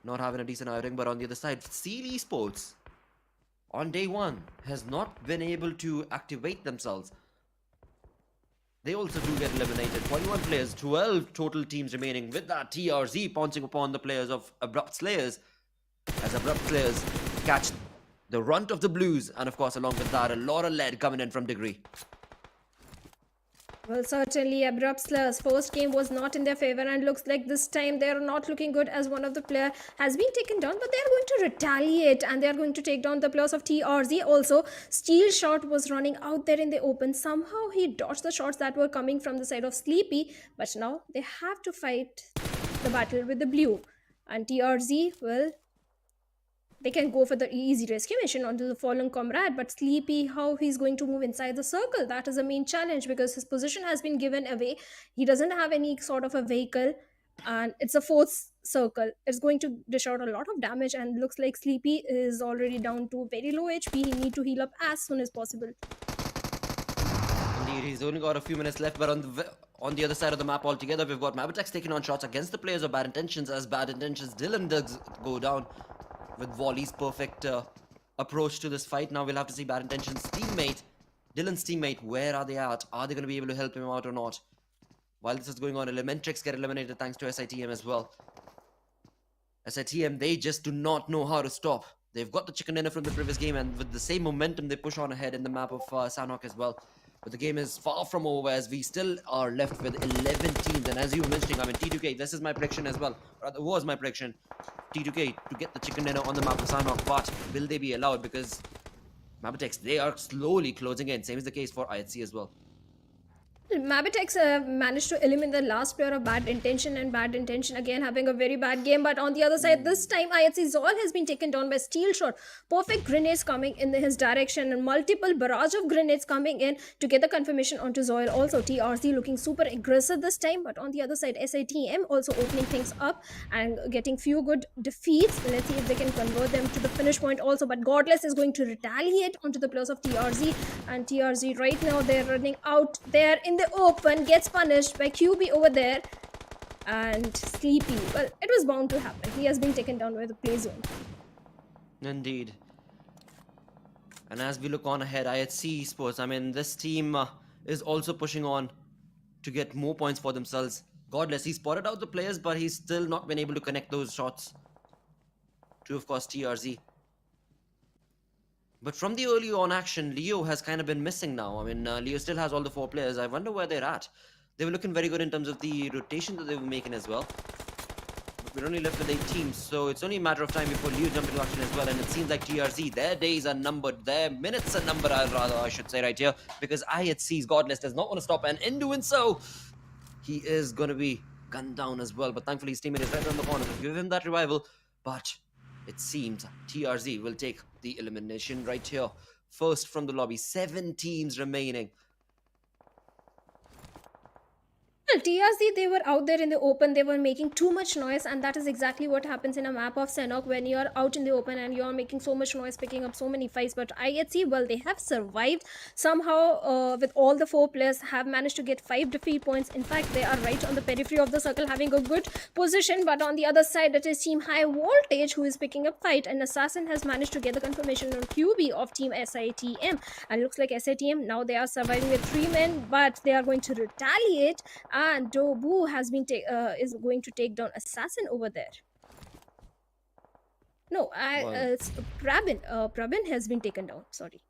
Not having a decent outing, but on the other side, SKYLIGHTZ Esports on day one has not been able to activate themselves. They also do get eliminated. 21 players, 12 total teams remaining, with that TRZ pouncing upon the players of Abrupt Slayers, as Abrupt Slayers catch the runt of the blues, and of course along with that a lot of lead coming in from Degree. Well, certainly Abrupt Slayers' first game was not in their favor, and looks like this time they are not looking good as one of the player has been taken down, but they are going to retaliate and they are going to take down the players of TRZ also. Steel Shot was running out there in the open. Somehow he dodged the shots that were coming from the side of Sleepy, but now they have to fight the battle with the blue. And TRZ, well, they can go for the easy rescue mission onto the fallen comrade, but Sleepy, how he's going to move inside the circle, that is the main challenge, because his position has been given away. He doesn't have any sort of a vehicle, and it's a fourth circle. It's going to dish out a lot of damage, and looks like Sleepy is already down to very low HP. He need to heal up as soon as possible. Indeed, he's only got a few minutes left, but on the other side of the map altogether, we've got Mabatex taking on shots against the players of Bad Intentions, as Bad Intentions Dylan does go down with Volley's perfect approach to this fight. Now we'll have to see Bad Intentions' teammate, Dylan's teammate, where are they at? Are they going to be able to help him out or not? While this is going on, Elementrix get eliminated thanks to SITM as well. SITM, they just do not know how to stop. They've got the chicken dinner from the previous game, and with the same momentum, they push on ahead in the map of Sanhok as well. But the game is far from over, as we still are left with 11 teams. And as you were mentioning, I mean, T2K, this is my prediction as well. Rather, was my prediction. T2K to get the chicken dinner on the map of Sanhok. But will they be allowed? Because Mabatex, they are slowly closing in. Same is the case for IHC as well. Mabatex managed to eliminate the last player of Bad Intention, and Bad Intention again having a very bad game. But on the other side, this time IHC Zoil has been taken down by Steel Shot. Perfect grenades coming in his direction, and multiple barrage of grenades coming in to get the confirmation onto Zoil. Also, TRZ looking super aggressive this time. But on the other side, SITM also opening things up and getting few good defeats. Let's see if they can convert them to the finish point also. But Godless is going to retaliate onto the players of TRZ, and TRZ right now they're running out there in the open, gets punished by QB over there, and Sleepy, well, it was bound to happen. He has been taken down by the play zone. Indeed. And as we look on ahead, IHC Esports, I mean, this team is also pushing on to get more points for themselves. Godless, he spotted out the players, but he's still not been able to connect those shots to, of course, TRZ. But from the early on action, Leo has kind of been missing now. I mean, Leo still has all the 4 players. I wonder where they're at. They were looking very good in terms of the rotation that they were making as well. But we're only left with 8 teams, so it's only a matter of time before Leo jumps into action as well. And it seems like TRZ, their days are numbered, their minutes are numbered, I should say right here. Because IHC's Godless does not want to stop, and in doing so, he is going to be gunned down as well. But thankfully his teammate is right around the corner to give him that revival. But it seems TRZ will take the elimination right here. First from the lobby, 7 teams remaining. Well, TRZ, they were out there in the open, they were making too much noise, and that is exactly what happens in a map of Sanhok when you're out in the open and you're making so much noise, picking up so many fights. But IHC, well, they have survived somehow with all the 4 players, have managed to get 5 defeat points. In fact, they are right on the periphery of the circle, having a good position. But on the other side, it is Team High Voltage who is picking up fight, and Assassin has managed to get the confirmation on QB of Team SITM. And looks like SITM, now they are surviving with 3 men, but they are going to retaliate. And Dobu has been is going to take down Assassin over there. No, it's Prabin. Prabin has been taken down. Sorry.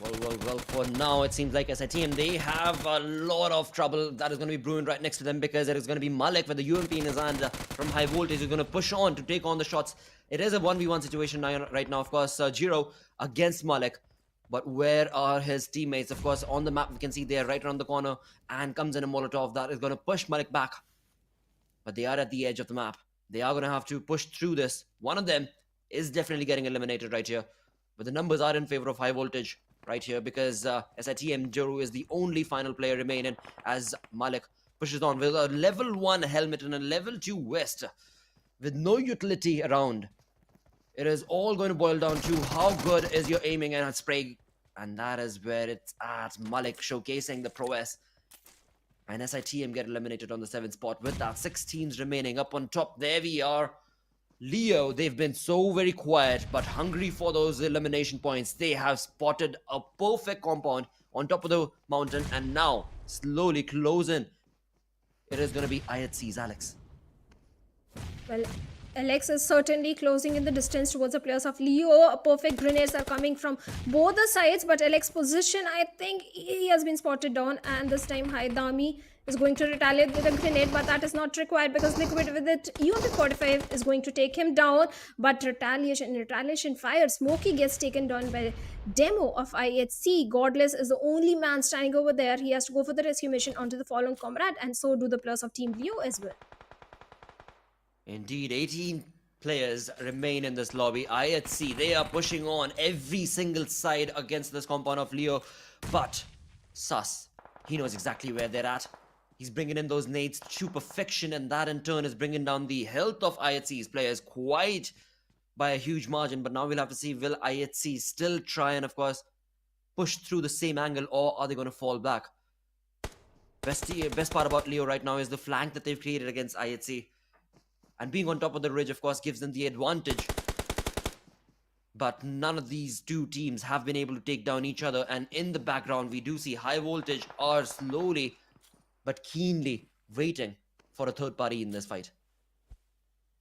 Well, for now, it seems like SITM, they have a lot of trouble that is going to be brewing right next to them, because it is going to be Malik with the UMP in his hand from High Voltage who's going to push on to take on the shots. It is a 1v1 situation right now, of course. Jiro against Malik. But where are his teammates? Of course, on the map, we can see they are right around the corner, and comes in a Molotov that is going to push Malik back. But they are at the edge of the map. They are going to have to push through this. One of them is definitely getting eliminated right here. But the numbers are in favor of High Voltage right here, because SITM Jiro is the only final player remaining, as Malik pushes on with a level 1 helmet and a level 2 vest with no utility around. It is all going to boil down to how good is your aiming and spray. And that is where it's at. Malik showcasing the prowess. And SITM get eliminated on the 7th spot with that. 6 teams remaining up on top. There we are. Leo, they've been so very quiet, but hungry for those elimination points. They have spotted a perfect compound on top of the mountain, and now slowly closing. It is going to be IHC's Alex. Well, Alex is certainly closing in the distance towards the players of Leo. Perfect grenades are coming from both the sides, but Alex's position, I think he has been spotted down, and this time Haidami is going to retaliate with a grenade, but that is not required because Liquid with it UMP45 is going to take him down. But retaliation fire. Smokey gets taken down by Demo of IHC. Godless is the only man standing over there. He has to go for the rescue mission onto the fallen comrade, and so do the players of Team Leo as well. Indeed, 18 players remain in this lobby. IHC, they are pushing on every single side against this compound of Leo. But Sus, he knows exactly where they're at. He's bringing in those nades to perfection, and that in turn is bringing down the health of IHC's players quite by a huge margin. But now we'll have to see, will IHC still try and, of course, push through the same angle, or are they going to fall back? Best part about Leo right now is the flank that they've created against IHC. And being on top of the ridge, of course, gives them the advantage. But none of these two teams have been able to take down each other. And in the background, we do see High Voltage are slowly but keenly waiting for a third party in this fight.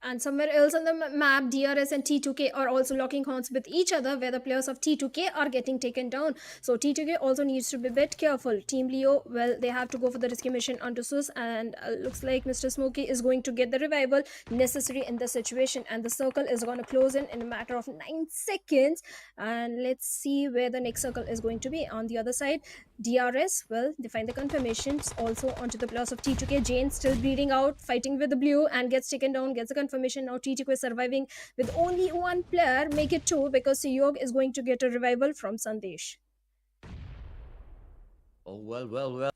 And somewhere else on the map, DRS and T2K are also locking horns with each other, where the players of T2K are getting taken down. So T2K also needs to be a bit careful. Team Leo, well, they have to go for the rescue mission onto Sus, and looks like Mr. Smokey is going to get the revival necessary in the situation. And the circle is going to close in a matter of 9 seconds. And let's see where the next circle is going to be. On the other side, DRS, well, they find the confirmations also onto the players of T2K. Jane still bleeding out, fighting with the blue, and gets taken down, gets a confirmation. Now T2K is surviving with only 1 player, make it 2, because Siyog is going to get a revival from Sandesh. Oh, well.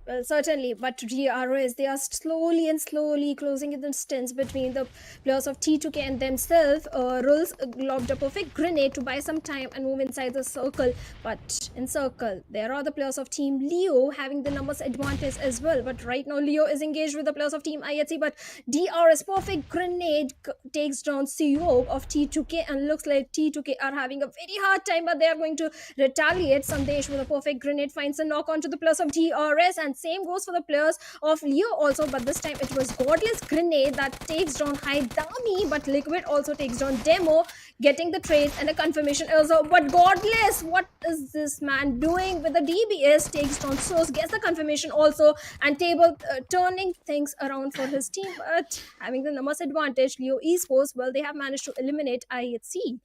Well, certainly, but DRS, they are slowly closing the distance between the players of T2K and themselves. Rules lobbed a perfect grenade to buy some time and move inside the circle. But in circle, there are the players of Team Leo having the numbers advantage as well. But right now, Leo is engaged with the players of Team IHC. But DRS, perfect grenade takes down CEO of T2K, and looks like T2K are having a very hard time, but they are going to retaliate. Sandesh with a perfect grenade finds a knock onto the players of DRS, and same goes for the players of Leo also, but this time it was Godless Grenade that takes down High Dami, but Liquid also takes down Demo, getting the trades and a confirmation also. But Godless, what is this man doing with the DBS? Takes down Source, gets the confirmation also, and Table turning things around for his team, but having the numbers advantage. Leo Esports, well, they have managed to eliminate IHC.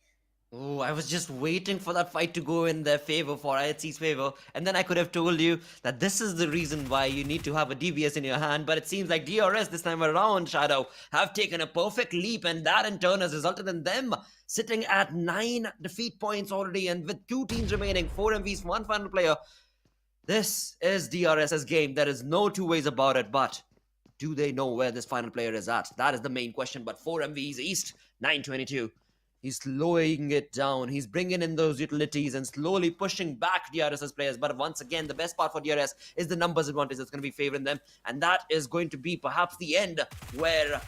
Oh, I was just waiting for that fight to go in their favor, for IHC's favor, and then I could have told you that this is the reason why you need to have a DBS in your hand, but it seems like DRS this time around, Shadow, have taken a perfect leap, and that in turn has resulted in them sitting at 9 defeat points already, and with 2 teams remaining, 4 MVs, 1 final player. This is DRS's game. There is no two ways about it, but do they know where this final player is at? That is the main question, but 4 MVs East, 922. He's slowing it down. He's bringing in those utilities and slowly pushing back DRS's players. But once again, the best part for DRS is the numbers advantage that's going to be favoring them. And that is going to be perhaps the end where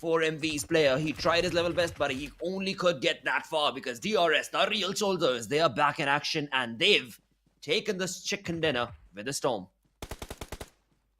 4MV's player, he tried his level best, but he only could get that far because DRS, the real soldiers, they are back in action and they've taken this chicken dinner with a storm.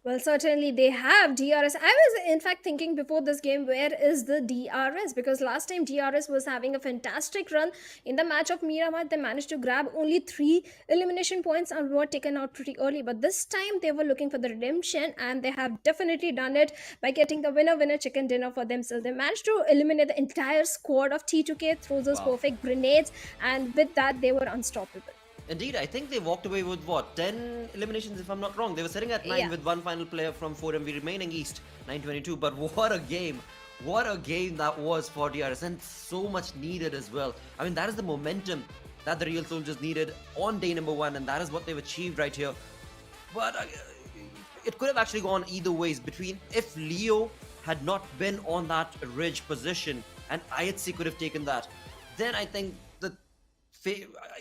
Well, certainly they have DRS. I was in fact thinking before this game, where is the DRS? Because last time DRS was having a fantastic run in the match of Miramar. They managed to grab only 3 elimination points and were taken out pretty early. But this time they were looking for the redemption, and they have definitely done it by getting the winner chicken dinner for themselves. They managed to eliminate the entire squad of T2K through those perfect grenades, and with that they were unstoppable. Indeed, I think they walked away with what, 10 eliminations if I'm not wrong. They were sitting at 9 with 1 final player from 4MV remaining East, 922. But what a game. What a game that was for DRS, and so much needed as well. I mean, that is the momentum that the real soldiers needed on day number 1, and that is what they've achieved right here. But it could have actually gone either ways between if Leo had not been on that ridge position and IHC could have taken that, then I think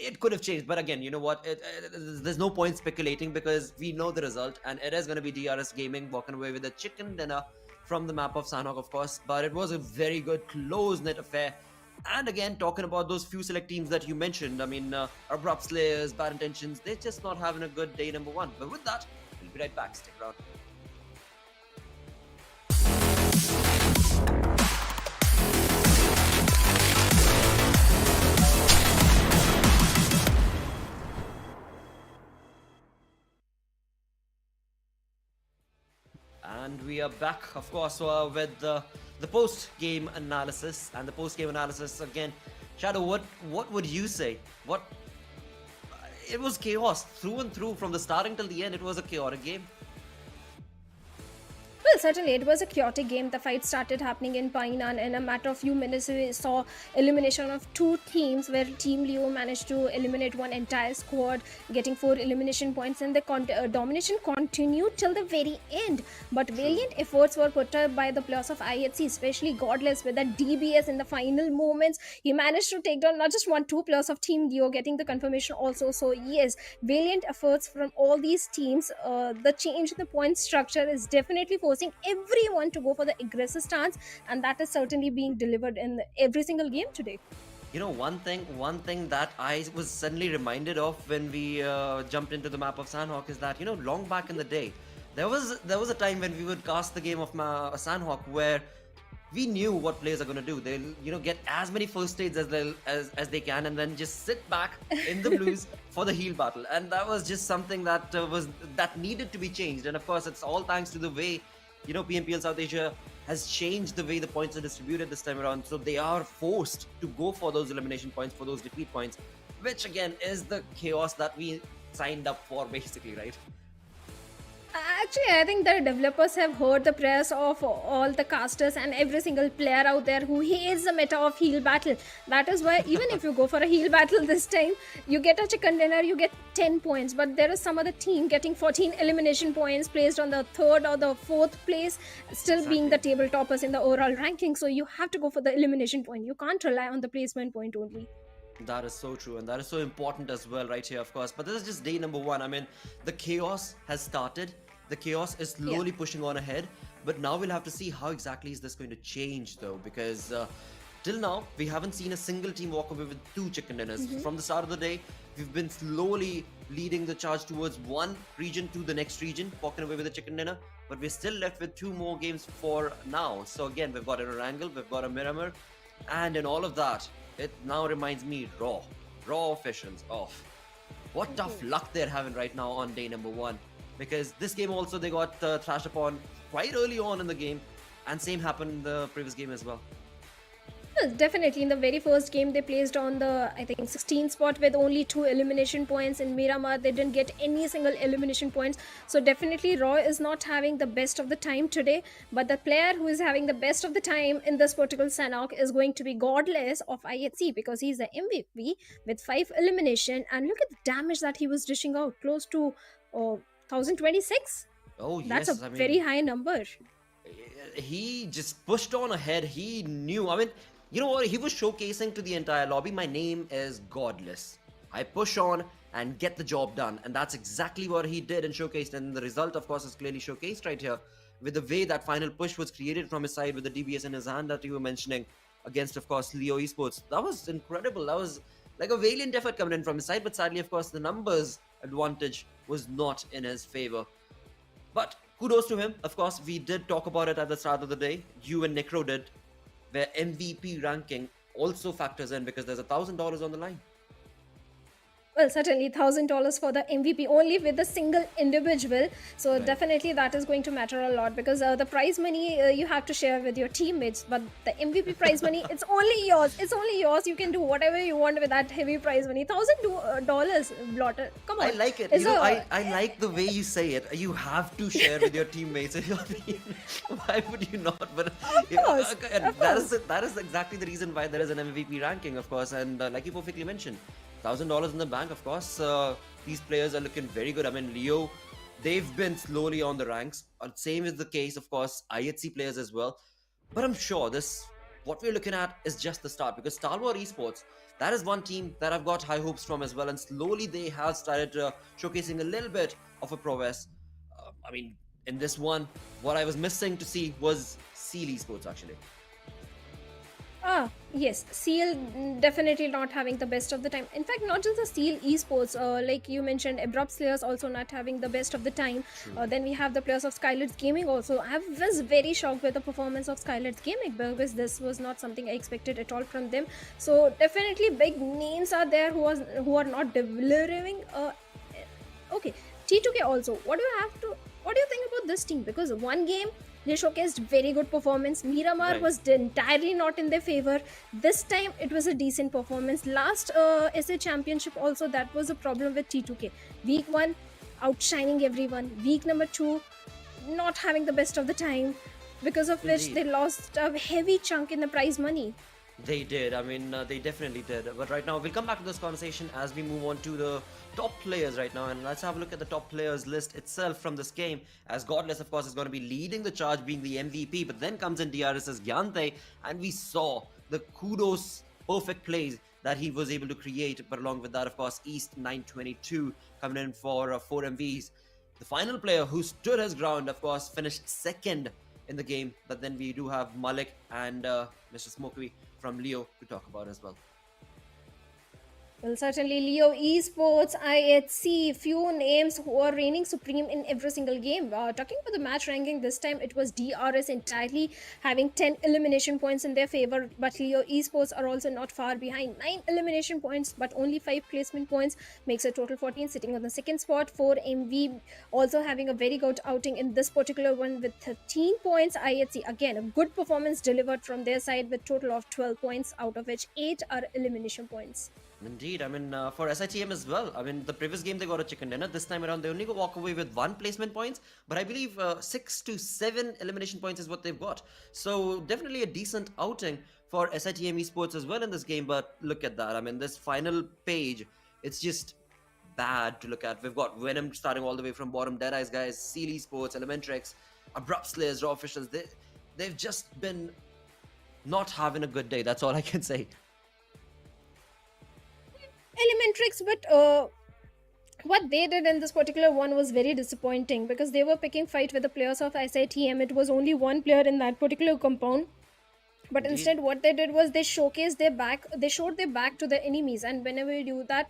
it could have changed. But again, you know what, there's no point speculating because we know the result, and it is going to be DRS Gaming walking away with a chicken dinner from the map of Sanhok, of course. But it was a very good close-knit affair. And again, talking about those few select teams that you mentioned, I mean, Abrupt Slayers, Bad Intentions, they're just not having a good day number 1. But with that, we'll be right back. Stick around. And we are back, of course, with the post-game analysis. And the post-game analysis, again, Shadow, what would you say? It was chaos through and through. From the starting till the end, it was a chaotic game. Well, certainly it was a chaotic game. The fight started happening in Painan. In a matter of few minutes, we saw elimination of 2 teams, where Team Leo managed to eliminate 1 entire squad, getting 4 elimination points, and the domination continued till the very end. But valiant efforts were put up by the players of IHC, especially Godless with that DBS in the final moments. He managed to take down not just 2 players of Team Leo, getting the confirmation also. So yes, valiant efforts from all these teams. The change in the point structure is definitely forcing everyone to go for the aggressive stance, and that is certainly being delivered in every single game today. You know, one thing that I was suddenly reminded of when we jumped into the map of Sanhok is that, you know, long back in the day, there was a time when we would cast the game of Sanhok where we knew what players are going to do. They'll, you know, get as many first aids as they can, and then just sit back in the blues for the heal battle. And that was just something that that needed to be changed. And of course, it's all thanks to the way, you know, PMPL South Asia has changed the way the points are distributed this time around. So they are forced to go for those elimination points, for those defeat points, which again is the chaos that we signed up for, basically, right? Actually, I think the developers have heard the prayers of all the casters and every single player out there who hates the meta of heal battle. That is why even if you go for a heal battle this time, you get a chicken dinner, you get 10 points. But there is some other team getting 14 elimination points, placed on the 3rd or the 4th place, still being the table toppers in the overall ranking. So you have to go for the elimination point. You can't rely on the placement point only. That is so true, and that is so important as well right here, of course. But this is just day number 1. I mean, the chaos has started. The chaos is slowly pushing on ahead. But now we'll have to see how exactly is this going to change, though. Because till now, we haven't seen a single team walk away with 2 chicken dinners. From the start of the day, we've been slowly leading the charge towards one region to the next region, walking away with the chicken dinner. But we're still left with 2 more games for now. So again, we've got an Erangel, we've got a Miramar, and in all of that, it now reminds me raw officials. Oh, what tough luck they're having right now on day number 1. Because this game also they got thrashed upon quite early on in the game, and same happened in the previous game as well. Well, definitely, in the very first game, they placed on the, I think, 16th spot with only 2 elimination points. In Miramar, they didn't get any single elimination points. So definitely, Raw is not having the best of the time today. But the player who is having the best of the time in this particular Sanhok is going to be Godless of IHC, because he's the MVP with 5 elimination. And look at the damage that he was dishing out, close to 1026. Oh yes, That's a very high number. He just pushed on ahead. He knew. I mean, you know what? He was showcasing to the entire lobby, my name is Godless. I push on and get the job done. And that's exactly what he did and showcased. And the result, of course, is clearly showcased right here with the way that final push was created from his side with the DBS in his hand that you were mentioning against, of course, Leo Esports. That was incredible. That was like a valiant effort coming in from his side. But sadly, of course, the numbers advantage was not in his favor. But kudos to him. Of course, we did talk about it at the start of the day. You and Necro did, where MVP ranking also factors in because there's $1,000 on the line. Well, certainly $1,000 for the MVP only with a single individual. So definitely that is going to matter a lot, because the prize money you have to share with your teammates, but the MVP prize money, it's only yours. It's only yours. You can do whatever you want with that heavy prize money. $1,000, Blotter. Come on. I like it. I like the way you say it. You have to share with your teammates. Why would you not? But Of course. that is exactly the reason why there is an MVP ranking, of course. And like you perfectly mentioned, $1,000 in the bank, of course. These players are looking very good. I mean, Leo, they've been slowly on the ranks. Same is the case, of course, IHC players as well. But I'm sure what we're looking at is just the start, because Stalwart Esports, that is one team that I've got high hopes from as well. And slowly they have started showcasing a little bit of a prowess. I mean, in this one, what I was missing to see was Seal Esports actually. Yes, Seal definitely not having the best of the time. In fact, not just the Seal Esports, like you mentioned, Abrupt players also not having the best of the time. Then we have the players of SKYLIGHTZ Gaming also. I was very shocked with the performance of SKYLIGHTZ Gaming, because this was not something I expected at all from them. So definitely big names are there who are not delivering. Okay, T2K also. What do you think about this team? Because one game they showcased very good performance. Miramar was entirely not in their favor. This time it was a decent performance. Last SA Championship also, that was a problem with T2K. Week 1 outshining everyone. Week number 2 not having the best of the time, because of which they lost a heavy chunk in the prize money. They did. I mean, they definitely did. But right now, we'll come back to this conversation as we move on to the top players right now. And let's have a look at the top players list itself from this game. As Godless, of course, is going to be leading the charge, being the MVP. But then comes in DRS's Gyante. And we saw the kudos perfect plays that he was able to create. But along with that, of course, East 922 coming in for 4 MVs. The final player who stood his ground, of course, finished second in the game. But then we do have Malik and Mr. Smokey from Leo to talk about as well. Well, certainly Leo Esports, IHC, few names who are reigning supreme in every single game. Talking about the match ranking, this time it was DRS entirely having 10 elimination points in their favor, but Leo Esports are also not far behind. 9 elimination points, but only 5 placement points, makes a total 14, sitting on the second spot. 4 MV also having a very good outing in this particular one with 13 points. IHC, again, a good performance delivered from their side with total of 12 points, out of which 8 are elimination points. Indeed, I mean, for SITM as well. I mean, the previous game they got a chicken dinner. This time around, they only walk away with 1 placement points. But I believe 6 to 7 elimination points is what they've got. So definitely a decent outing for SITM Esports as well in this game. But look at that. I mean, this final page, it's just bad to look at. We've got Venom starting all the way from bottom. DEADEYES guys, Seal Esports, Intention X, Abrupt Slayers, Raw officials. They've just been not having a good day. That's all I can say. Elementrix, but what they did in this particular one was very disappointing, because they were picking fight with the players of SITM. It was only one player in that particular compound But Indeed. instead what they did was they showcased their back, they showed their back to the enemies, and whenever you do that,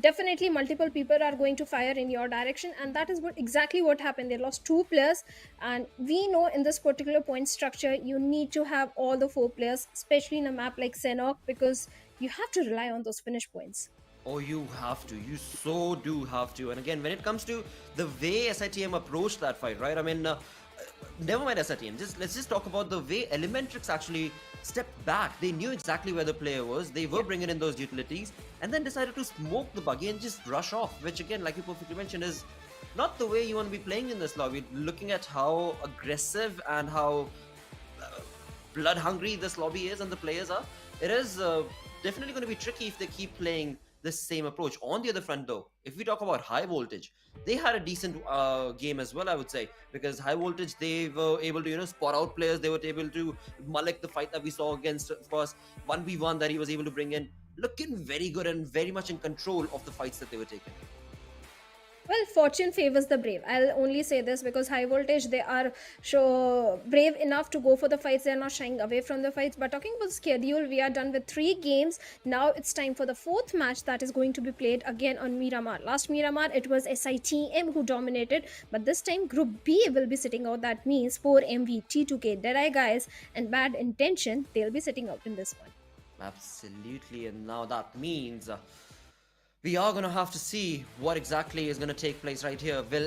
definitely multiple people are going to fire in your direction, and that is what exactly what happened. They lost 2 players, and we know in this particular point structure you need to have all the 4 players, especially in a map like Sanhok, because you have to rely on those finish points. Oh, you have to. You so do have to. And again, when it comes to the way SITM approached that fight, right? I mean, never mind SITM. Let's just talk about the way Elementrix actually stepped back. They knew exactly where the player was. They were bringing in those utilities, and then decided to smoke the buggy and just rush off. Which again, like you perfectly mentioned, is not the way you want to be playing in this lobby. Looking at how aggressive and how blood hungry this lobby is and the players are, it is definitely going to be tricky if they keep playing this same approach. On the other front though, if we talk about high voltage, they had a decent game as well, I would say, because high voltage, they were able to spot out players. They were able to Malik, the fight that we saw against, of course, 1v1 that he was able to bring in, looking very good and very much in control of the fights that they were taking. Well, fortune favors the brave. I'll only say this because high voltage, they are brave enough to go for the fights. They're not shying away from the fights. But talking about the schedule, we are done with 3 games. Now it's time for the 4th match that is going to be played again on Miramar. Last Miramar, it was SITM who dominated. But this time, Group B will be sitting out. That means 4MV, T2K, DEADEYES, and Bad Intention, they'll be sitting out in this one. Absolutely. And now that means we are going to have to see what exactly is going to take place right here. Will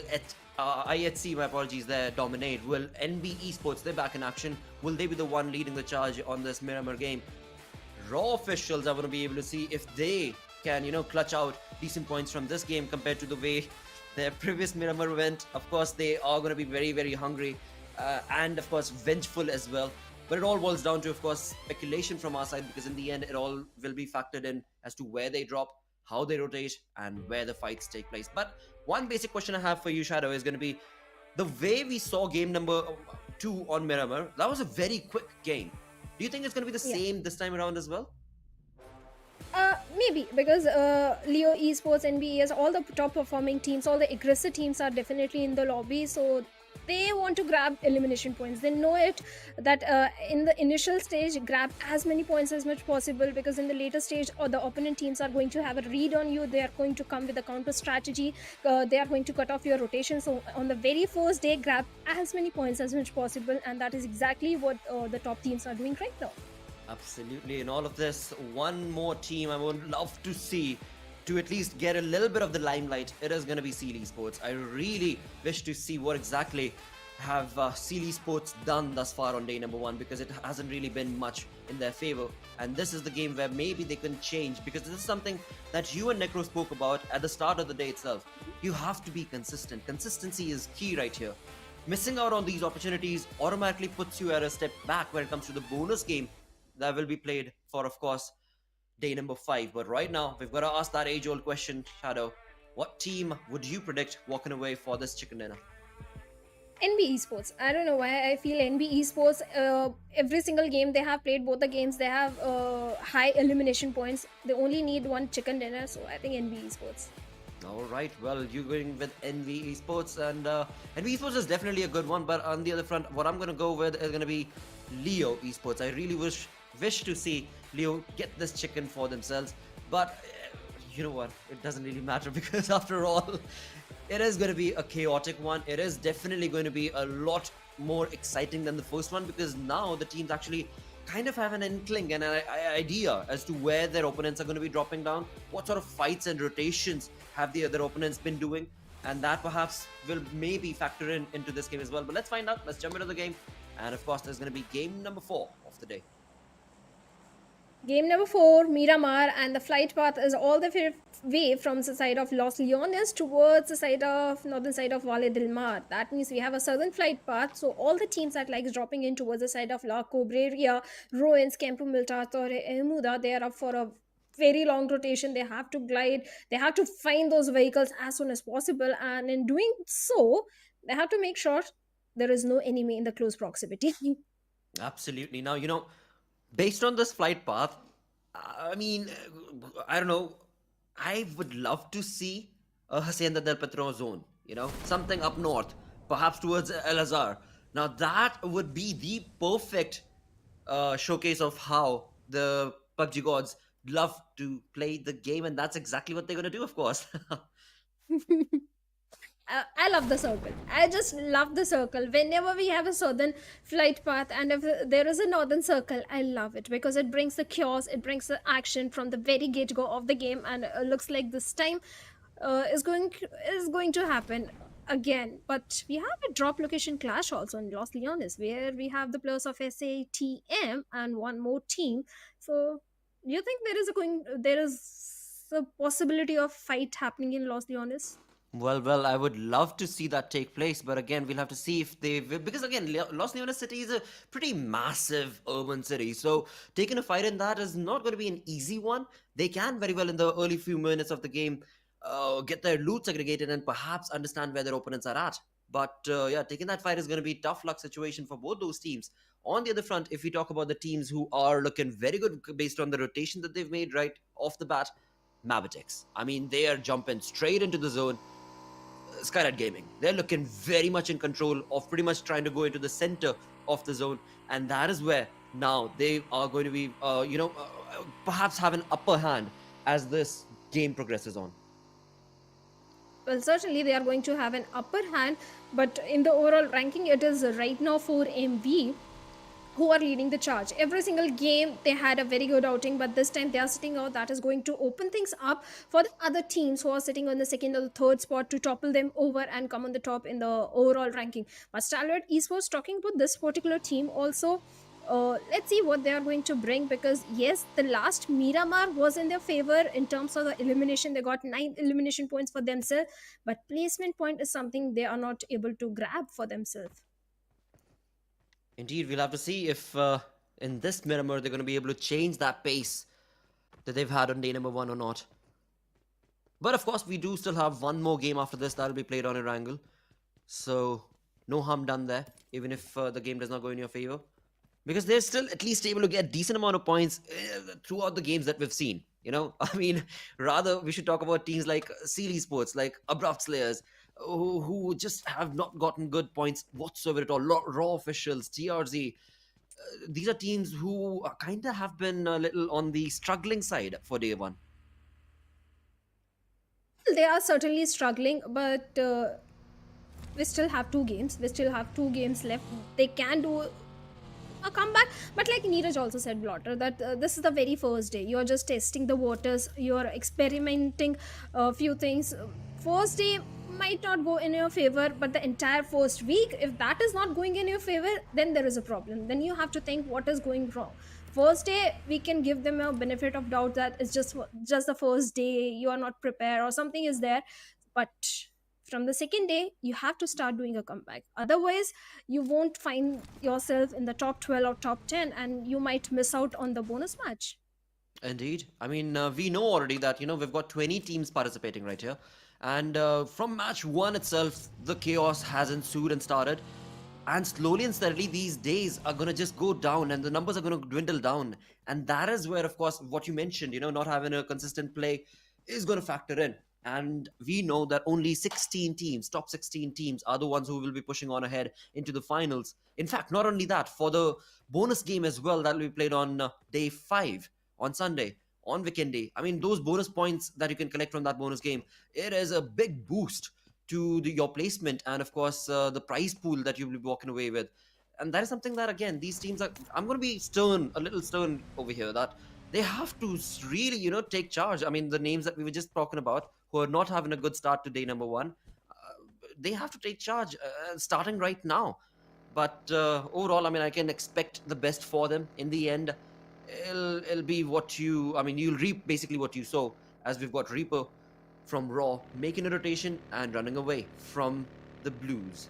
IHC, my apologies there, dominate? Will NB Esports, they're back in action? Will they be the one leading the charge on this Miramar game? Raw officials are going to be able to see if they can, clutch out decent points from this game compared to the way their previous Miramar went. Of course, they are going to be very, very hungry and, of course, vengeful as well. But it all boils down to, of course, speculation from our side, because in the end, it all will be factored in as to where they drop, how they rotate, and where the fights take place. But one basic question I have for you, Shadow, is going to be the way we saw game number 2 on Miramar. That was a very quick game. Do you think it's going to be the same this time around as well? Maybe, because Leo Esports, NBES, all the top performing teams, all the aggressive teams are definitely in the lobby, so they want to grab elimination points. They know it that in the initial stage, grab as many points as much possible, because in the later stage, or the opponent teams are going to have a read on you. They are going to come with a counter strategy. They are going to cut off your rotation. So on the very first day, grab as many points as much possible, and that is exactly what the top teams are doing right now. Absolutely. In all of this, one more team I would love to see to at least get a little bit of the limelight. It is going to be Seal Esports. I really wish to see what exactly have Seal Esports done thus far on day number 1, because it hasn't really been much in their favor. And this is the game where maybe they can change, because this is something that you and Necro spoke about at the start of the day itself. You have to be consistent. Consistency is key right here. Missing out on these opportunities automatically puts you at a step back when it comes to the bonus game that will be played for, of course, day number 5. But right now, we've got to ask that age-old question, Shadow. What team would you predict walking away for this chicken dinner? NB Esports. I don't know why I feel NB Esports, every single game they have played, both the games, they have high elimination points. They only need one chicken dinner, so I think NB Esports. Alright, well, you're going with NV Esports, and NV Esports is definitely a good one, but on the other front, what I'm going to go with is going to be Leo Esports. I really wish to see Leo get this chicken for themselves, but you know what, it doesn't really matter, because after all, it is going to be a chaotic one. It is definitely going to be a lot more exciting than the first one, because now the teams actually kind of have an inkling and an idea as to where their opponents are going to be dropping down, what sort of fights and rotations have the other opponents been doing, and that perhaps will maybe factor into this game as well. But let's find out. Let's jump into the game, and of course there's going to be game number 4 of the day. Game number 4, Miramar, and the flight path is all the way from the side of Los Leones towards the side of northern side of Valle del Mar. That means we have a southern flight path, so all the teams that likes dropping in towards the side of La Cobreria, Ruins, Campo Miltatore, Emuda, they are up for a very long rotation. They have to glide, they have to find those vehicles as soon as possible, and in doing so, they have to make sure there is no enemy in the close proximity. Absolutely. Now, based on this flight path, I mean, I don't know, I would love to see a Hacienda del Petro zone, something up north, perhaps towards El Azhar. Now, that would be the perfect showcase of how the PUBG gods love to play the game, and that's exactly what they're gonna do, of course. I love the circle. I just love the circle. Whenever we have a southern flight path and if there is a northern circle, I love it because it brings the chaos, it brings the action from the very get go of the game, and looks like this time is going to happen again. But we have a drop location clash also in Los Leones, where we have the players of SATM and one more team. So, do you think there is a possibility of fight happening in Los Leones? Well, I would love to see that take place, but again, we'll have to see if they will, because again, Los Leones City is a pretty massive urban city, so taking a fight in that is not going to be an easy one. They can very well, in the early few minutes of the game, get their loot segregated and perhaps understand where their opponents are at. But yeah, taking that fight is going to be a tough luck situation for both those teams. On the other front, if we talk about the teams who are looking very good based on the rotation that they've made right off the bat, Mavitex. I mean, they are jumping straight into the zone. Skylight Gaming. They're looking very much in control of pretty much trying to go into the center of the zone, and that is where now they are going to be, perhaps have an upper hand as this game progresses on. Well, certainly they are going to have an upper hand, but in the overall ranking, it is right now for MV who are leading the charge. Every single game they had a very good outing, but this time they are sitting out. That is going to open things up for the other teams who are sitting on the second or the third spot to topple them over and come on the top in the overall ranking. But Stalwart Esports, talking about this particular team also, let's see what they are going to bring, because yes, the last Miramar was in their favor in terms of the elimination. They got 9 elimination points for themselves, but placement point is something they are not able to grab for themselves. Indeed, we'll have to see if in this Miramar they're going to be able to change that pace that they've had on day number 1 or not. But of course, we do still have one more game after this that'll be played on Erangel. So, no harm done there, even if the game does not go in your favor. Because they're still at least able to get decent amount of points throughout the games that we've seen. You know, I mean, rather we should talk about teams like Esports, like Abrupt Slayers, who just have not gotten good points whatsoever at all. Raw Officials, TRZ. These are teams who kind of have been a little on the struggling side for day one. They are certainly struggling, but we still have 2 games. We still have 2 games left. They can do a comeback, but like Neeraj also said, Blotter, that this is the very first day. You're just testing the waters. You're experimenting a few things. First day might not go in your favor, but the entire first week, if that is not going in your favor, then there is a problem. Then you have to think what is going wrong. First day, we can give them a benefit of doubt that it's just the first day, you are not prepared or something is there. But from the second day, you have to start doing a comeback. Otherwise, you won't find yourself in the top 12 or top 10, and you might miss out on the bonus match. Indeed. I mean, we know already that, we've got 20 teams participating right here. And from match 1 itself, the chaos has ensued and started. And slowly and steadily, these days are going to just go down and the numbers are going to dwindle down. And that is where, of course, what you mentioned, not having a consistent play is going to factor in. And we know that only 16 teams, top 16 teams, are the ones who will be pushing on ahead into the finals. In fact, not only that, for the bonus game as well, that will be played on day 5 on Sunday, on weekend day. I mean, those bonus points that you can collect from that bonus game, it is a big boost to your placement and, of course, the prize pool that you'll be walking away with. And that is something that, again, these teams are... I'm going to be a little stern over here, that they have to really, take charge. I mean, the names that we were just talking about, who are not having a good start to day number 1, they have to take charge starting right now. But overall, I mean, I can expect the best for them. In the end, it'll be what you'll reap basically what you sow, as we've got Reaper from Raw making a rotation and running away from the Blues.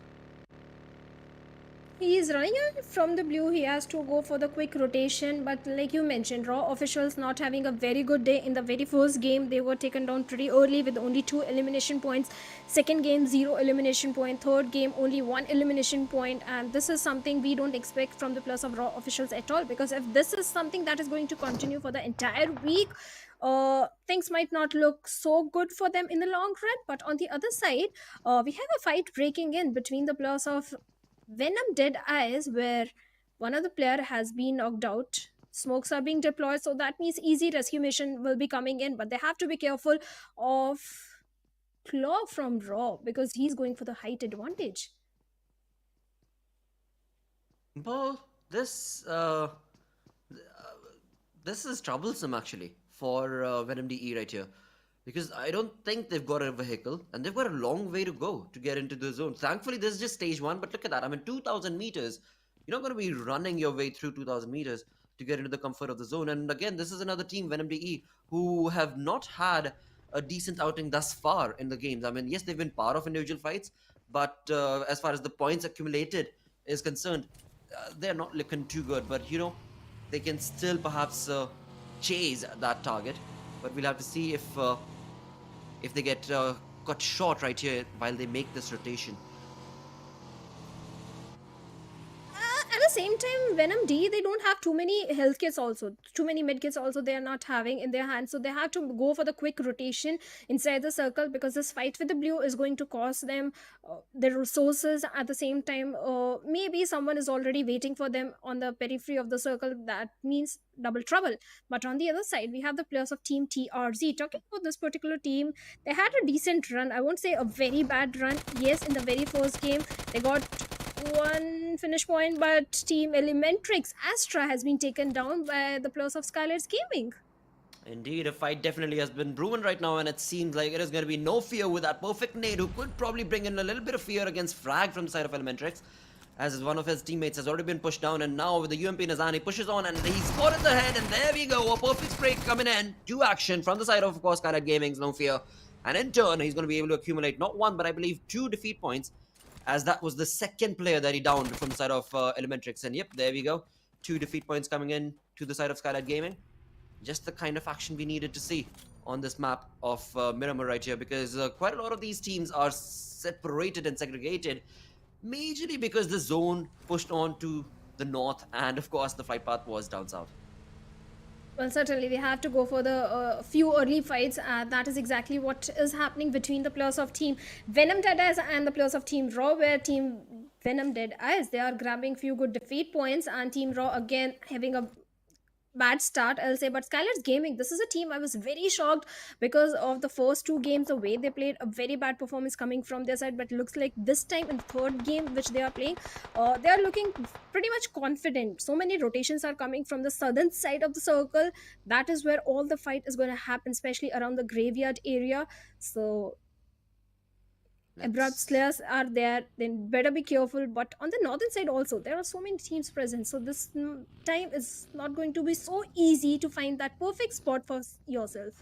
He is running away from the blue. He has to go for the quick rotation, but like you mentioned, Raw officials not having a very good day in the very first game. They were taken down pretty early with only 2 elimination points. Second game, 0 elimination point. Third game, only 1 elimination point. And this is something we don't expect from the plus of Raw officials at all, because if this is something that is going to continue for the entire week, things might not look so good for them in the long run. But on the other side, we have a fight breaking in between the players of Venom DEADEYES, where One of the player has been knocked out. Smokes are being deployed, so that means easy rescue mission will be coming in, but they have to be careful of Claw from Raw because he's going for the height advantage. Well, this is troublesome actually for Venom DE right here, because I don't think they've got a vehicle and they've got a long way to go to get into the zone. Thankfully, this is just stage one, but look at that. I mean, 2,000 meters. You're not going to be running your way through 2,000 meters to get into the comfort of the zone. And again, this is another team, Venom DE, who have not had a decent outing thus far in the games. I mean, yes, they've been part of individual fights, but as far as the points accumulated is concerned, they're not looking too good. But you know, they can still perhaps chase that target. But we'll have to see if they get cut short right here while they make this rotation. At the same time, Venom D, they don't have too many health kits also. Too many med kits also they are not having in their hands. So they have to go for the quick rotation inside the circle because this fight with the blue is going to cost them their resources. At the same time, maybe someone is already waiting for them on the periphery of the circle. That means double trouble. But on the other side, we have the players of Team TRZ. Talking about this particular team, they had a decent run. I won't say a very bad run. Yes, in the very first game, they got one finish point, but Team Elementrix Astra has been taken down by the players of SKYLIGHTZ Gaming. Indeed, a fight definitely has been brewing right now, and it seems like it is going to be no fear with that perfect nade, who could probably bring in a little bit of fear against Frag from the side of Elementrix, as one of his teammates has already been pushed down, and now with the UMP in his hand, he pushes on, and he's spotted the head, and there we go, a perfect spray coming in to action from the side of course, SKYLIGHTZ Gaming's no fear, and in turn, he's going to be able to accumulate not one, but I believe 2 defeat points, as that was the second player that he downed from the side of Elementrix. And yep, there we go. 2 defeat points coming in to the side of SKYLIGHTZ Gaming. Just the kind of action we needed to see on this map of Miramar right here, because quite a lot of these teams are separated and segregated, majorly because the zone pushed on to the north, and of course the flight path was down south. Well, certainly we have to go for the few early fights. That is exactly what is happening between the players of Team Venom DEADEYES and the players of Team Raw, where Team Venom DEADEYES, they are grabbing few good defeat points, and Team Raw again having a bad start, I'll say. But SKYLIGHTZ Gaming, this is a team I was very shocked because of the first 2 games, the way they played, a very bad performance coming from their side. But looks like this time in the third game which they are playing, they are looking pretty much confident. So many rotations are coming from the southern side of the circle. That is where all the fight is going to happen, especially around the graveyard area. So abrupt slayers are there, then better be careful. But on the northern side also, there are so many teams present, so this time is not going to be so easy to find that perfect spot for yourself.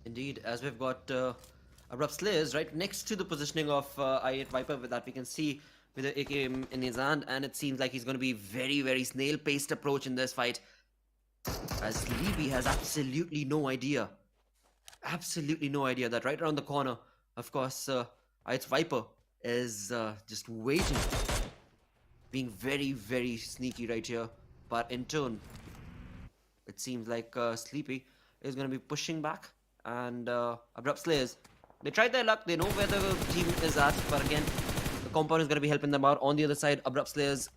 Indeed, as we've got abrupt slayers right next to the positioning of I8 Viper, with that we can see with the AK in his hand, and it seems like he's going to be very snail-paced approach in this fight, as Sleepy has absolutely no idea that right around the corner, of course, I8 Viper is just waiting, being very sneaky right here. But in turn, it seems like Sleepy is going to be pushing back, and Abrupt Slayers, they tried their luck, they know where the team is at, but again, the compound is going to be helping them out. On the other side, Abrupt Slayers,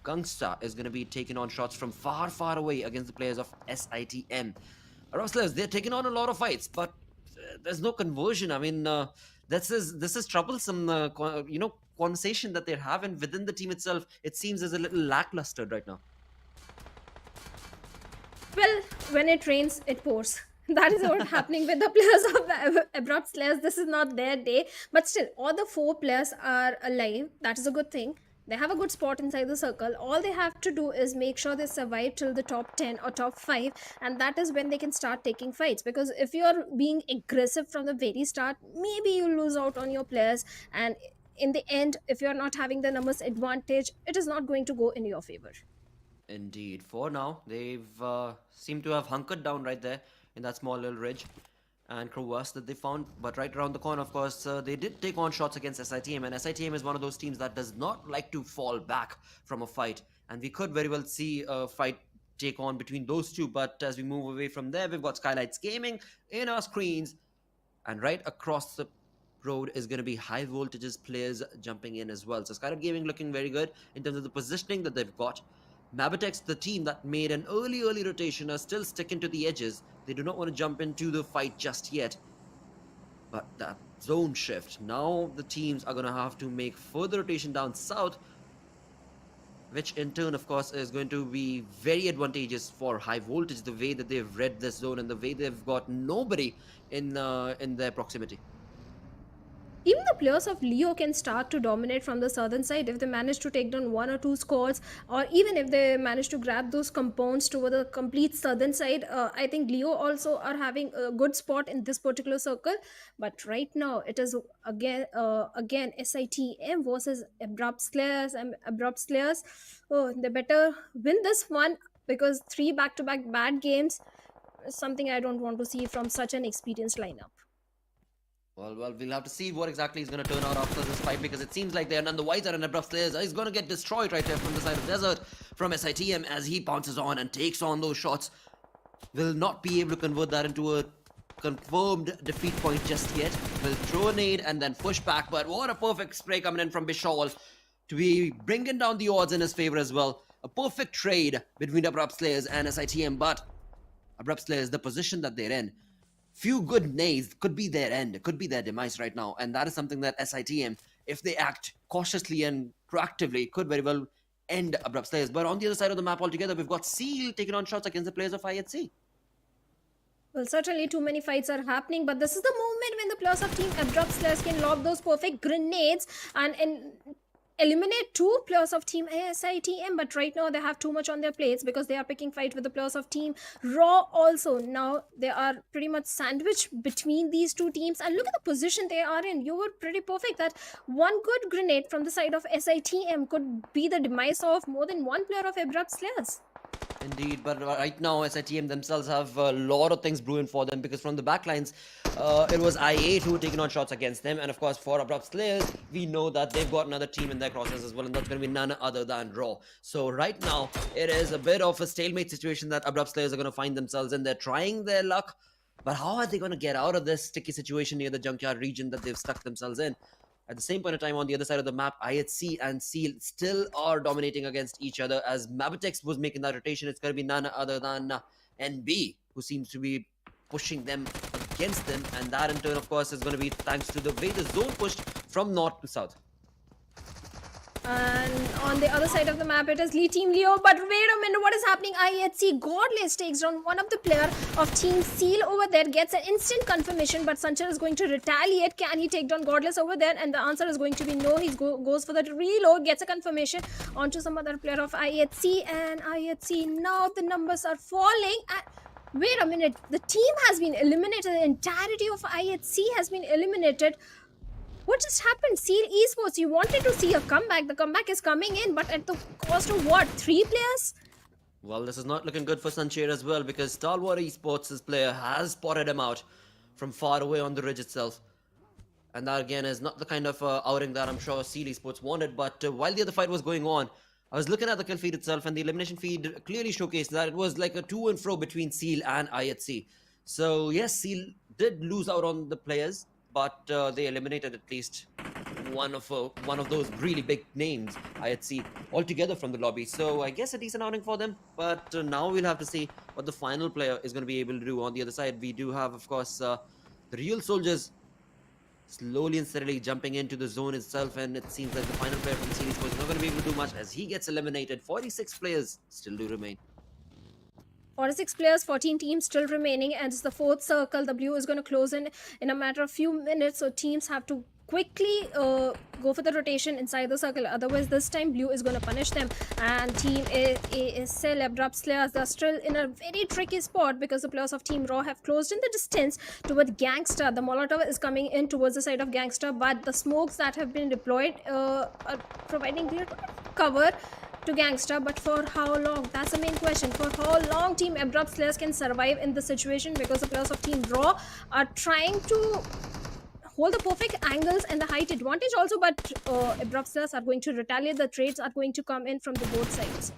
Gangsta is going to be taking on shots from far away against the players of SITM. Abrupt Slayers, they're taking on a lot of fights, but there's no conversion. I mean, this is troublesome, conversation that they're having within the team itself. It seems as a little lackluster right now. Well, when it rains, it pours. That is what's happening with the players of Abrupt Slayers. This is not their day, but still, all the 4 players are alive. That is a good thing. They have a good spot inside the circle. All they have to do is make sure they survive till the top 10 or top 5, and that is when they can start taking fights. Because if you're being aggressive from the very start, maybe you lose out on your players, and in the end, if you're not having the numbers advantage, it is not going to go in your favor. Indeed. For now, they've seemed to have hunkered down right there in that small little ridge and crevasse that they found. But right around the corner, of course, they did take on shots against SITM, and SITM is one of those teams that does not like to fall back from a fight, and we could very well see a fight take on between those two. But as we move away from there, we've got SKYLIGHTZ Gaming in our screens, and right across the road is going to be high voltages players jumping in as well. So SKYLIGHTZ Gaming looking very good in terms of the positioning that they've got. Mabitex, the team that made an early rotation, are still sticking to the edges. They do not want to jump into the fight just yet. But that zone shift, now the teams are going to have to make further rotation down south, which in turn, of course, is going to be very advantageous for high voltage, the way that they've read this zone and the way they've got nobody in their proximity. Even the players of Leo can start to dominate from the southern side if they manage to take down 1 or 2 squads, or even if they manage to grab those compounds toward the complete southern side. I think Leo also are having a good spot in this particular circle. But right now it is again SITM versus A+B+C+D and A+B+C+D+E. Oh, they better win this one, because 3 back-to-back bad games is something I don't want to see from such an experienced lineup. Well, we'll have to see what exactly is going to turn out after this fight, because it seems like they're none the wiser, and A+B+C+D is going to get destroyed right there from the side of Desert from SITM as he pounces on and takes on those shots. Will not be able to convert that into a confirmed defeat point just yet. Will throw a nade and then push back, but what a perfect spray coming in from Bishal to be bringing down the odds in his favor as well. A perfect trade between A+B+C+D and SITM, but A+B+C+D, the position that they're in, few good nades could be their end, could be their demise right now, and that is something that SITM, if they act cautiously and proactively, could very well end A+B+C+D. But on the other side of the map altogether, we've got Seal taking on shots against the players of IHC. Well, certainly too many fights are happening, but this is the moment when the players of Team A+B+C+D can lob those perfect grenades and eliminate 2 players of Team SITM. But right now they have too much on their plates, because they are picking fight with the players of Team Raw also. Now they are pretty much sandwiched between these 2 teams, and look at the position they are in. You were pretty perfect that one good grenade from the side of SITM could be the demise of more than 1 player of A+B+C+D. Indeed, but right now SITM themselves have a lot of things brewing for them, because from the backlines, it was I8 who were taking on shots against them, and of course for A+B+C+D, we know that they've got another team in their crosses as well, and that's going to be none other than Raw. So right now, it is a bit of a stalemate situation that A+B+C+D are going to find themselves in. They're trying their luck, but how are they going to get out of this sticky situation near the junkyard region that they've stuck themselves in? At the same point of time, on the other side of the map, IHC and Seal still are dominating against each other. As Mabitex was making that rotation, it's going to be none other than NB, who seems to be pushing them against them. And that in turn, of course, is going to be thanks to the way the zone pushed from north to south. And on the other side of the map, it is Team Leo. But wait a minute, what is happening? IHC Godless takes down one of the player of Team Seal over there, gets an instant confirmation, but Sanchar is going to retaliate. Can he take down Godless over there? And the answer is going to be no. He goes for the reload, gets a confirmation onto some other player of IHC, and IHC, now the numbers are falling. Wait a minute, the team has been eliminated. The entirety of IHC has been eliminated. What just happened? Seal Esports, you wanted to see a comeback. The comeback is coming in, but at the cost of what? 3 players? Well, this is not looking good for Sanchar as well, because Stalwart Esports' player has spotted him out from far away on the ridge itself. And that again is not the kind of outing that I'm sure Seal Esports wanted. But while the other fight was going on, I was looking at the kill feed itself, and the elimination feed clearly showcased that it was like a to and fro between Seal and IHC. So yes, Seal did lose out on the players, but they eliminated at least one of those really big names, IHC, altogether from the lobby. So I guess a decent outing for them, but now we'll have to see what the final player is going to be able to do. On the other side, we do have, of course, the real soldiers slowly and steadily jumping into the zone itself, and it seems like the final player from the series was not going to be able to do much as he gets eliminated. 46 players still do remain. 46 players, 14 teams still remaining, and it's the 4th circle. The blue is going to close in a matter of few minutes, so teams have to quickly go for the rotation inside the circle. Otherwise, this time blue is going to punish them. And Team ASL A+B+C+D are still in a very tricky spot, because the players of Team Raw have closed in the distance toward Gangsta. The Molotov is coming in towards the side of Gangsta, but the smokes that have been deployed are providing clear cover to Gangsta. But for how long? That's the main question. For how long Team A+B+C+D can survive in this situation, because the players of Team Raw are trying to hold the perfect angles and the height advantage also, but A+B+C+D are going to retaliate. The trades are going to come in from the both sides.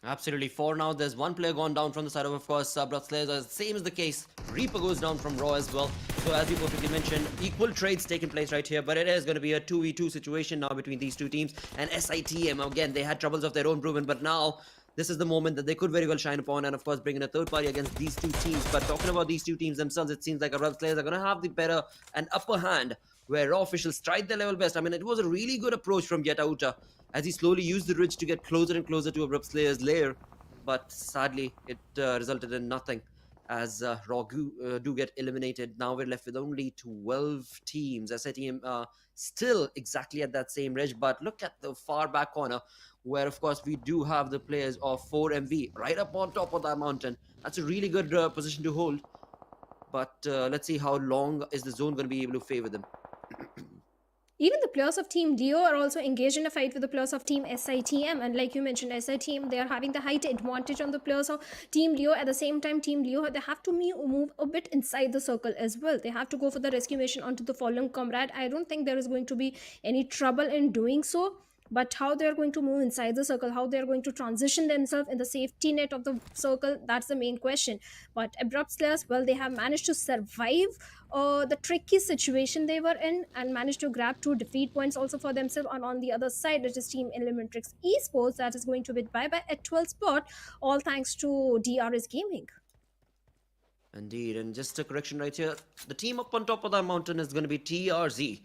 Absolutely. For now, there's one player gone down from the side of course, Bruxelles. Same is the case. Reaper goes down from Raw as well. So as you perfectly mentioned, equal trades taking place right here. But it is going to be a 2v2 situation now between these two teams. And SITM, again, they had troubles of their own brewing. But now, this is the moment that they could very well shine upon. And of course, bring in a third party against these two teams. But talking about these two teams themselves, it seems like Bruxelles are going to have the better and upper hand, where Raw officials tried their level best. I mean, it was a really good approach from Getauta as he slowly used the ridge to get closer and closer to Abrupt Slayer's lair. But sadly, it resulted in nothing as Raw do get eliminated. Now we're left with only 12 teams. SITM still exactly at that same ridge, but look at the far back corner where, of course, we do have the players of 4MV right up on top of that mountain. That's a really good position to hold. But let's see how long is the zone going to be able to favor them. Even the players of Team Leo are also engaged in a fight with the players of Team SITM. And like you mentioned, SITM, they are having the height advantage on the players of Team Leo. At the same time, Team Leo, they have to move a bit inside the circle as well. They have to go for the rescue mission onto the fallen comrade. I don't think there is going to be any trouble in doing so. But how they're going to move inside the circle, how they're going to transition themselves in the safety net of the circle, that's the main question. But Abrupt Slayers, well, they have managed to survive the tricky situation they were in and managed to grab 2 defeat points also for themselves. And on the other side, it is Team Intention X Esports that is going to bid bye-bye at 12th spot, all thanks to DRS Gaming. Indeed, and just a correction right here. The team up on top of that mountain is going to be TRZ.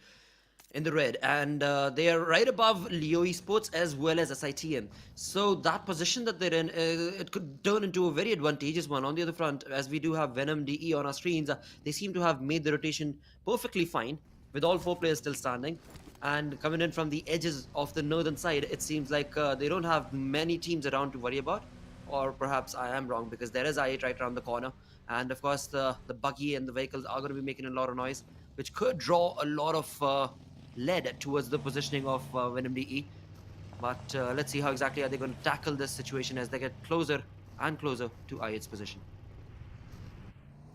In the red, and they are right above Leo Esports as well as SITM. So that position that they're in, it could turn into a very advantageous one. On the other front, as we do have Venom DE on our screens, they seem to have made the rotation perfectly fine with all 4 players still standing. And coming in from the edges of the northern side, it seems like they don't have many teams around to worry about. Or perhaps I am wrong, because there is I8 right around the corner. And of course, the buggy and the vehicles are going to be making a lot of noise, which could draw a lot of led towards the positioning of Venom DE. But let's see how exactly are they going to tackle this situation as they get closer and closer to I8's position.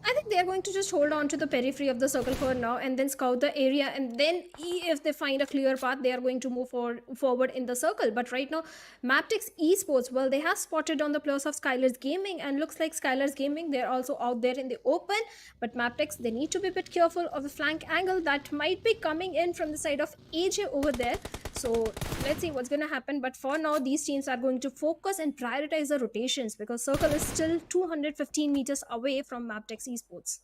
I think they're going to just hold on to the periphery of the circle for now and then scout the area, and then if they find a clear path, they are going to move forward in the circle. But right now, Maptex Esports, well, they have spotted on the players of SKYLIGHTZ Gaming, and looks like SKYLIGHTZ Gaming, they're also out there in the open. But Maptex, they need to be a bit careful of the flank angle that might be coming in from the side of AJ over there. So let's see what's going to happen. But for now, these teams are going to focus and prioritize the rotations because circle is still 215 meters away from Maptex Esports.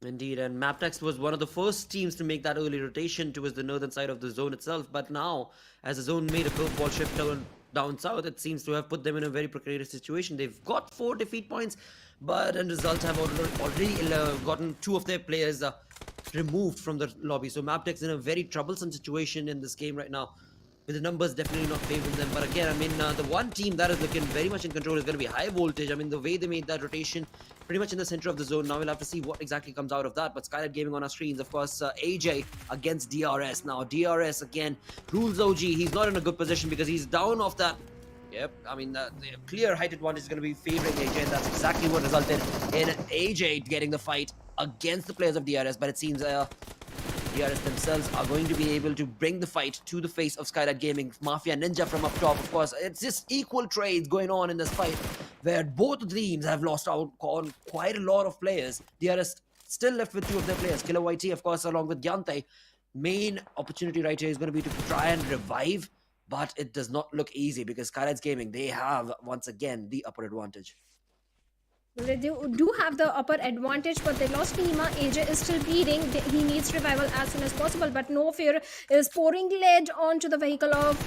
Indeed, and Maptex was one of the first teams to make that early rotation towards the northern side of the zone itself. But now, as the zone made a curveball shift down south, it seems to have put them in a very precarious situation. They've got 4 defeat points, but in result have already gotten 2 of their players removed from the lobby. So Maptex in a very troublesome situation in this game right now, with the numbers definitely not favoring them. But again, I mean, the one team that is looking very much in control is going to be High Voltage. I mean, the way they made that rotation pretty much in the center of the zone. Now we'll have to see what exactly comes out of that. But SKYLIGHTZ Gaming on our screens, of course, AJ against DRS. Now DRS again rules OG. He's not in a good position because he's down off that. Yep, I mean, the clear height advantage is going to be favoring AJ, and that's exactly what resulted in AJ getting the fight against the players of DRS. But it seems DRS themselves are going to be able to bring the fight to the face of SKYLIGHTZ Gaming. Mafia Ninja from up top, of course. It's just equal trades going on in this fight, where both teams have lost out on quite a lot of players. DRS still left with 2 of their players. Killer YT, of course, along with Gyante. Main opportunity right here is going to be to try and revive, but it does not look easy because SKYLIGHTZ Gaming, they have, once again, the upper advantage. They do have the upper advantage, but they lost Nima. AJ is still bleeding. He needs revival as soon as possible, but No Fear is pouring lead onto the vehicle of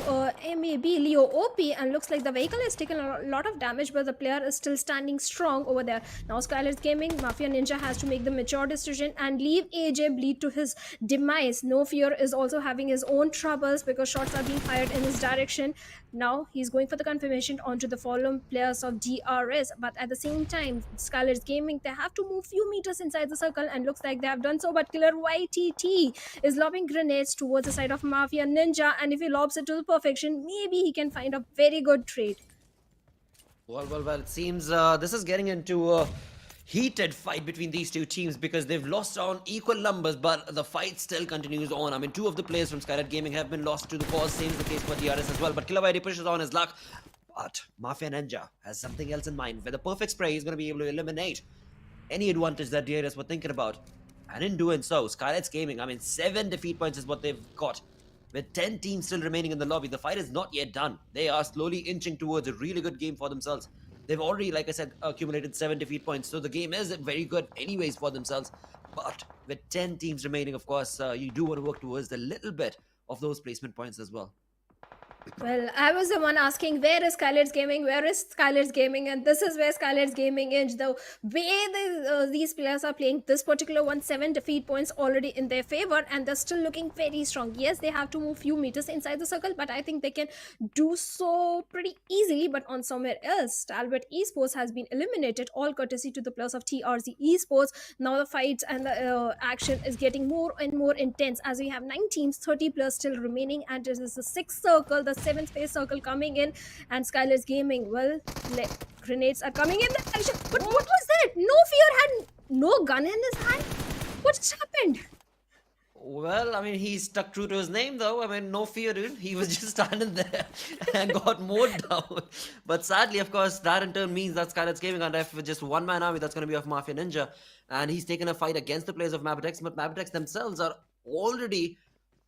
MAB Leo OP, and looks like the vehicle has taken a lot of damage, but the player is still standing strong over there. Now SKYLIGHTZ Gaming, Mafia Ninja has to make the mature decision and leave AJ bleed to his demise. No Fear is also having his own troubles because shots are being fired in his direction. Now he's going for the confirmation onto the fallen players of DRS, but at the same time, SKYLIGHTZ Gaming, they have to move few meters inside the circle, and looks like they have done so. But Killer YTT is lobbing grenades towards the side of Mafia Ninja, and if he lobs it to the perfection, maybe he can find a very good trade. Well, it seems this is getting into a heated fight between these two teams because they've lost on equal numbers, but the fight still continues on. I mean, 2 of the players from SKYLIGHTZ Gaming have been lost to the cause. Same is the case for DRS as well. But Killer YT pushes on his luck. But Mafia Ninja has something else in mind, where the perfect spray is going to be able to eliminate any advantage that DEADEYES were thinking about. And in doing so, SKYLIGHTZ Gaming, 7 defeat points is what they've got. With 10 teams still remaining in the lobby, the fight is not yet done. They are slowly inching towards a really good game for themselves. They've already, like I said, accumulated 7 defeat points, so the game is very good anyways for themselves. But with 10 teams remaining, of course, you do want to work towards a little bit of those placement points as well. Well, I was the one asking, where is SKYLIGHTZ Gaming? Where is SKYLIGHTZ Gaming? And this is where SKYLIGHTZ Gaming is. The way these players are playing, this particular one, 7 defeat points already in their favor, and they're still looking very strong. Yes, they have to move few meters inside the circle, but I think they can do so pretty easily. But on somewhere else, Stalwart Esports has been eliminated, all courtesy to the players of TRZ Esports. Now the fights and the action is getting more and more intense, as we have 9 teams, 30 players still remaining, and this is the 6th circle, the 7th space circle coming in, and SKYLIGHTZ Gaming, well, grenades are coming in. But what was that? No Fear had no gun in his hand. What just happened? Well, he stuck true to his name though. No fear, dude. He was just standing there and got mowed down. But sadly, of course, that in turn means that SKYLIGHTZ Gaming are left with just one man army that's going to be of Mafia Ninja. And he's taken a fight against the players of Mabatex, but Mabatex themselves are already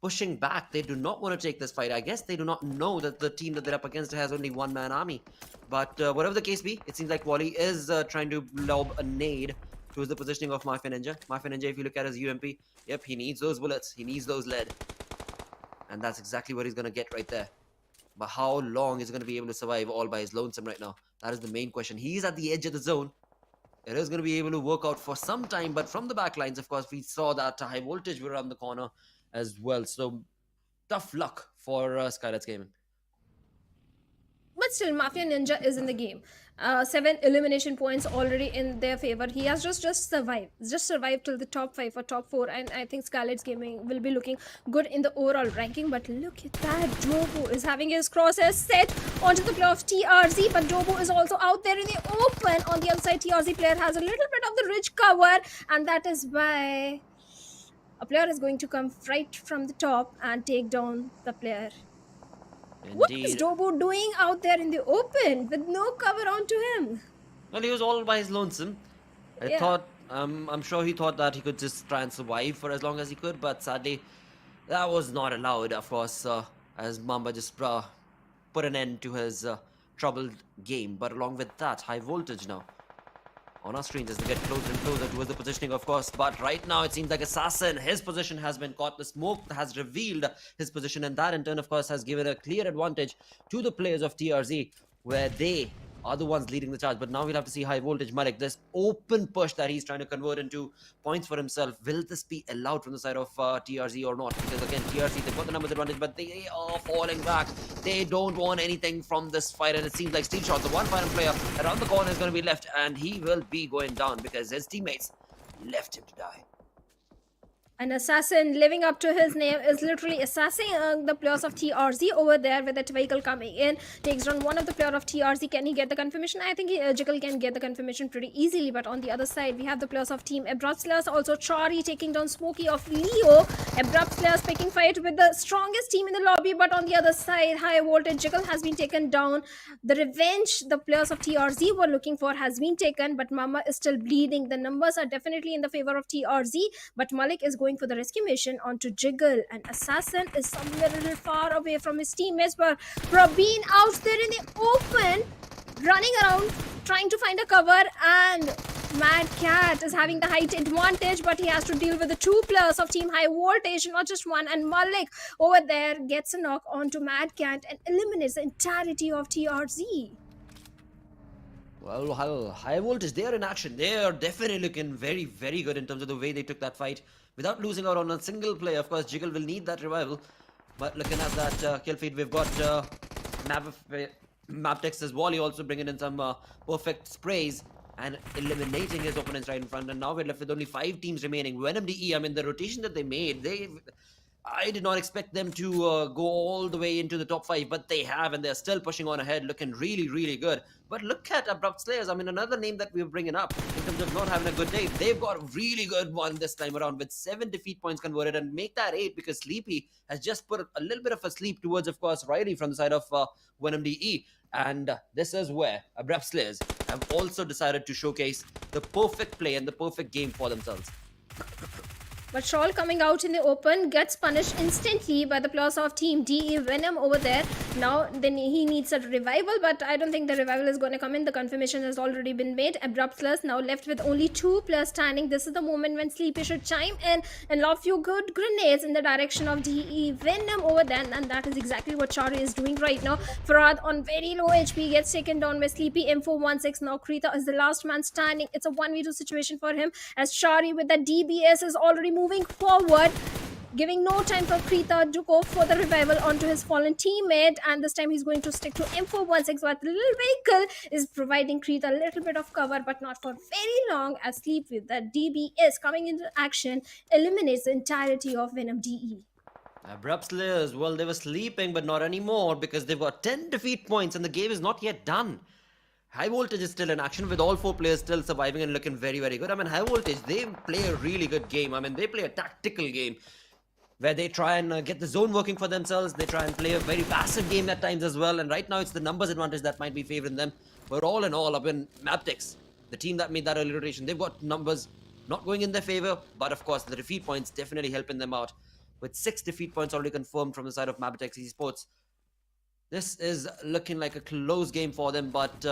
pushing back. They do not want to take this fight. I guess they do not know that the team that they're up against has only one man army. But whatever the case be, it seems like Wally is trying to lob a nade towards the positioning of Mafia Ninja. Mafia Ninja, if you look at his UMP, yep, he needs those bullets. He needs those lead. And that's exactly what he's going to get right there. But how long is he going to be able to survive all by his lonesome right now? That is the main question. He's at the edge of the zone. It is going to be able to work out for some time. But from the back lines, of course, we saw that high voltage were around the corner as well. So tough luck for SKYLIGHTZ Gaming. But still, Mafia Ninja is in the game. 7 elimination points already in their favor. He has just survived. Just survived till the top 5 or top 4. And I think SKYLIGHTZ Gaming will be looking good in the overall ranking. But look at that. Dobo is having his crosshairs set onto the player of TRZ. But Dobo is also out there in the open. On the other side, TRZ player has a little bit of the ridge cover. And that is why a player is going to come right from the top and take down the player. Indeed. What is Dobo doing out there in the open with no cover onto him? Well, he was all by his lonesome. I'm sure he thought that he could just try and survive for as long as he could, but sadly, that was not allowed, of course, as Mamba just put an end to his troubled game. But along with that, high voltage now on our screens as they get closer and closer towards the positioning, of course. But right now, it seems like Assassin, his position has been caught. The smoke has revealed his position, and that in turn, of course, has given a clear advantage to the players of TRZ, where they are the ones leading the charge. But now we'll have to see high voltage Malik, this open push that he's trying to convert into points for himself. Will this be allowed from the side of TRZ or not? Because again, TRZ, they've got the numbers advantage, but they are falling back. They don't want anything from this fight, and it seems like Steel Shot, the one final player around the corner, is going to be left, and he will be going down because his teammates left him to die. An assassin living up to his name is literally assassinating the players of TRZ over there with that vehicle coming in. Takes down one of the player of TRZ. Can he get the confirmation? I think Jigal can get the confirmation pretty easily. But on the other side, we have the players of Team Abrupt Players. Also, Chari taking down Smokey of Leo. Abrupt Players picking fight with the strongest team in the lobby. But on the other side, High Voltage Jigal has been taken down. The revenge the players of TRZ were looking for has been taken. But Mama is still bleeding. The numbers are definitely in the favor of TRZ. But Malik is going for the rescue mission onto Jiggle, and Assassin is somewhere a little far away from his teammates, but being out there in the open, running around, trying to find a cover, and Mad Cat is having the height advantage, but he has to deal with the 2 players of Team High Voltage, not just one, and Malik over there gets a knock onto Mad Cat and eliminates the entirety of TRZ. Well, high voltage, they are in action. They are definitely looking very, very good in terms of the way they took that fight without losing out on a single play. Of course, Jiggle will need that revival. But looking at that kill feed, we've got Maptex's Wally also bringing in some perfect sprays and eliminating his opponents right in front. And now we're left with only 5 teams remaining. Venom DE, the rotation that they made, I did not expect them to go all the way into the top 5, but they have, and they're still pushing on ahead, looking really, really good. But look at Abrupt Slayers. I mean, another name that we're bringing up in terms of not having a good day. They've got a really good one this time around with 7 defeat points converted, and make that 8 because Sleepy has just put a little bit of a sleep towards, of course, Riley from the side of Venom DE. And this is where Abrupt Slayers have also decided to showcase the perfect play and the perfect game for themselves. But Shawl coming out in the open gets punished instantly by the plus of Team DE Venom over there. Now then he needs a revival, but I don't think the revival is going to come in. The confirmation has already been made. Abrupt Plus now left with only 2 players standing. This is the moment when Sleepy should chime in and lob few good grenades in the direction of DE Venom over there, and that is exactly what Chari is doing right now. Farad on very low HP gets taken down by Sleepy. M416. Now Krita is the last man standing. It's a 1v2 situation for him as Chari with the DBS is already moving forward, giving no time for Krita to go for the revival onto his fallen teammate, and this time he's going to stick to M416, but the little vehicle is providing Krita a little bit of cover, but not for very long, as Sleep with the DBS coming into action eliminates the entirety of Venom DE. Abrupt Slayers, well, they were sleeping, but not anymore because they've got 10 defeat points and the game is not yet done. High Voltage is still in action with all 4 players still surviving and looking very, very good. I mean, High Voltage, they play a really good game. I mean, they play a tactical game where they try and get the zone working for themselves. They try and play a very passive game at times as well. And right now, it's the numbers advantage that might be favoring them. But all in all, up in Maptex, the team that made that early rotation, they've got numbers not going in their favor. But of course, the defeat points definitely helping them out. With 6 defeat points already confirmed from the side of Maptex Esports. This is looking like a close game for them, but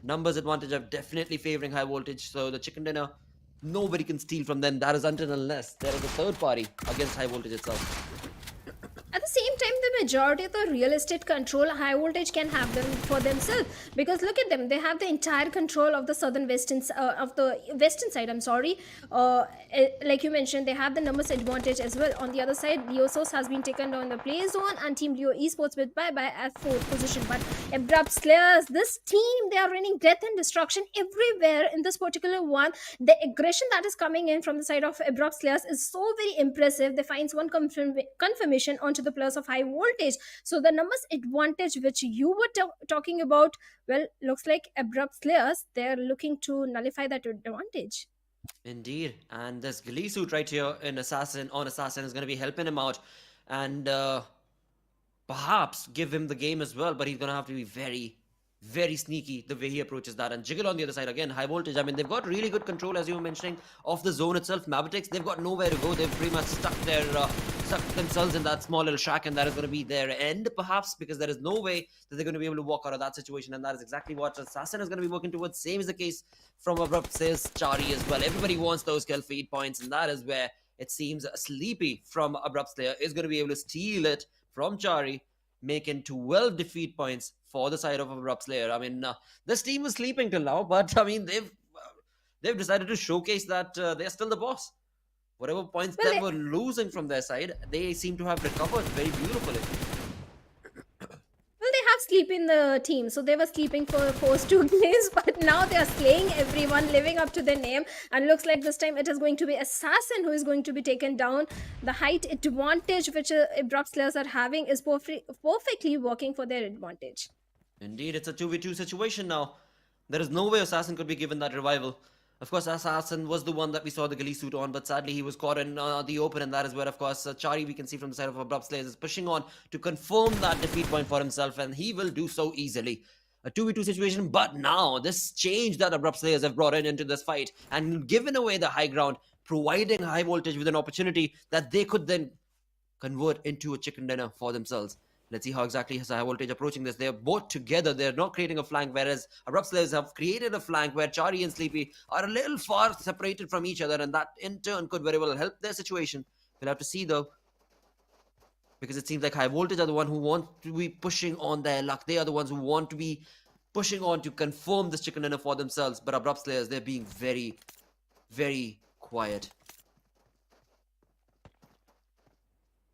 numbers advantage are definitely favoring High Voltage. So the chicken dinner, nobody can steal from them. That is until and unless there is a third party against High Voltage itself. At the same time, the majority of the real estate control High Voltage can have them for themselves, because look at them, they have the entire control of the western side. I'm sorry, like you mentioned, they have the numbers advantage as well. On the other side, Leosos has been taken down the play zone, and Team Leo Esports with bye at 4th position. But Abrupt Slayers, this team, they are raining death and destruction everywhere in this particular one. The aggression that is coming in from the side of Abrupt Slayers is so very impressive. They finds one confirmation onto the plus of High Voltage. So the numbers advantage which you were talking about, well, looks like Abrupt Slayers, they're looking to nullify that advantage. Indeed, and this ghillie suit right here in Assassin is going to be helping him out, and perhaps give him the game as well. But he's going to have to be very, very sneaky the way he approaches that. And Jiggle on the other side again, High Voltage. I mean, they've got really good control, as you were mentioning, of the zone itself. Mavericks, they've got nowhere to go. They've pretty much stuck themselves in that small little shack, and that is going to be their end, perhaps, because there is no way that they're going to be able to walk out of that situation. And that is exactly what Assassin is going to be working towards. Same is the case from Abrupt Slayers, Chari as well. Everybody wants those kill feed points, and that is where it seems Sleepy from Abrupt Slayer is going to be able to steal it from Chari, making 12 defeat points for the side of Abrupt Slayer. I mean, this team was sleeping till now, but I mean, they've decided to showcase that they're still the boss. Whatever points they were losing from their side, they seem to have recovered very beautifully. Well, they have sleep in the team, so they were sleeping for first 2 days, but now they are slaying everyone, living up to their name, and looks like this time it is going to be Assassin who is going to be taken down. The height advantage which Abrupt Slayers are having is perfectly working for their advantage. Indeed, it's a 2v2 situation now. There is no way Assassin could be given that revival. Of course, Assassin was the one that we saw the ghillie suit on, but sadly he was caught in the open, and that is where, of course, Chari, we can see from the side of Abrupt Slayers, is pushing on to confirm that defeat point for himself, and he will do so easily. A 2v2 situation, but now this change that Abrupt Slayers have brought into this fight and given away the high ground, providing High Voltage with an opportunity that they could then convert into a chicken dinner for themselves. Let's see how exactly is High Voltage approaching this. They're both together. They're not creating a flank, whereas Abrupt Slayers have created a flank where Chari and Sleepy are a little far separated from each other, and that in turn could very well help their situation. We'll have to see though, because it seems like High Voltage are the one who want to be pushing on their luck. They are the ones who want to be pushing on to confirm this chicken dinner for themselves. But Abrupt Slayers, they're being very, very quiet.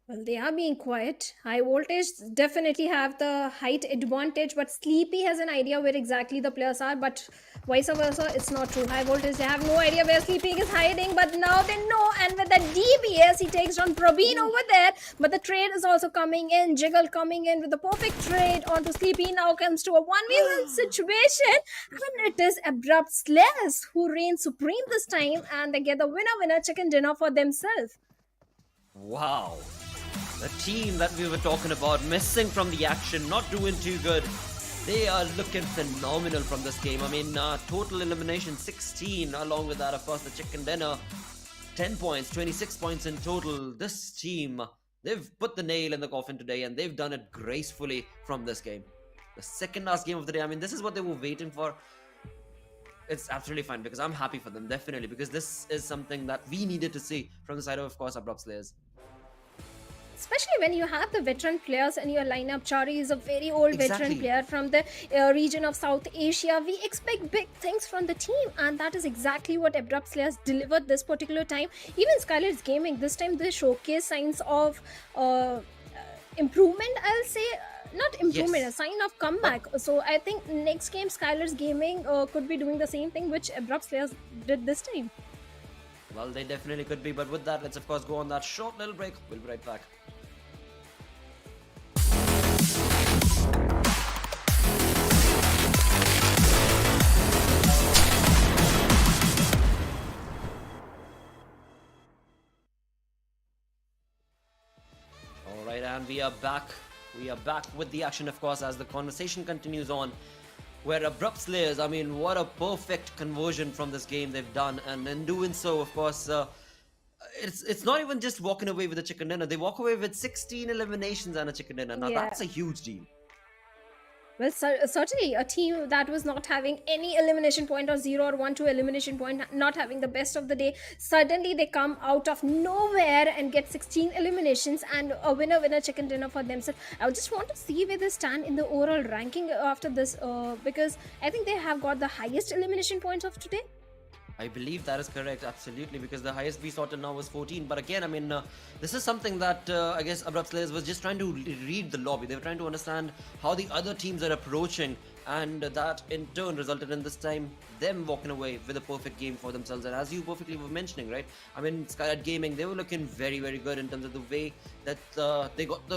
Well, they are being quiet. High voltage definitely have the height advantage, but Sleepy has an idea where exactly the players are, but vice versa, it's not true. High voltage, they have no idea where Sleepy is hiding, but now they know. And with the DBS, he takes on Probeen over there, but the trade is also coming in. Jiggle coming in with the perfect trade onto Sleepy. Now comes to a 1v1 situation, and it is Abrupt Slayers who reign supreme this time, and they get the winner chicken dinner for themselves. Wow. The team that we were talking about, missing from the action, not doing too good. They are looking phenomenal from this game. I mean, total elimination 16, along with that, of course, the chicken dinner. 10 points, 26 points in total. This team, they've put the nail in the coffin today, and they've done it gracefully from this game. The second last game of the day, I mean, this is what they were waiting for. It's absolutely fine, because I'm happy for them, definitely, because this is something that we needed to see from the side of course, Abrupt Slayers. Especially when you have the veteran players in your lineup. Chari is a very old veteran player from the region of South Asia. We expect big things from the team, and that is exactly what Abrupt Slayers delivered this particular time. Even SKYLIGHTZ Gaming, this time they showcase signs of improvement, I'll say. Not improvement, Yes. a sign of comeback. So I think next game SKYLIGHTZ Gaming could be doing the same thing which Abrupt Slayers did this time. Well, they definitely could be, but with that, let's of course go on that short little break. We'll be right back. Alright, and we are back. We are back with the action, of course, as the conversation continues on. Where Abrupt Slayers, I mean, what a perfect conversion from this game they've done, and in doing so, of course, it's not even just walking away with a chicken dinner. They walk away with 16 eliminations and a chicken dinner. Now Yeah. that's a huge deal. Well, certainly a team that was not having any elimination point or 0 or 1 2 elimination point, not having the best of the day, suddenly they come out of nowhere and get 16 eliminations and a winner chicken dinner for themselves. I just want to see where they stand in the overall ranking after this, because I think they have got the highest elimination points of today. I believe that is correct, absolutely, because the highest we saw till now was 14. But again, I mean, this is something that I guess Abrupt Slayers was just trying to read the lobby. They were trying to understand how the other teams are approaching, and that in turn resulted in this time them walking away with a perfect game for themselves. And as you perfectly were mentioning, right? I mean, SKYLIGHTZ Gaming, they were looking very, very good in terms of the way that they got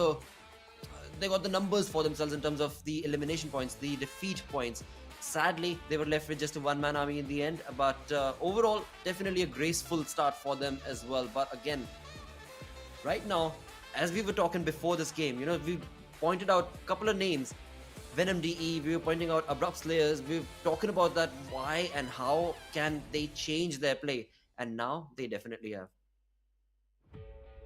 the numbers for themselves in terms of the elimination points, the defeat points. Sadly, they were left with just a one-man army in the end, but overall, definitely a graceful start for them as well. But again, right now, as we were talking before this game, you know, we pointed out a couple of names. Venom DE, we were pointing out Abrupt Slayers, we were talking about that why and how can they change their play, and now they definitely have.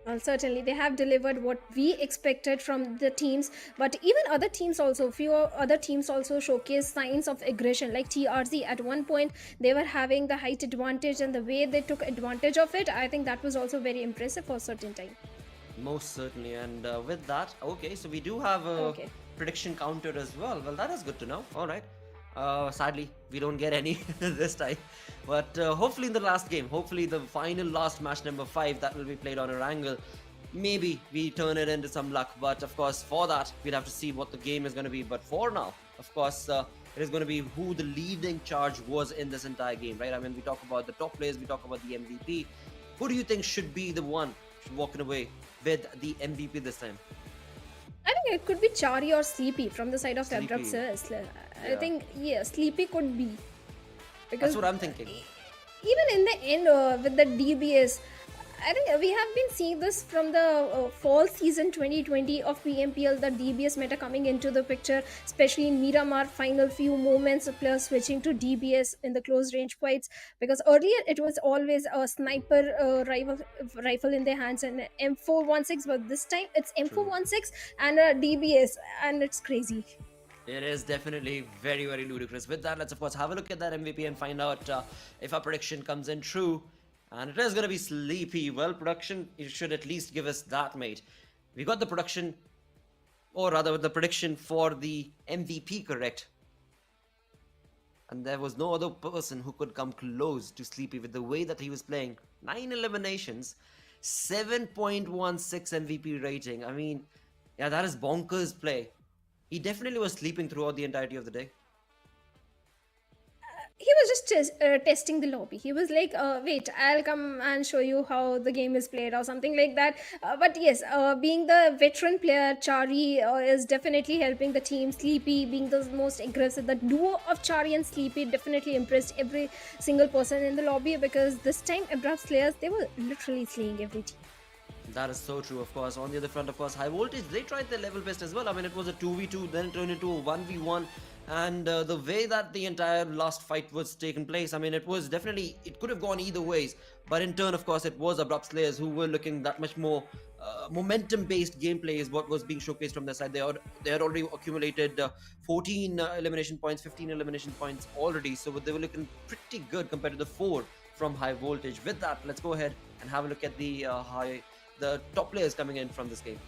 Well, certainly they have delivered what we expected from the teams, but even other teams also, few other teams also showcase signs of aggression. Like TRZ, at one point they were having the height advantage, and the way they took advantage of it, I think that was also very impressive for a certain time. Most certainly, and with that, okay, so we do have a prediction counter as well. Well, that is good to know. All right. Sadly, we don't get any this time, but hopefully in the last game, hopefully the final last match number 5 that will be played on Erangel, maybe we turn it into some luck. But of course, for that, we'll have to see what the game is going to be. But for now, of course, it is going to be who the leading charge was in this entire game, right? I mean, we talk about the top players, we talk about the MVP. Who do you think should be the one walking away with the MVP this time? I think it could be Chari or Sleepy from the side of Sleepy. Abrupt Slayers. I Yeah. think, yeah, Sleepy could be. Because That's what I'm thinking. even in the end, with the DBS, I think we have been seeing this from the fall season 2020 of PMPL, the DBS meta coming into the picture, especially in Miramar final few moments of players switching to DBS in the close range fights, because earlier it was always a sniper rifle in their hands and M416, but this time it's M416 and a DBS, and it's crazy. It is definitely very, very ludicrous. With that, let's of course have a look at that MVP and find out if our prediction comes in true. And it is going to be Sleepy. Well, production, you should at least give us that, mate. We got the production, or rather the prediction for the MVP correct. And there was no other person who could come close to Sleepy with the way that he was playing. 9 eliminations. 7.16 MVP rating. I mean, yeah, that is bonkers play. He definitely was sleeping throughout the entirety of the day. He was just testing the lobby. He was like, wait, I'll come and show you how the game is played or something like that. But yes, being the veteran player, Chari is definitely helping the team. Sleepy being the most aggressive. The duo of Chari and Sleepy definitely impressed every single person in the lobby, because this time Abrupt's players, they were literally slaying every team. That is so true, of course. On the other front, of course, High Voltage, they tried their level best as well. I mean, it was a 2v2, then it turned into a 1v1. And the way that the entire last fight was taken place, I mean, it was definitely, it could have gone either ways. But in turn, of course, it was Abrupt Slayers who were looking that much more momentum-based gameplay is what was being showcased from their side. They had already accumulated 14 elimination points, 15 elimination points already. So they were looking pretty good compared to the 4 from High Voltage. With that, let's go ahead and have a look at the top players coming in from this game.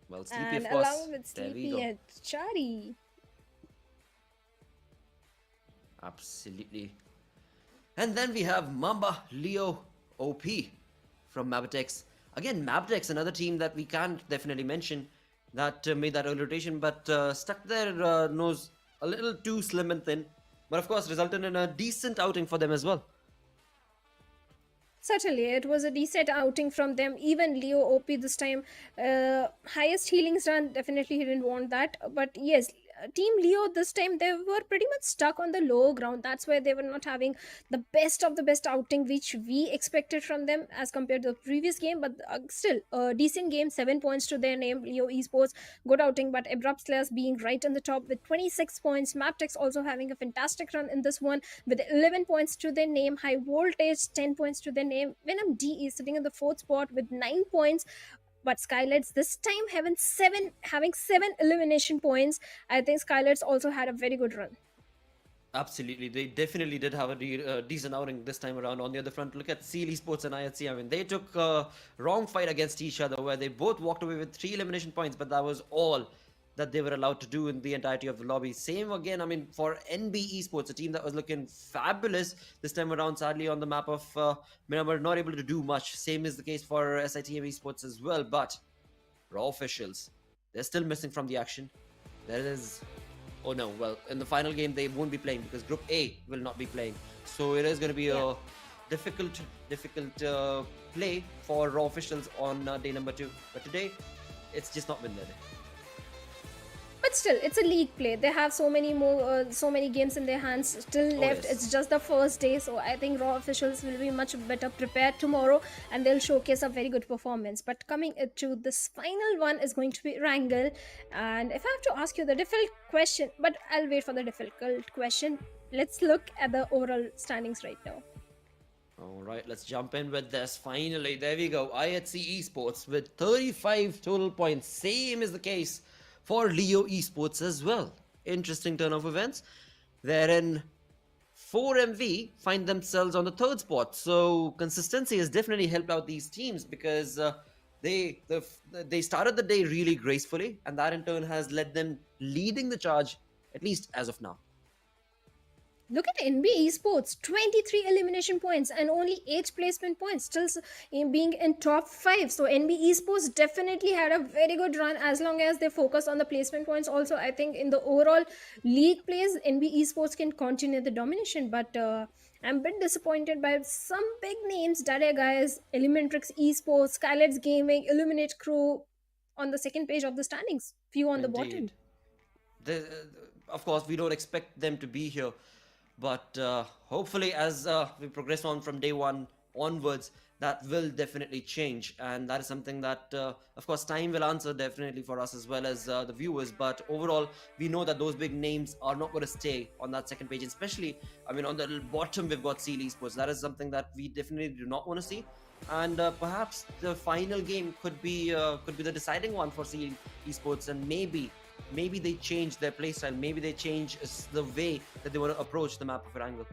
Well, Sleepy, And of course. along with There we Sleepy go. and Chari. Absolutely. And then we have Mamba, Leo, OP from Mabitex. Again, Mabitex, another team that we can't definitely mention that made that early rotation, but stuck their nose a little too slim and thin. But of course, resulted in a decent outing for them as well. Certainly, it was a decent outing from them. Even Leo OP this time, highest healings run, definitely he didn't want that. But yes, Team Leo this time, they were pretty much stuck on the low ground. That's why they were not having the best of the best outing which we expected from them as compared to the previous game. But still, a decent game, 7 points to their name, Leo Esports, good outing. But Abrupt Slayers being right on the top with 26 points. Maptex also having a fantastic run in this one with 11 points to their name. High Voltage, 10 points to their name. Venom D is sitting in the 4th spot with 9 points. But SKYLIGHTZ this time having seven elimination points. I think SKYLIGHTZ also had a very good run. Absolutely, they definitely did have a decent outing this time around. On the other front, look at Esports and IHC. I mean, they took a wrong fight against each other where they both walked away with 3 elimination points, but that was all that they were allowed to do in the entirety of the lobby. Same again, I mean, for NB Esports, a team that was looking fabulous this time around, sadly on the map of Miramar, not able to do much. Same is the case for SITM Esports as well, but Raw officials, they're still missing from the action. There is... Oh no, well, in the final game, they won't be playing because Group A will not be playing. So it is going to be a difficult play for Raw officials on day number 2. But today, it's just not been there. But still, it's a league play. They have so many games in their hands still left. Yes. It's just the first day, so I think Raw officials will be much better prepared tomorrow, and they'll showcase a very good performance. But coming to this final one is going to be Erangel, and if I have to ask you the difficult question, but I'll wait for the difficult question. Let's look at the overall standings right now. All right, let's jump in with this. Finally, there we go. IHC Esports with 35 total points. Same is the case for Leo Esports as well. Interesting turn of events. Therein 4MV find themselves on the 3rd spot. So consistency has definitely helped out these teams because they started the day really gracefully, and that in turn has led them leading the charge, at least as of now. Look at NB Esports, 23 elimination points and only 8 placement points, still being in top 5. So NB Esports definitely had a very good run as long as they focus on the placement points. Also, I think in the overall league plays, NB Esports can continue the domination. But I'm a bit disappointed by some big names, DEADEYES, Elementrix Esports, SKYLIGHTZ Gaming, Illuminate Crew on the second page of the standings. Few on the bottom. Of course, we don't expect them to be here. But hopefully as we progress on from day 1 onwards, that will definitely change. And that is something that, of course, time will answer definitely for us as well as the viewers. But overall, we know that those big names are not going to stay on that second page. Especially, I mean, on the bottom, we've got Esports. That is something that we definitely do not want to see. And perhaps the final game could be the deciding one for Esports, and maybe they change their playstyle, maybe they change the way that they want to approach the map of Erangel.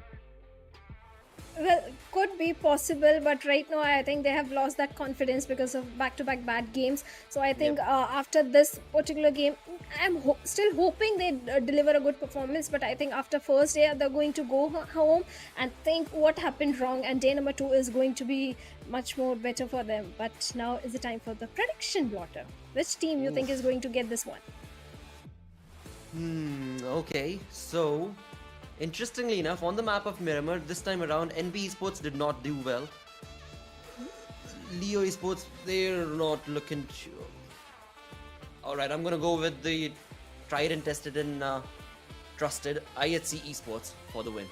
Well, could be possible, but right now I think they have lost that confidence because of back-to-back bad games. So I think Yep. after this particular game, I'm still hoping they deliver a good performance. But I think after first day they're going to go home and think what happened wrong, and day number 2 is going to be much more better for them. But now is the time for the prediction, Blotter. Which team you think is Oof. going to get this one? Okay, so interestingly enough, on the map of Miramar, this time around, NB Esports did not do well. Leo Esports, they're not looking sure. Alright, I'm gonna go with the tried and tested and trusted IHC Esports for the win.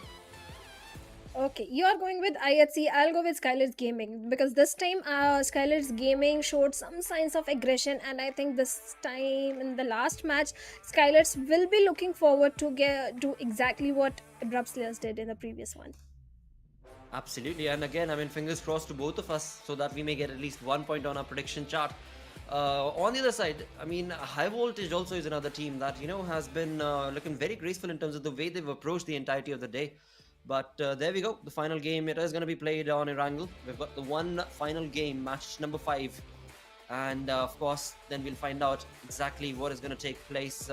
Okay, you are going with IHC. I'll go with SKYLIGHTZ Gaming because this time SKYLIGHTZ Gaming showed some signs of aggression, and I think this time in the last match, SKYLIGHTZ will be looking forward to do exactly what A+B+C+D did in the previous one. Absolutely, and again, I mean, fingers crossed to both of us so that we may get at least 1 point on our prediction chart. On the other side, I mean, High Voltage also is another team that, you know, has been looking very graceful in terms of the way they've approached the entirety of the day. But there we go, the final game, it is going to be played on Erangel. We've got the one final game, match number 5. And of course, then we'll find out exactly what is going to take place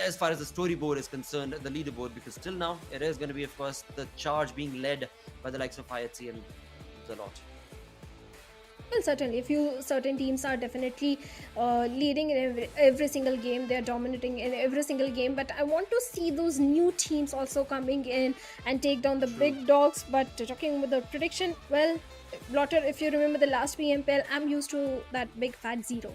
as far as the storyboard is concerned, the leaderboard, because till now, it is going to be, of course, the charge being led by the likes of IHC and the lot. Well, certainly, a few certain teams are definitely leading in every single game. They are dominating in every single game. But I want to see those new teams also coming in and take down the big dogs. But talking about the prediction, well, Blotter, if you remember the last PMPL, I'm used to that big fat zero.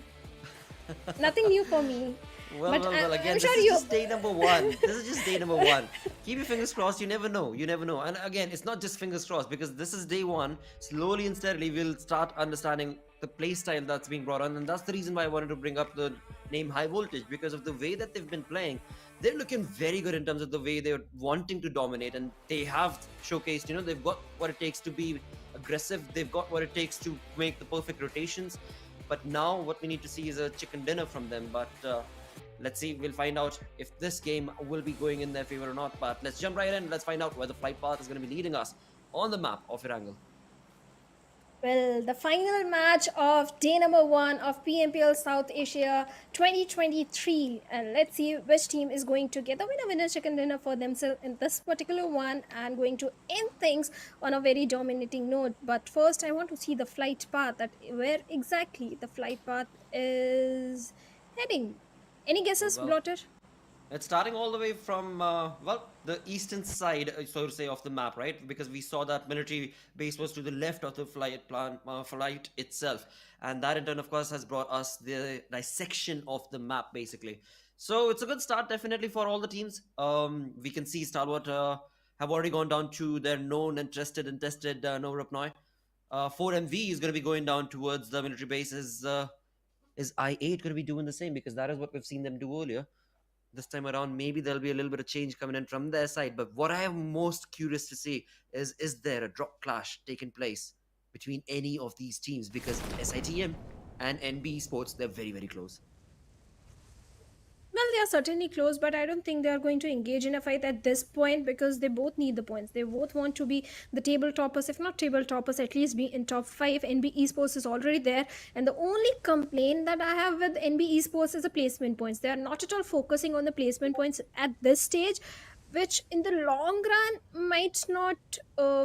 Nothing new for me. Well, But well, well, I'm again, this sure is you. just day number 1. This is just day number 1. Keep your fingers crossed, you never know, you never know. And again, it's not just fingers crossed because this is day 1. Slowly and steadily, we'll start understanding the playstyle that's being brought on. And that's the reason why I wanted to bring up the name High Voltage, because of the way that they've been playing. They're looking very good in terms of the way they're wanting to dominate. And they have showcased, you know, they've got what it takes to be aggressive. They've got what it takes to make the perfect rotations. But now what we need to see is a chicken dinner from them. But let's see, we'll find out if this game will be going in their favor or not. But let's jump right in. Let's find out where the flight path is going to be leading us on the map of Erangel. Well, the final match of day number 1 of PMPL South Asia 2023. And let's see which team is going to get the winner chicken dinner for themselves in this particular one and going to end things on a very dominating note. But first, I want to see the flight path, that where exactly the flight path is heading. Any guesses, Well, Blotter? it's starting all the way from, well, the eastern side, so to say, of the map, right? Because we saw that military base was to the left of the flight itself. And that in turn, of course, has brought us the dissection of the map, basically. So it's a good start, definitely, for all the teams. We can see Stalwart have already gone down to their known and trusted and tested Nova Rapnoi. 4MV is going to be going down towards the military bases. Is I8 going to be doing the same? Because that is what we've seen them do earlier. This time around, maybe there'll be a little bit of change coming in from their side. But what I am most curious to see is there a drop clash taking place between any of these teams? Because SITM and NB Esports, they're very, very close. Well, they are certainly close, but I don't think they are going to engage in a fight at this point because they both need the points. They both want to be the table toppers, if not table toppers, at least be in top 5. NB Esports is already there, and the only complaint that I have with NB Esports is the placement points. They are not at all focusing on the placement points at this stage, which in the long run might not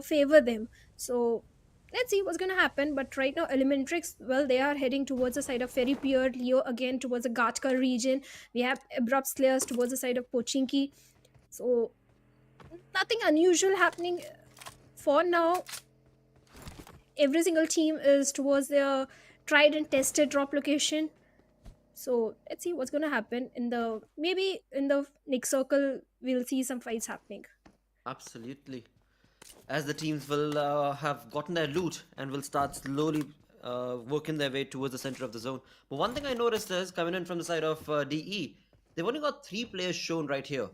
favor them. So let's see what's going to happen. But right now, Eliminatrix, well, they are heading towards the side of Ferry Pier, Leo again towards the Gatka region. We have Abrupt Slayers towards the side of Pochinki. So nothing unusual happening for now. Every single team is towards their tried and tested drop location. So let's see what's going to happen maybe in the next circle. We'll see some fights happening. Absolutely. As the teams will have gotten their loot and will start slowly working their way towards the center of the zone. But one thing I noticed is coming in from the side of DE, they've only got 3 players shown right here.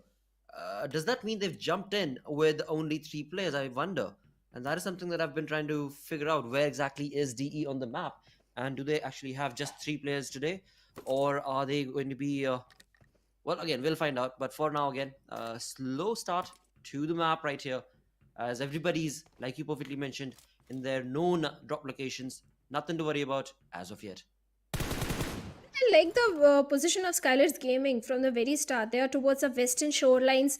Does that mean they've jumped in with only 3 players? I wonder. And that is something that I've been trying to figure out. Where exactly is DE on the map? And do they actually have just 3 players today? Or are they going to be... well, again, we'll find out. But for now, again, slow start to the map right here. as everybody's, like you perfectly mentioned, in their known drop locations. Nothing to worry about as of yet. I like the position of SKYLIGHTZ Gaming from the very start. They are towards the western shorelines.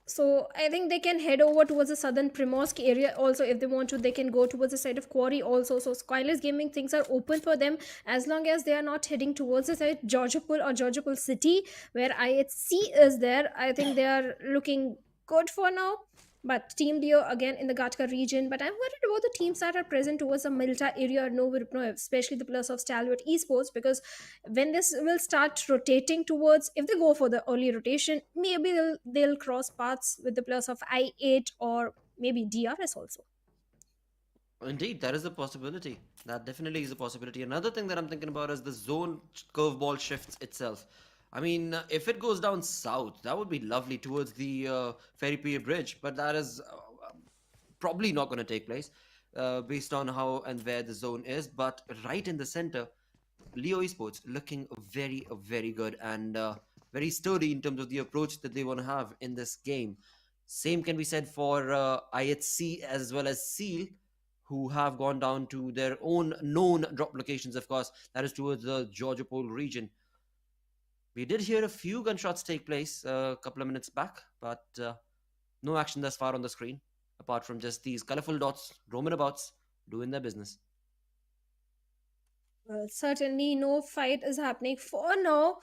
So I think they can head over towards the southern Primorsk area also if they want to. They can go towards the side of Quarry also. So SKYLIGHTZ Gaming, things are open for them as long as they are not heading towards the side Georgopol or Georgopol City where IHC is there. I think they are looking good for now. But Team Leo again in the Gatka region. But I'm worried about the teams that are present towards the Milta area or Novo, especially the plus of Stalwart Esports, because when this will start rotating towards, if they go for the early rotation, maybe they'll cross paths with the plus of I8 or maybe DRS also. Indeed, that is a possibility. That definitely is a possibility. Another thing that I'm thinking about is the zone curveball shifts itself. I mean, if it goes down south, that would be lovely towards the Ferry Pier Bridge, but that is probably not going to take place based on how and where the zone is. But right in the center, Leo Esports looking very, very good and very sturdy in terms of the approach that they want to have in this game. Same can be said for IHC as well as Seal, who have gone down to their own known drop locations, of course, that is towards the Georgopol region. We did hear a few gunshots take place a couple of minutes back, but no action thus far on the screen, apart from just these colorful dots roaming about, doing their business. Well, certainly no fight is happening for now.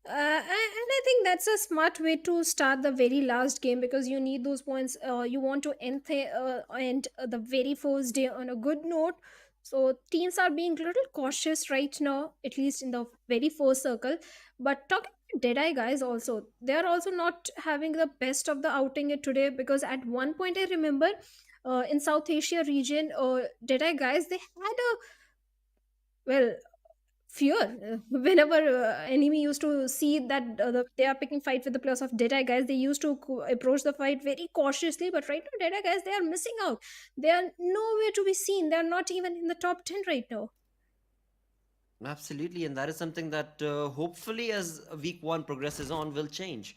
And I think that's a smart way to start the very last game because you need those points. You want to end the very first day on a good note. So teams are being a little cautious right now, at least in the very first circle. But talking about Deadeye guys, also they are also not having the best of the outing today because at one point I remember in South Asia region, Deadeye guys they had a well fear whenever enemy used to see that they are picking fight with the plus of Deadeye guys, they used to approach the fight very cautiously. But right now Deadeye guys they are missing out, they are nowhere to be seen, they are not even in the top 10 right now. Absolutely, and that is something that hopefully, as week one progresses on, will change.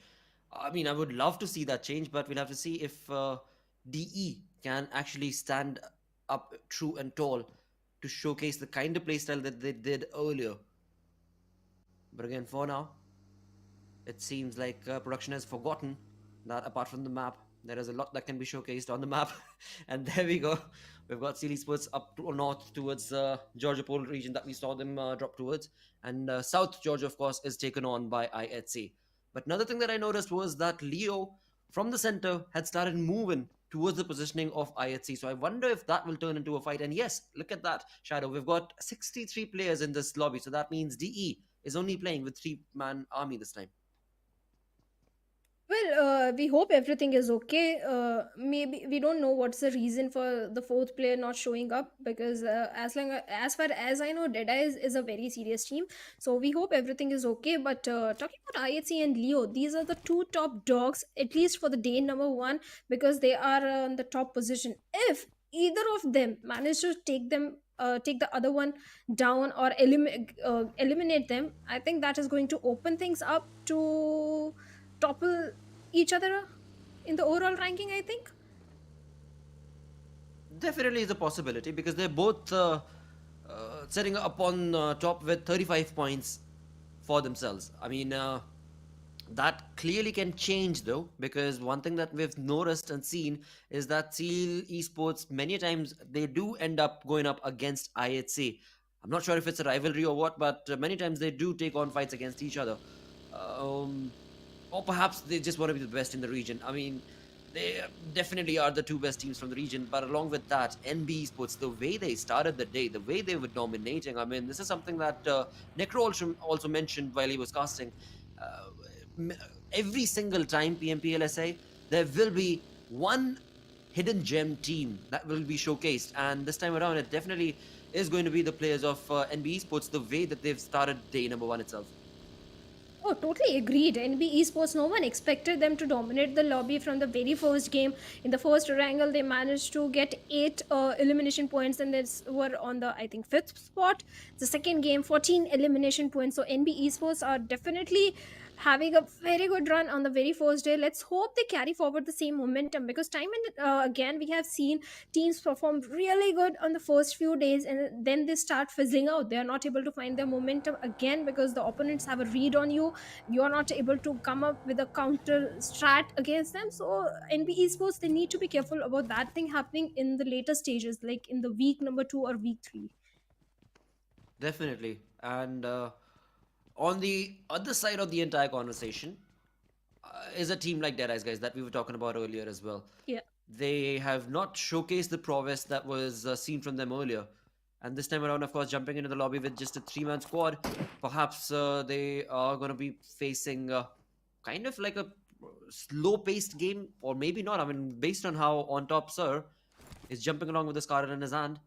I mean, I would love to see that change, but we'll have to see if DE can actually stand up true and tall to showcase the kind of playstyle that they did earlier. But again, for now, it seems like production has forgotten that apart from the map, there is a lot that can be showcased on the map. And there we go. We've got Seal Esports up to north towards Georgopol region that we saw them drop towards. And South Georgia, of course, is taken on by IHC. But another thing that I noticed was that Leo, from the center, had started moving towards the positioning of IHC. So I wonder if that will turn into a fight. And yes, look at that, Shadow. We've got 63 players in this lobby. So that means DE is only playing with 3-man army this time. Well, we hope everything is okay. Maybe we don't know what's the reason for the fourth player not showing up because as far as I know, Deadeye is a very serious team. So we hope everything is okay. But talking about IHC and Leo, these are the two top dogs at least for the day number one because they are on the top position. If either of them manage to take the other one down or eliminate them, I think that is going to open things up to topple each other in the overall ranking, I think. Definitely is a possibility because they're both setting up on top with 35 points for themselves. I mean, that clearly can change though, because one thing that we've noticed and seen is that Seal Esports, many times they do end up going up against IHC. I'm not sure if it's a rivalry or what, but many times they do take on fights against each other. Or perhaps they just want to be the best in the region. I mean, they definitely are the two best teams from the region, but along with that, NB Esports, the way they started the day, the way they were dominating, I mean, this is something that Necro also mentioned while he was casting. Every single time PMPL SA, there will be one hidden gem team that will be showcased, and this time around, it definitely is going to be the players of NB Esports, the way that they've started day number one itself. Oh, totally agreed. NB Esports, no one expected them to dominate the lobby from the very first game. In the first Erangel, they managed to get 8 elimination points and they were on the, I think, 5th spot. The second game, 14 elimination points. So NB Esports are definitely having a very good run on the very first day. Let's hope they carry forward the same momentum, because time and again we have seen teams perform really good on the first few days and then they start fizzling out. They are not able to find their momentum again because the opponents have a read on you. You are not able to come up with a counter strat against them. So NB Esports, they need to be careful about that thing happening in the later stages, like in the week number 2 or week 3. Definitely. And on the other side of the entire conversation is a team like DEADEYES, guys, that we were talking about earlier as well. Yeah. They have not showcased the prowess that was seen from them earlier. And this time around, of course, jumping into the lobby with just a 3-man squad, perhaps they are going to be facing kind of like a slow-paced game, or maybe not. I mean, based on how On Top Sir is jumping along with the Scarlet in his hand,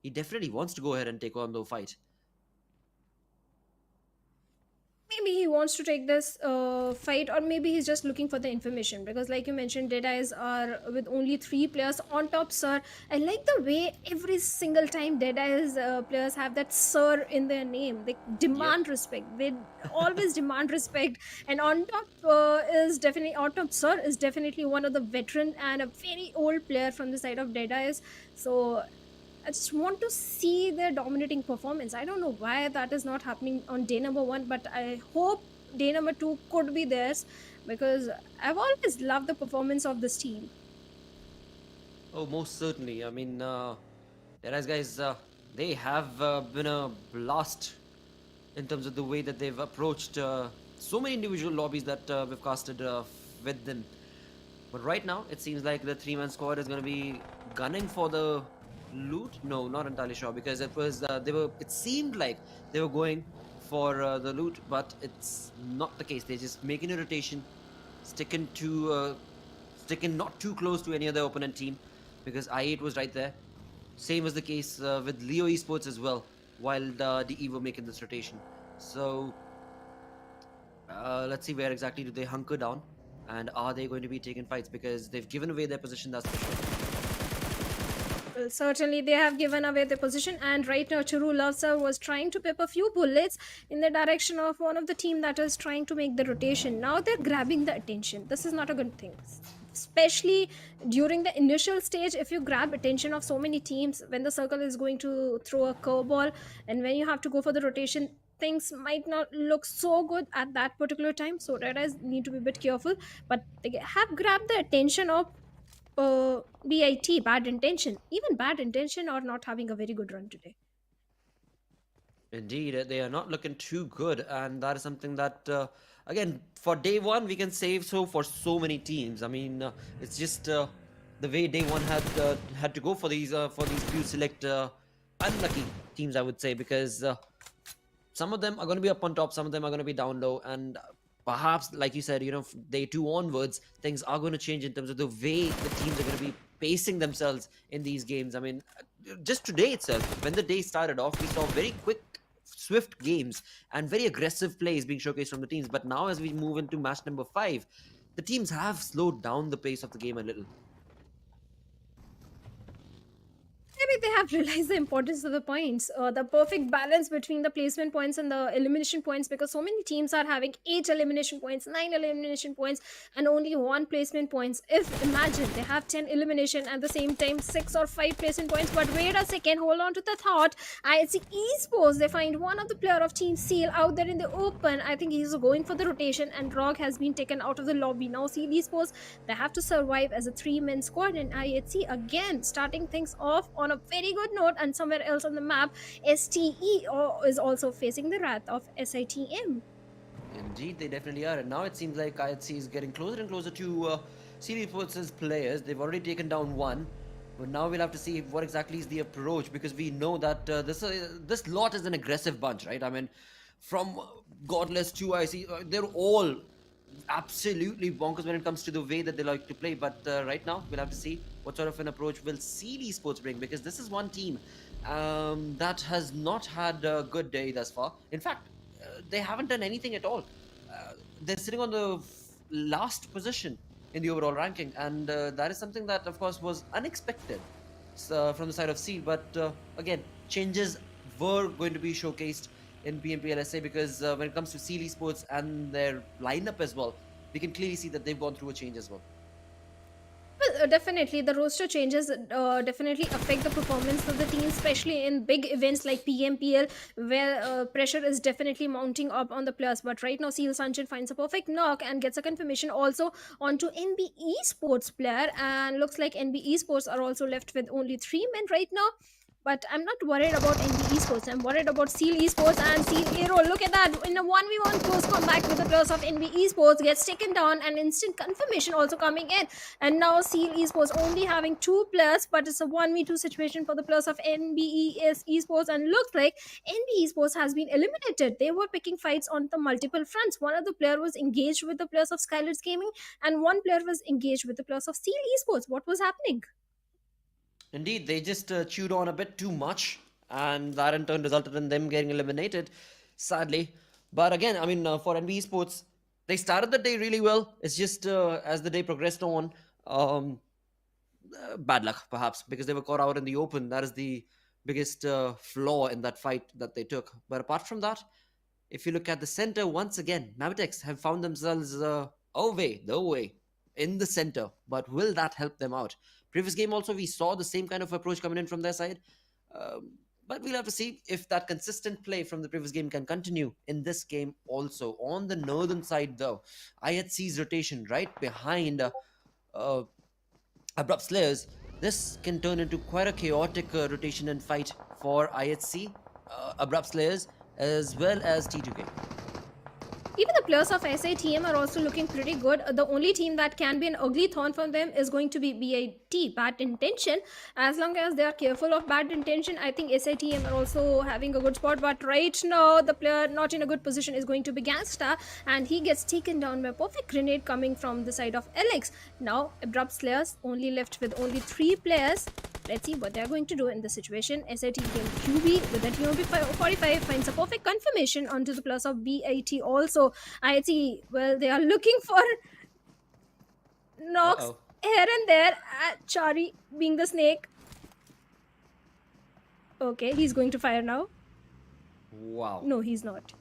he definitely wants to go ahead and take on the fight. Maybe he wants to take this fight, or maybe he's just looking for the information, because like you mentioned, Deadeyes are with only 3 players. On top Sir, I like the way every single time Deadeyes players have that Sir in their name. They demand respect. They always demand respect. And On Top Sir is definitely one of the veteran and a very old player from the side of Deadeyes. So I just want to see their dominating performance. I don't know why that is not happening on day number 1, but I hope day number 2 could be theirs, because I've always loved the performance of this team. Oh, most certainly. I mean, DEADEYES guys, they have been a blast in terms of the way that they've approached so many individual lobbies that we've casted with them. But right now, it seems like the 3-man squad is going to be gunning for the loot. No, not entirely sure, because it was it seemed like they were going for the loot, but it's not the case. They're just making a rotation, sticking not too close to any other opponent team, because I8 was right there. Same was the case with Leo Esports as well, while the DE were making this rotation. So let's see where exactly do they hunker down, and are they going to be taking fights, because they've given away their position, that's for sure. Well, certainly they have given away their position, and right now Churu Lavsar was trying to pep a few bullets in the direction of one of the team that is trying to make the rotation. Now they're grabbing the attention. This is not a good thing, especially during the initial stage. If you grab attention of so many teams when the circle is going to throw a curveball, and when you have to go for the rotation, things might not look so good at that particular time. So Red Eyes need to be a bit careful, but they have grabbed the attention of BIT, bad intention. Even bad intention are not having a very good run today. Indeed, they are not looking too good, and that is something that, again, for day 1, we can say so for so many teams. I mean, it's just the way day 1 had to go for these few select unlucky teams, I would say, because some of them are going to be up on top, some of them are going to be down low, and perhaps, like you said, day 2 onwards, things are going to change in terms of the way the teams are going to be pacing themselves in these games. I mean, just today itself, when the day started off, we saw very quick, swift games and very aggressive plays being showcased from the teams. But now, as we move into match number 5, the teams have slowed down the pace of the game a little. Maybe they have realized the importance of the points, the perfect balance between the placement points and the elimination points, because so many teams are having 8 elimination points, 9 elimination points, and only 1 placement points. If imagine they have 10 elimination at the same time, 6 or 5 placement points. But wait a second, hold on to the thought. I see Esports, they find one of the player of Team Seal out there in the open. I think he's going for the rotation, and Rog has been taken out of the lobby. Now see Esports, they have to survive as a 3-man squad, and IHC again starting things off on a very good note. And somewhere else on the map, STE is also facing the wrath of SITM. Indeed, they definitely are. And now it seems like IHC is getting closer and closer to CB Sports' players. They've already taken down 1. But now we'll have to see what exactly is the approach, because we know that this lot is an aggressive bunch, right? I mean, from Godless to IC, they're all absolutely bonkers when it comes to the way that they like to play. But right now, we'll have to see what sort of an approach will CB Sports bring, because this is one team that has not had a good day thus far. In fact, they haven't done anything at all. They're sitting on the last position in the overall ranking, and that is something that, of course, was unexpected from the side of C. But again, changes were going to be showcased in PMPL SA, because when it comes to Seal Esports and their lineup as well, we can clearly see that they've gone through a change as well. Well, definitely, the roster changes definitely affect the performance of the team, especially in big events like PMPL, where pressure is definitely mounting up on the players. But right now, Seal Sunshine finds a perfect knock and gets a confirmation also onto NB Esports player. And looks like NB Esports are also left with only 3 men right now. But I'm not worried about NB Esports. I'm worried about Seal Esports and Seal Aero. Look at that. In a 1v1 close combat with the players of NB Esports gets taken down, and instant confirmation also coming in. And now Seal Esports only having 2 players, but it's a 1v2 situation for the players of NBES Esports. And looks like NB Esports has been eliminated. They were picking fights on the multiple fronts. One of the player was engaged with the players of SKYLIGHTZ Gaming, and one player was engaged with the players of Seal Esports. What was happening? Indeed, they just chewed on a bit too much, and that in turn resulted in them getting eliminated, sadly. But again, I mean, for NB Esports, they started the day really well. It's just as the day progressed on, bad luck perhaps, because they were caught out in the open. That is the biggest flaw in that fight that they took. But apart from that, if you look at the center once again, Mavitex have found themselves the way in the center. But will that help them out? Previous game also we saw the same kind of approach coming in from their side. But we'll have to see if that consistent play from the previous game can continue in this game also. On the northern side though, IHC's rotation right behind Abrupt Slayers, this can turn into quite a chaotic rotation and fight for IHC, Abrupt Slayers, as well as T2K. Even the players of SATM are also looking pretty good. The only team that can be an ugly thorn for them is going to be BIT, Bad Intention. As long as they are careful of Bad Intention, I think SATM are also having a good spot. But right now, the player not in a good position is going to be Gangsta, and he gets taken down by a perfect grenade coming from the side of Alex. Now, Abrupt Slayers only left with only 3 players. Let's see what they're going to do in this situation. SIT game QB with that UMP45 finds a perfect confirmation onto the plus of BIT also. IIT, well, they are looking for knocks here and there at Chari being the snake. Okay, he's going to fire now. Wow. No, he's not.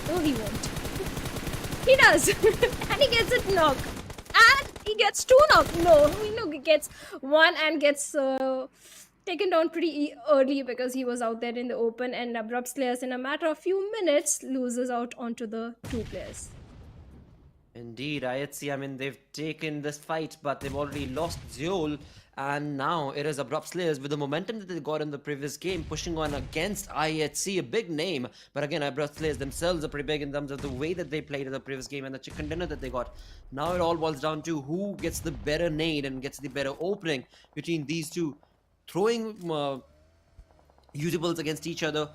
No, he won't. He does. And he gets a knock. And he gets 2 knock. No, he gets 1 and gets taken down pretty early because he was out there in the open, and Abrupt Slayers in a matter of few minutes loses out onto the 2 players. Indeed, IHC, I mean, they've taken this fight, but they've already lost Zeol, and now it is Abrupt Slayers with the momentum that they got in the previous game, pushing on against IHC, a big name. But again, Abrupt Slayers themselves are pretty big in terms of the way that they played in the previous game and the chicken dinner that they got. Now it all boils down to who gets the better nade and gets the better opening between these two, throwing usables against each other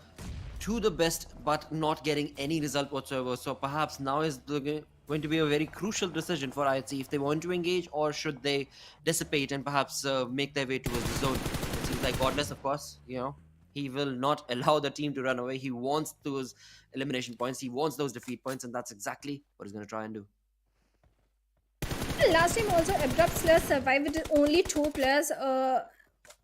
to the best, but not getting any result whatsoever. So perhaps now is going to be a very crucial decision for IHC if they want to engage, or should they dissipate and perhaps make their way towards the zone. It seems like Godless, of course, you know, he will not allow the team to run away. He wants those elimination points, he wants those defeat points, and that's exactly what he's going to try and do. Last time also, Abrupt Slayers survived with only 2 players.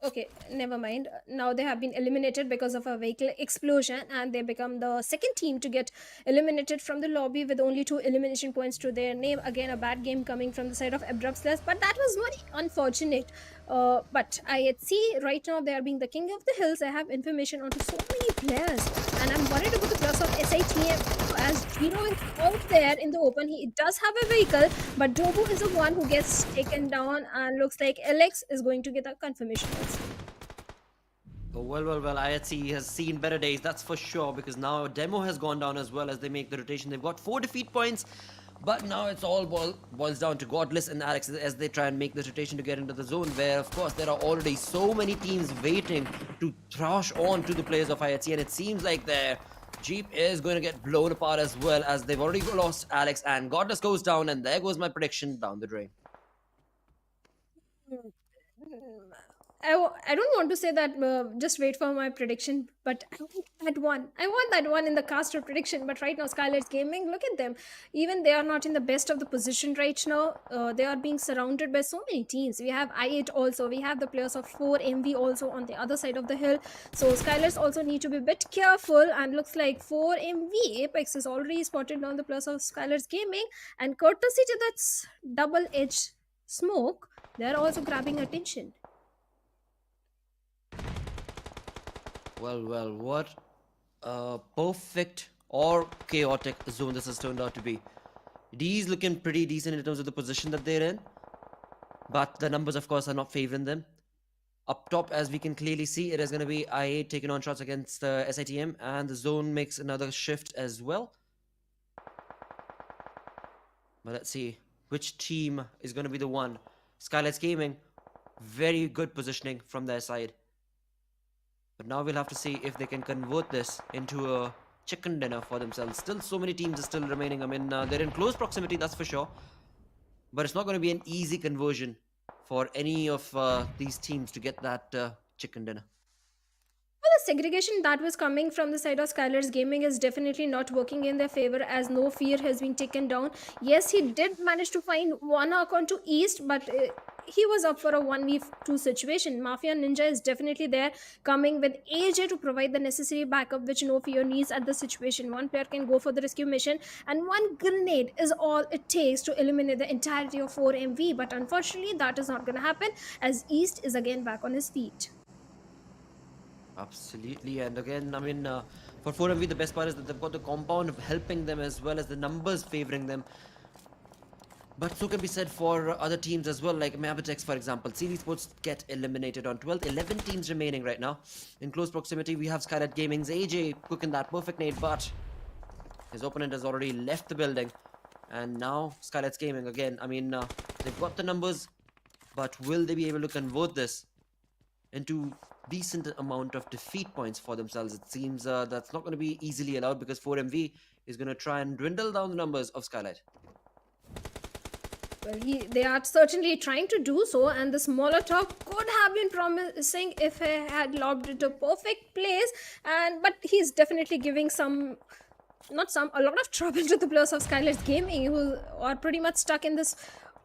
Okay, never mind. Now they have been eliminated because of a vehicle explosion, and they become the second team to get eliminated from the lobby with only 2 elimination points to their name. Again, a bad game coming from the side of Abrupt Slayers, but that was very unfortunate. But IHC, right now, they are being the king of the hills. I have information onto so many players, and I'm worried about the plus of SITM. As Gino is out there in the open, he does have a vehicle, but Dobu is the one who gets taken down, and looks like Alex is going to get a confirmation also. Oh, well, IHC has seen better days, that's for sure, because now Demo has gone down as well as they make the rotation. They've got 4 defeat points, but now it's all boils down to Godless and Alex as they try and make this rotation to get into the zone, where, of course, there are already so many teams waiting to thrash on to the players of IHC, and it seems like their Jeep is going to get blown apart as well, as they've already lost Alex, and Godless goes down, and there goes my prediction down the drain. I don't want to say that just wait for my prediction, but I want that one. I want that one in the caster prediction. But right now, SKYLIGHTZ Gaming, look at them. Even they are not in the best of the position right now. They are being surrounded by so many teams. We have I8 also. We have the players of 4MV also on the other side of the hill. So SKYLIGHTZ also need to be a bit careful. And looks like 4MV Apex is already spotted down the players of SKYLIGHTZ Gaming. And courtesy to that double-edged smoke, they are also grabbing attention. Well, what a perfect or chaotic zone this has turned out to be. D's looking pretty decent in terms of the position that they're in, but the numbers, of course, are not favoring them. Up top, as we can clearly see, it is going to be I8 taking on shots against SITM, and the zone makes another shift as well. But let's see which team is going to be the one. SKYLIGHTZ Gaming, very good positioning from their side. But now we'll have to see if they can convert this into a chicken dinner for themselves. Still, so many teams are still remaining. I mean, they're in close proximity, that's for sure. But it's not going to be an easy conversion for any of these teams to get that chicken dinner. Well, the segregation that was coming from the side of SKYLIGHTZ Gaming is definitely not working in their favor, as No Fear has been taken down. Yes, he did manage to find one arc onto East, but he was up for a 1v2 situation. Mafia Ninja is definitely there, coming with AJ to provide the necessary backup which No Fear needs at the situation. One player can go for the rescue mission, and one grenade is all it takes to eliminate the entirety of 4MV. But unfortunately, that is not going to happen, as East is again back on his feet. Absolutely, and again, I mean, for 4MV, the best part is that they've got the compound helping them as well as the numbers favoring them. But so can be said for other teams as well, like Mavericks, for example. CL Esports get eliminated on 12th. 11 teams remaining right now. In close proximity, we have SKYLIGHTZ Gaming's AJ cooking that perfect nade, but his opponent has already left the building. And now, SKYLIGHTZ Gaming again. I mean, they've got the numbers, but will they be able to convert this into decent amount of defeat points for themselves? It seems that's not going to be easily allowed, because 4MV is going to try and dwindle down the numbers of SKYLIGHTZ. Well, they are certainly trying to do so, and this Molotov could have been promising if he had lobbed it to a perfect place, but he's definitely giving a lot of trouble to the players of SKYLIGHTZ Gaming, who are pretty much stuck in this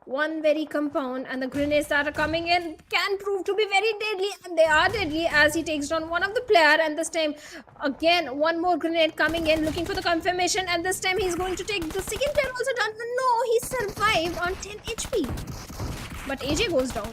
one very compound, and the grenades that are coming in can prove to be very deadly, and they are deadly, as he takes down one of the player. And this time again, one more grenade coming in, looking for the confirmation, and this time he's going to take the second player also down. No, he survived on 10 HP, but AJ goes down.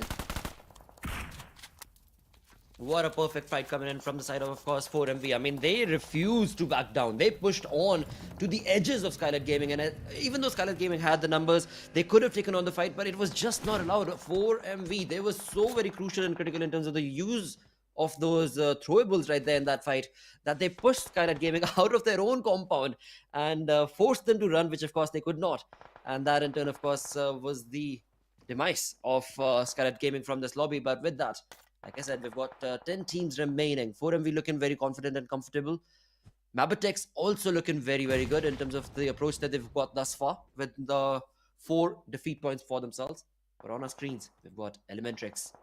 What a perfect fight coming in from the side of course, 4MV. I mean, they refused to back down. They pushed on to the edges of SKYLIGHTZ Gaming. And even though SKYLIGHTZ Gaming had the numbers, they could have taken on the fight, but it was just not allowed. 4MV, they were so very crucial and critical in terms of the use of those throwables right there in that fight, that they pushed SKYLIGHTZ Gaming out of their own compound and forced them to run, which of course they could not. And that in turn, of course, was the demise of SKYLIGHTZ Gaming from this lobby. But with that, like I said, we've got 10 teams remaining. 4MV looking very confident and comfortable. Mavericks also looking very, very good in terms of the approach that they've got thus far, with the 4 defeat points for themselves. But on our screens, we've got Elementrix.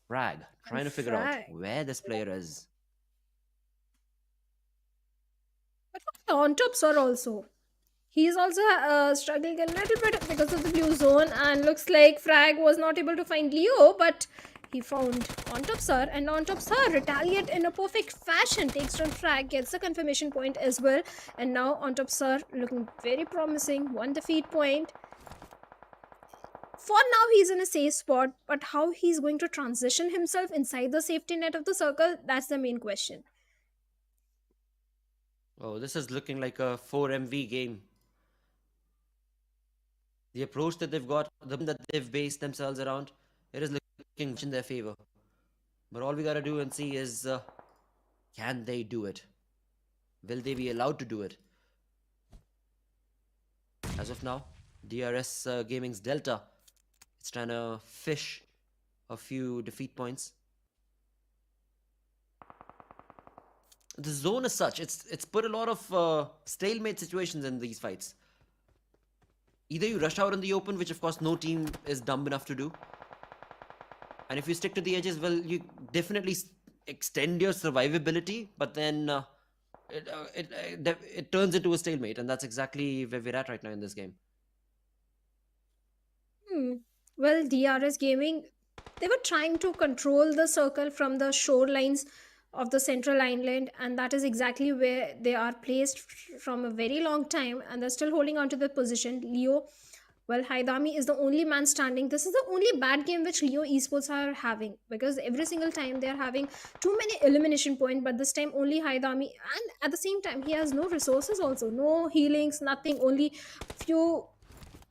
Frag, trying to figure out where this player is. But on top, sir, also. He's also struggling a little bit because of the blue zone, and looks like Frag was not able to find Leo, but he found On Top Sir, and On Top Sir retaliate in a perfect fashion, takes down Frag, gets the confirmation point as well, and now On Top Sir looking very promising, 1 defeat point. For now, he's in a safe spot, but how he's going to transition himself inside the safety net of the circle, that's the main question. Oh, this is looking like a 4MV game. The approach that they've got, the that they've based themselves around, it is looking much in their favor. But all we gotta do and see is, can they do it? Will they be allowed to do it? As of now, DRS Gaming's Delta, it's trying to fish a few defeat points. The zone is such, it's put a lot of stalemate situations in these fights. Either you rush out in the open, which of course no team is dumb enough to do, And if you stick to the edges, well, you definitely extend your survivability, but then it turns into a stalemate, and that's exactly where we're at right now in this game. Well, DRS Gaming, they were trying to control the circle from the shorelines of the central island, and that is exactly where they are placed from a very long time, and they're still holding on to the position. Leo, well, Haidami is the only man standing. This is the only bad game which Leo Esports are having, because every single time they are having too many elimination points, but this time only Haidami, and at the same time he has no resources also, no healings, nothing, only few,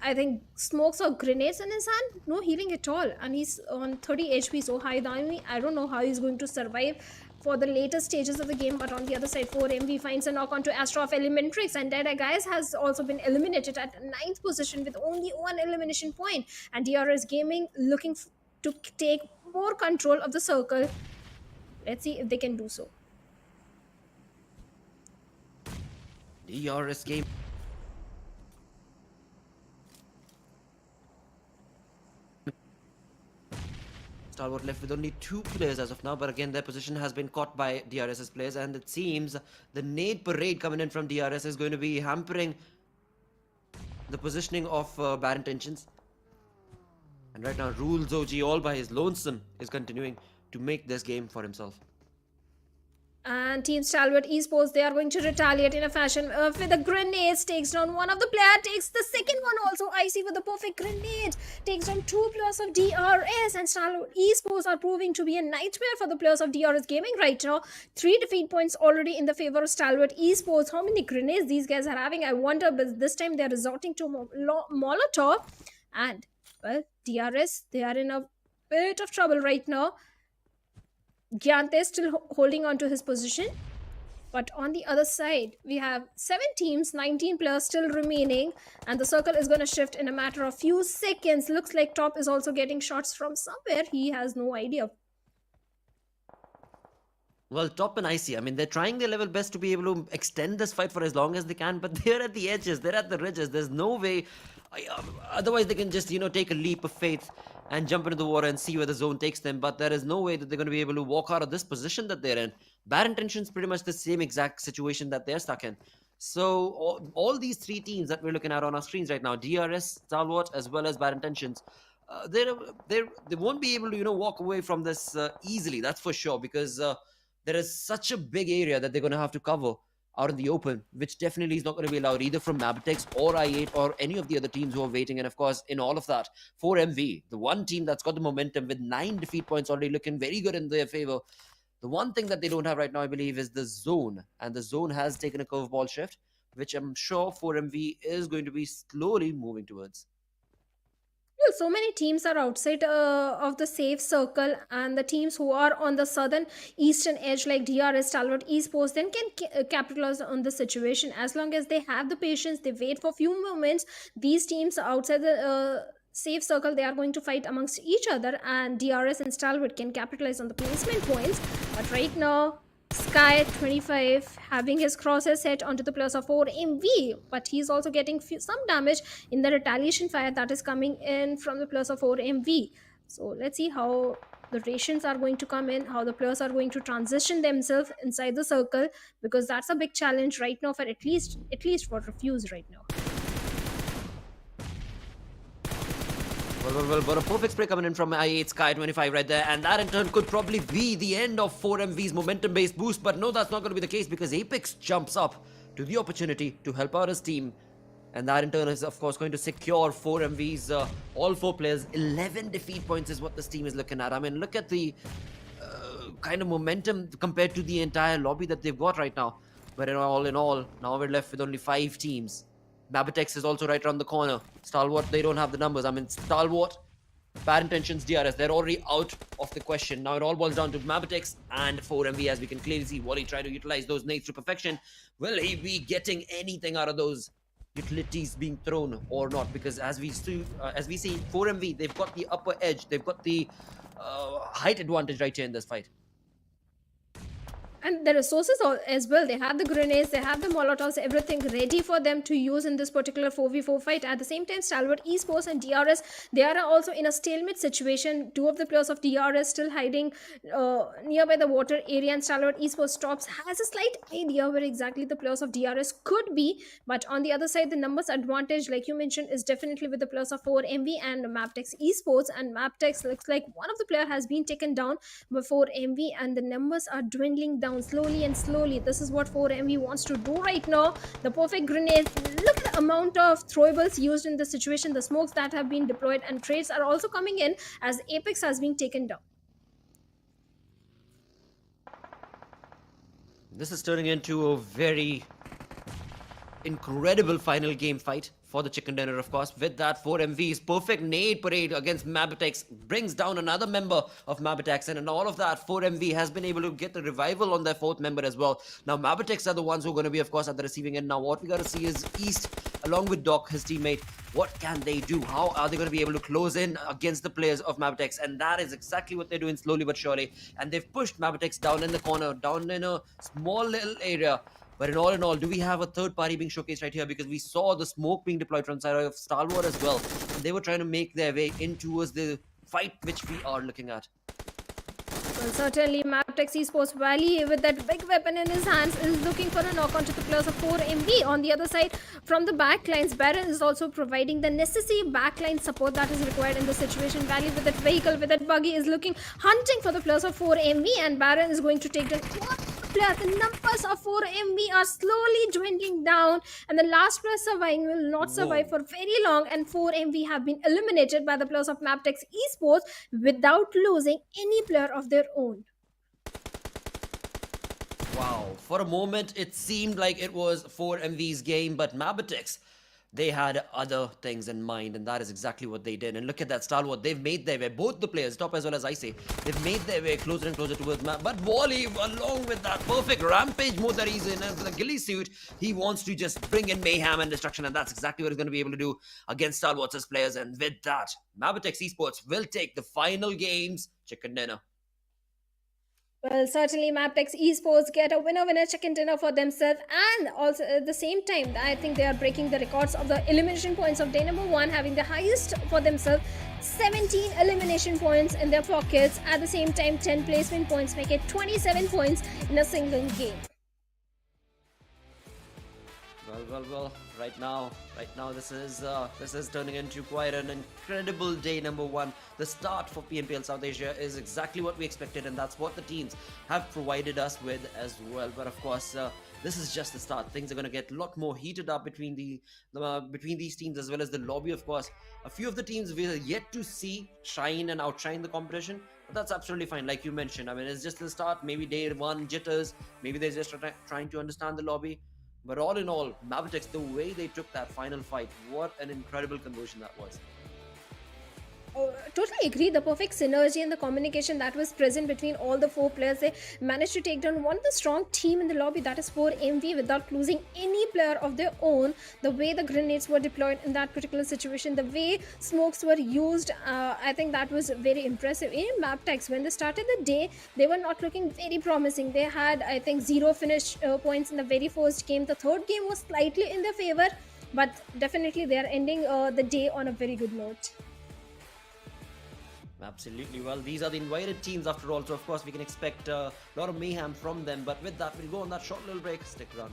I think, smokes or grenades in his hand, no healing at all, and he's on 30 HP. So Haidami, I don't know how he's going to survive for the later stages of the game. But on the other side, 4MV finds a knock onto Astro of Elementrix, and DEADEYES has also been eliminated at 9th position with only one elimination point. And DRS Gaming looking to take more control of the circle. Let's see if they can do so. DRS game. Stalwart left with only 2 players as of now, but again their position has been caught by DRS's players, and it seems the nade parade coming in from DRS is going to be hampering the positioning of Bad Intentions. And right now Rules OG all by his lonesome is continuing to make this game for himself. And Team Stalwart Esports, they are going to retaliate in a fashion with a grenade. Takes down one of the player, takes the second one also. Icy with the perfect grenade. Takes down 2 players of DRS. And Stalwart Esports are proving to be a nightmare for the players of DRS Gaming right now. 3 defeat points already in the favor of Stalwart Esports. How many grenades these guys are having, I wonder, but this time they are resorting to Molotov. And, well, DRS, they are in a bit of trouble right now. Gyante is still holding on to his position, but on the other side we have 7 teams, 19 players still remaining, and the circle is going to shift in a matter of few seconds. Looks like Top is also getting shots from somewhere. He has no idea. Well, Top and Icy, I mean, they're trying their level best to be able to extend this fight for as long as they can, but they're at the edges, they're at the ridges. There's no way, otherwise they can just, take a leap of faith and jump into the water and see where the zone takes them, but there is no way that they're going to be able to walk out of this position that they're in. Bad Intentions, pretty much the same exact situation that they're stuck in. So all these 3 teams that we're looking at on our screens right now, DRS, Stalwart, as well as Bad Intentions, they won't be able to walk away from this easily, that's for sure, because there is such a big area that they're going to have to cover out in the open, which definitely is not going to be allowed either from Mabtex or I8 or any of the other teams who are waiting. And of course, in all of that, 4MV, the one team that's got the momentum with 9 defeat points already looking very good in their favor. The one thing that they don't have right now, I believe, is the zone. And the zone has taken a curveball shift, which I'm sure 4MV is going to be slowly moving towards. Well, so many teams are outside of the safe circle, and the teams who are on the southern eastern edge like DRS, Stalwart Esports, then can capitalize on the situation. As long as they have the patience, they wait for a few moments. These teams outside the safe circle, they are going to fight amongst each other, and DRS and Stalwart can capitalize on the placement points. But right now, Sky 25 having his crosses set onto the players of 4MV, but he's also getting some damage in the retaliation fire that is coming in from the players of 4MV. So let's see how the rations are going to come in, how the players are going to transition themselves inside the circle, because that's a big challenge right now for at least for Refuse right now. Well, but a perfect spray coming in from I8 Sky 25 right there, and that in turn could probably be the end of 4MV's momentum-based boost, but no, that's not going to be the case, because Apex jumps up to the opportunity to help out his team, and that in turn is of course going to secure 4MV's all 4 players. 11 defeat points is what this team is looking at. I mean, look at the kind of momentum compared to the entire lobby that they've got right now. But in all, now we're left with only 5 teams. Mabtex is also right around the corner. Stalwart, they don't have the numbers. I mean, Stalwart, Bad Intentions, DRS, they're already out of the question. Now it all boils down to Mabtex and 4MV, as we can clearly see Wally trying to utilize those nades to perfection. Will he be getting anything out of those utilities being thrown or not? Because as we see, 4MV, they've got the upper edge. They've got the height advantage right here in this fight. And the resources as well, they have the grenades, they have the molotovs, everything ready for them to use in this particular 4v4 fight. At the same time, Stalwart Esports and DRS, they are also in a stalemate situation. Two of the players of DRS still hiding nearby the water area, and Stalwart Esports tops has a slight idea where exactly the players of DRS could be. But on the other side, the numbers advantage, like you mentioned, is definitely with the players of 4MV and Maptex Esports. And Maptex looks like one of the player has been taken down before MV, and the numbers are dwindling down slowly and slowly. This is what 4MV wants to do right now. The perfect grenade. Look at the amount of throwables used in this situation, the smokes that have been deployed, and trades are also coming in as Apex has been taken down. This is turning into a very incredible final game fight for the chicken dinner, of course. With that, 4MV's perfect nade parade against Mabitex brings down another member of Mabitex, and in all of that, 4MV has been able to get the revival on their fourth member as well. Now, Mabitex are the ones who are going to be, of course, at the receiving end. Now, what we got to see is East, along with Doc, his teammate. What can they do? How are they going to be able to close in against the players of Mabitex? And that is exactly what they're doing slowly but surely. And they've pushed Mabitex down in the corner, down in a small little area. But in all, do we have a third party being showcased right here? Because we saw the smoke being deployed from side of Stalwart as well. And they were trying to make their way in towards the fight which we are looking at. Well, certainly Maptex Esports Valley with that big weapon in his hands is looking for a knock onto the players of 4MV. On the other side, from the backlines, Baron is also providing the necessary backline support that is required in the situation. Valley with that vehicle, with that buggy is hunting for the players of 4MV, and Baron is going to take the player. The numbers of 4MV are slowly dwindling down, and the last player surviving will not survive for very long, and 4MV have been eliminated by the players of Maptex Esports without losing any player of their own. Wow, for a moment it seemed like it was 4MV's game, but Mabitex, they had other things in mind, and that is exactly what they did. And look at that, Stalwart, they've made their way, both the players, top as well as I say, they've made their way closer and closer towards Map. But Wally, along with that perfect rampage mode that he's in, and with a ghillie suit, he wants to just bring in mayhem and destruction, and that's exactly what he's going to be able to do against Stalwart's players. And with that, Mabitex Esports will take the final game's chicken dinner. Well, certainly Maptex Esports get a winner chicken dinner for themselves, and also at the same time, I think they are breaking the records of the elimination points of day number 1, having the highest for themselves, 17 elimination points in their pockets. At the same time, 10 placement points make it 27 points in a single game. Well, right now, this is turning into quite an incredible day number 1. The start for PMPL South Asia is exactly what we expected, and that's what the teams have provided us with as well. But of course, this is just the start. Things are going to get a lot more heated up between these teams as well as the lobby. Of course, a few of the teams we are yet to see shine and outshine the competition, but that's absolutely fine. Like you mentioned, I mean, it's just the start. Maybe day 1 jitters. Maybe they're just trying to understand the lobby. But all in all, Mabitex, the way they took that final fight, what an incredible conversion that was. Totally agree. The perfect synergy and the communication that was present between all the 4 players, they managed to take down one of the strong team in the lobby, that is 4MV, without losing any player of their own. The way the grenades were deployed in that particular situation, the way smokes were used, I think that was very impressive. In Maptex, when they started the day, they were not looking very promising. They had, I think, 0 finish points in the very first game. The third game was slightly in their favor, but definitely they are ending the day on a very good note. Absolutely. Well, these are the invited teams after all, so of course we can expect a lot of mayhem from them. But with that, we'll go on that short little break. Stick around.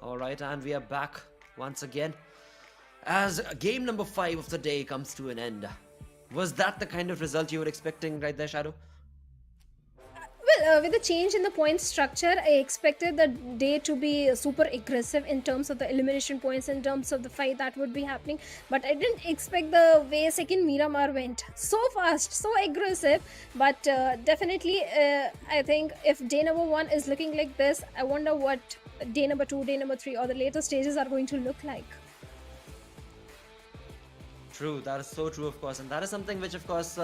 Alright, and we are back once again as game number 5 of the day comes to an end. Was that the kind of result you were expecting right there, Shadow? Well, with the change in the point structure, I expected the day to be super aggressive in terms of the elimination points, in terms of the fight that would be happening. But I didn't expect the way second Miramar went. So fast, so aggressive. But definitely, I think if day number 1 is looking like this, I wonder what day number 2, day number 3 or the later stages are going to look like. True, that is so true, of course, and that is something which, of course,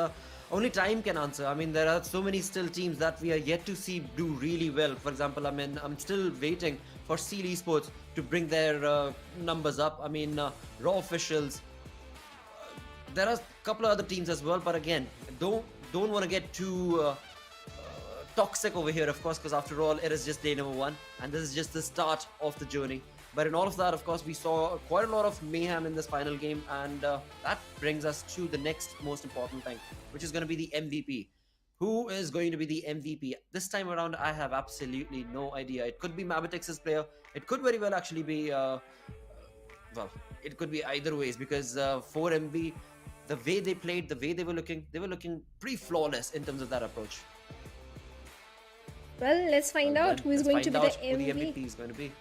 only time can answer. I mean, there are so many still teams that we are yet to see do really well. For example, I mean, I'm still waiting for Esports to bring their numbers up. I mean, Raw officials. There are a couple of other teams as well, but again, don't want to get too toxic over here, of course, because after all, it is just day number 1, and this is just the start of the journey. But in all of that, of course, we saw quite a lot of mayhem in this final game, and that brings us to the next most important thing, which is going to be the MVP. Who is going to be the MVP? This time around, I have absolutely no idea. It could be Mabitex's player. It could very well actually be, well, it could be either ways, because for MV, the way they played, the way they were looking pretty flawless in terms of that approach. Well, let's find out who is going to be the who the MVP is going to be.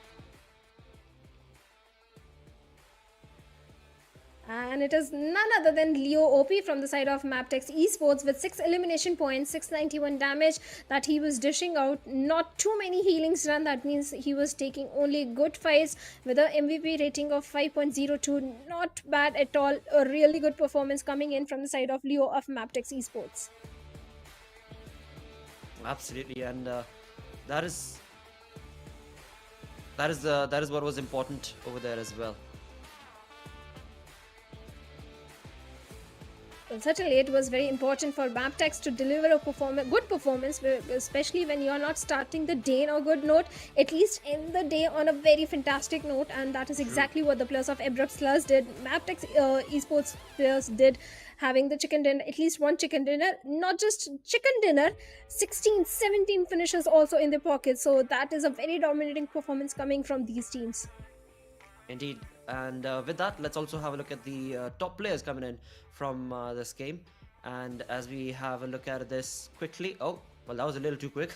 And it is none other than Leo OP from the side of Mabtex Esports with 6 elimination points, 691 damage that he was dishing out. Not too many healings done. That means he was taking only good fights with a MVP rating of 5.02. Not bad at all. A really good performance coming in from the side of Leo of Mabtex Esports. Absolutely, and that is what was important over there as well. Well, certainly, it was very important for Mabtex to deliver a good performance, especially when you are not starting the day on a good note, at least end the day on a very fantastic note, and that is exactly what the players of A+B+C+D did. Mabtex Esports players did, having the chicken dinner, at least one chicken dinner, not just chicken dinner, 16, 17 finishes also in their pocket. So that is a very dominating performance coming from these teams. Indeed. And with that, let's also have a look at the top players coming in from this game. And as we have a look at this quickly, oh, well, that was a little too quick.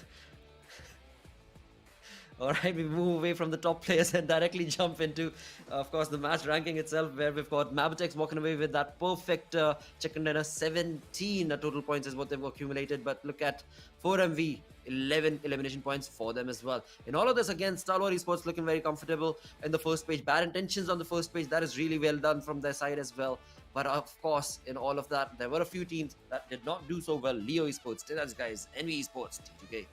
Alright, we move away from the top players and directly jump into, of course, the match ranking itself, where we've got Mabitex walking away with that perfect chicken dinner. 17 total points is what they've accumulated, but look at 4MV, 11 elimination points for them as well. In all of this, again, Stalwart Esports looking very comfortable in the first page. Bad intentions on the first page, that is really well done from their side as well. But of course, in all of that, there were a few teams that did not do so well. Leo Esports, DEADEYES, NV Esports, T2K.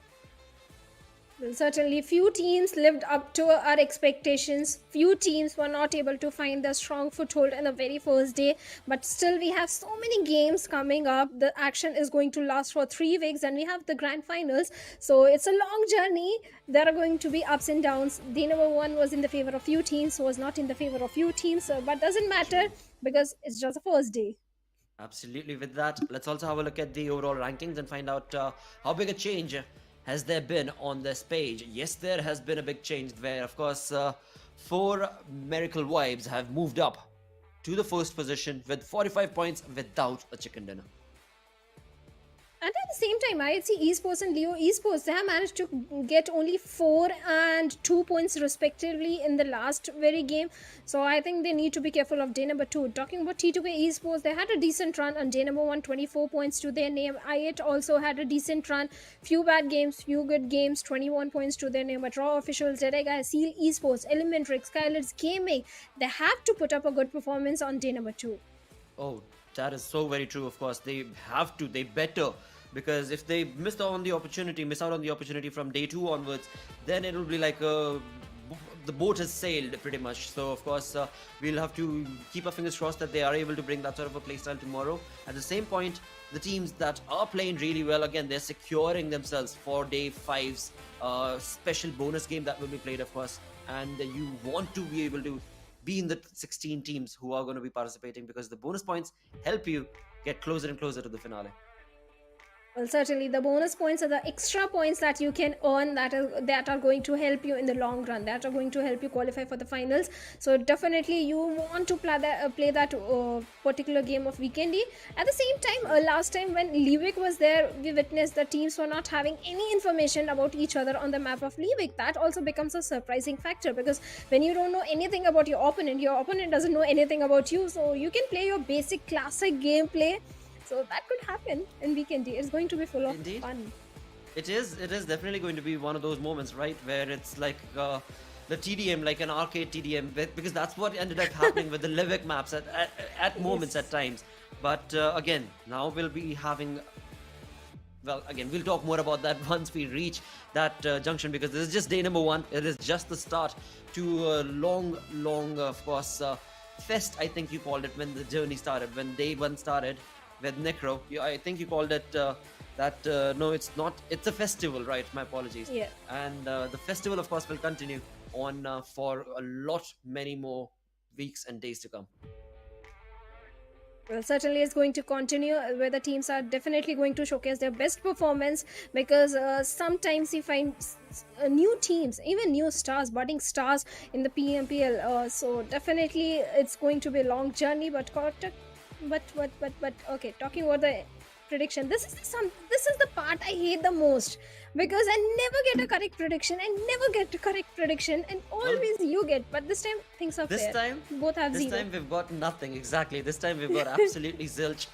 Well, certainly, few teams lived up to our expectations. Few teams were not able to find their strong foothold in the very first day. But still, we have so many games coming up. The action is going to last for 3 weeks, and we have the grand finals. So it's a long journey. There are going to be ups and downs. Day number 1 was in the favor of few teams, was not in the favor of few teams. But doesn't matter, because it's just the first day. Absolutely. With that, let's also have a look at the overall rankings and find out how big a change has there been on this page. Yes, there has been a big change where, of course, 4 Miracle Vibes have moved up to the first position with 45 points without a chicken dinner. And at the same time, IHC Esports and Leo Esports, they have managed to get only 4 and 2 points respectively in the last very game. So I think they need to be careful of day number 2. Talking about T2K Esports, they had a decent run on day number 1, 24 points to their name. I8 also had a decent run. Few bad games, few good games, 21 points to their name. But Raw officials, DEADEYES, Seal Esports, Elementary, SKYLIGHTZ, Gaming, they have to put up a good performance on day number 2. Oh, that is so very true. Of course, they have to, they better, because if they miss out on the opportunity from day 2 onwards, then it will be like the boat has sailed pretty much. So of course, we'll have to keep our fingers crossed that they are able to bring that sort of a playstyle tomorrow. At the same point, the teams that are playing really well, again, they're securing themselves for day 5's special bonus game that will be played, of course. And you want to be able to be in the 16 teams who are going to be participating, because the bonus points help you get closer and closer to the finale. Well, certainly the bonus points are the extra points that you can earn that are going to help you in the long run, that are going to help you qualify for the finals. So definitely you want to play that particular game of Weekendy. At the same time, last time when Leavik was there, we witnessed the teams were not having any information about each other on the map of Leavik. That also becomes a surprising factor, because when you don't know anything about your opponent doesn't know anything about you, so you can play your basic classic gameplay. So that could happen in Weekendy. It's going to be full of fun. It is definitely going to be one of those moments, right, where it's like the TDM, like an arcade TDM, because that's what ended up happening with the Livik maps at moments, at times. But again, now we'll be having, well, again, we'll talk more about that once we reach that junction, because this is just day number 1. It is just the start to a long, of course, fest, I think you called it, when the journey started, when day 1 started with Necro. I think you called it no, it's not, it's a festival, right? My apologies. Yeah. And the festival, of course, will continue on for a lot, many more weeks and days to come. Well, certainly it's going to continue, where the teams are definitely going to showcase their best performance, because sometimes you find new teams, even new stars, budding stars in the PMPL. So definitely it's going to be a long journey. But okay, talking about the prediction, this is the part I hate the most, because I never get a correct prediction. And always you get. But this time things are fair. Both have this 0. time we've got nothing. Exactly. This time we've got absolutely zilch.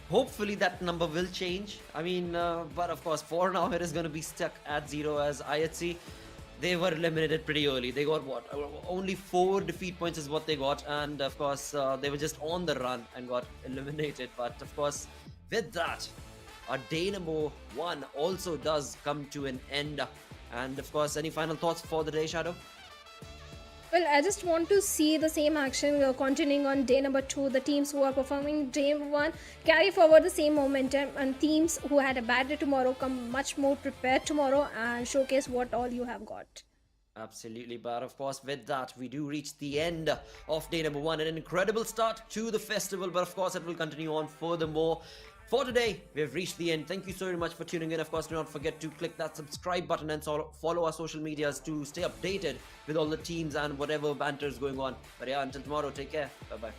Hopefully that number will change. I mean, but of course, for now it is going to be stuck at 0, as IHC, they were eliminated pretty early. They got what? Only 4 defeat points is what they got, and of course they were just on the run and got eliminated. But of course, with that, our day number 1 also does come to an end. And of course, any final thoughts for the day, Shadow? Well, I just want to see the same action continuing on day number 2. The teams who are performing day 1 carry forward the same momentum, and teams who had a bad day tomorrow come much more prepared tomorrow and showcase what all you have got. Absolutely, but of course, with that, we do reach the end of day number 1. An incredible start to the festival, but of course, it will continue on furthermore. For today, we have reached the end. Thank you so very much for tuning in. Of course, do not forget to click that subscribe button and follow our social medias to stay updated with all the teams and whatever banter is going on. But yeah, until tomorrow, take care. Bye-bye.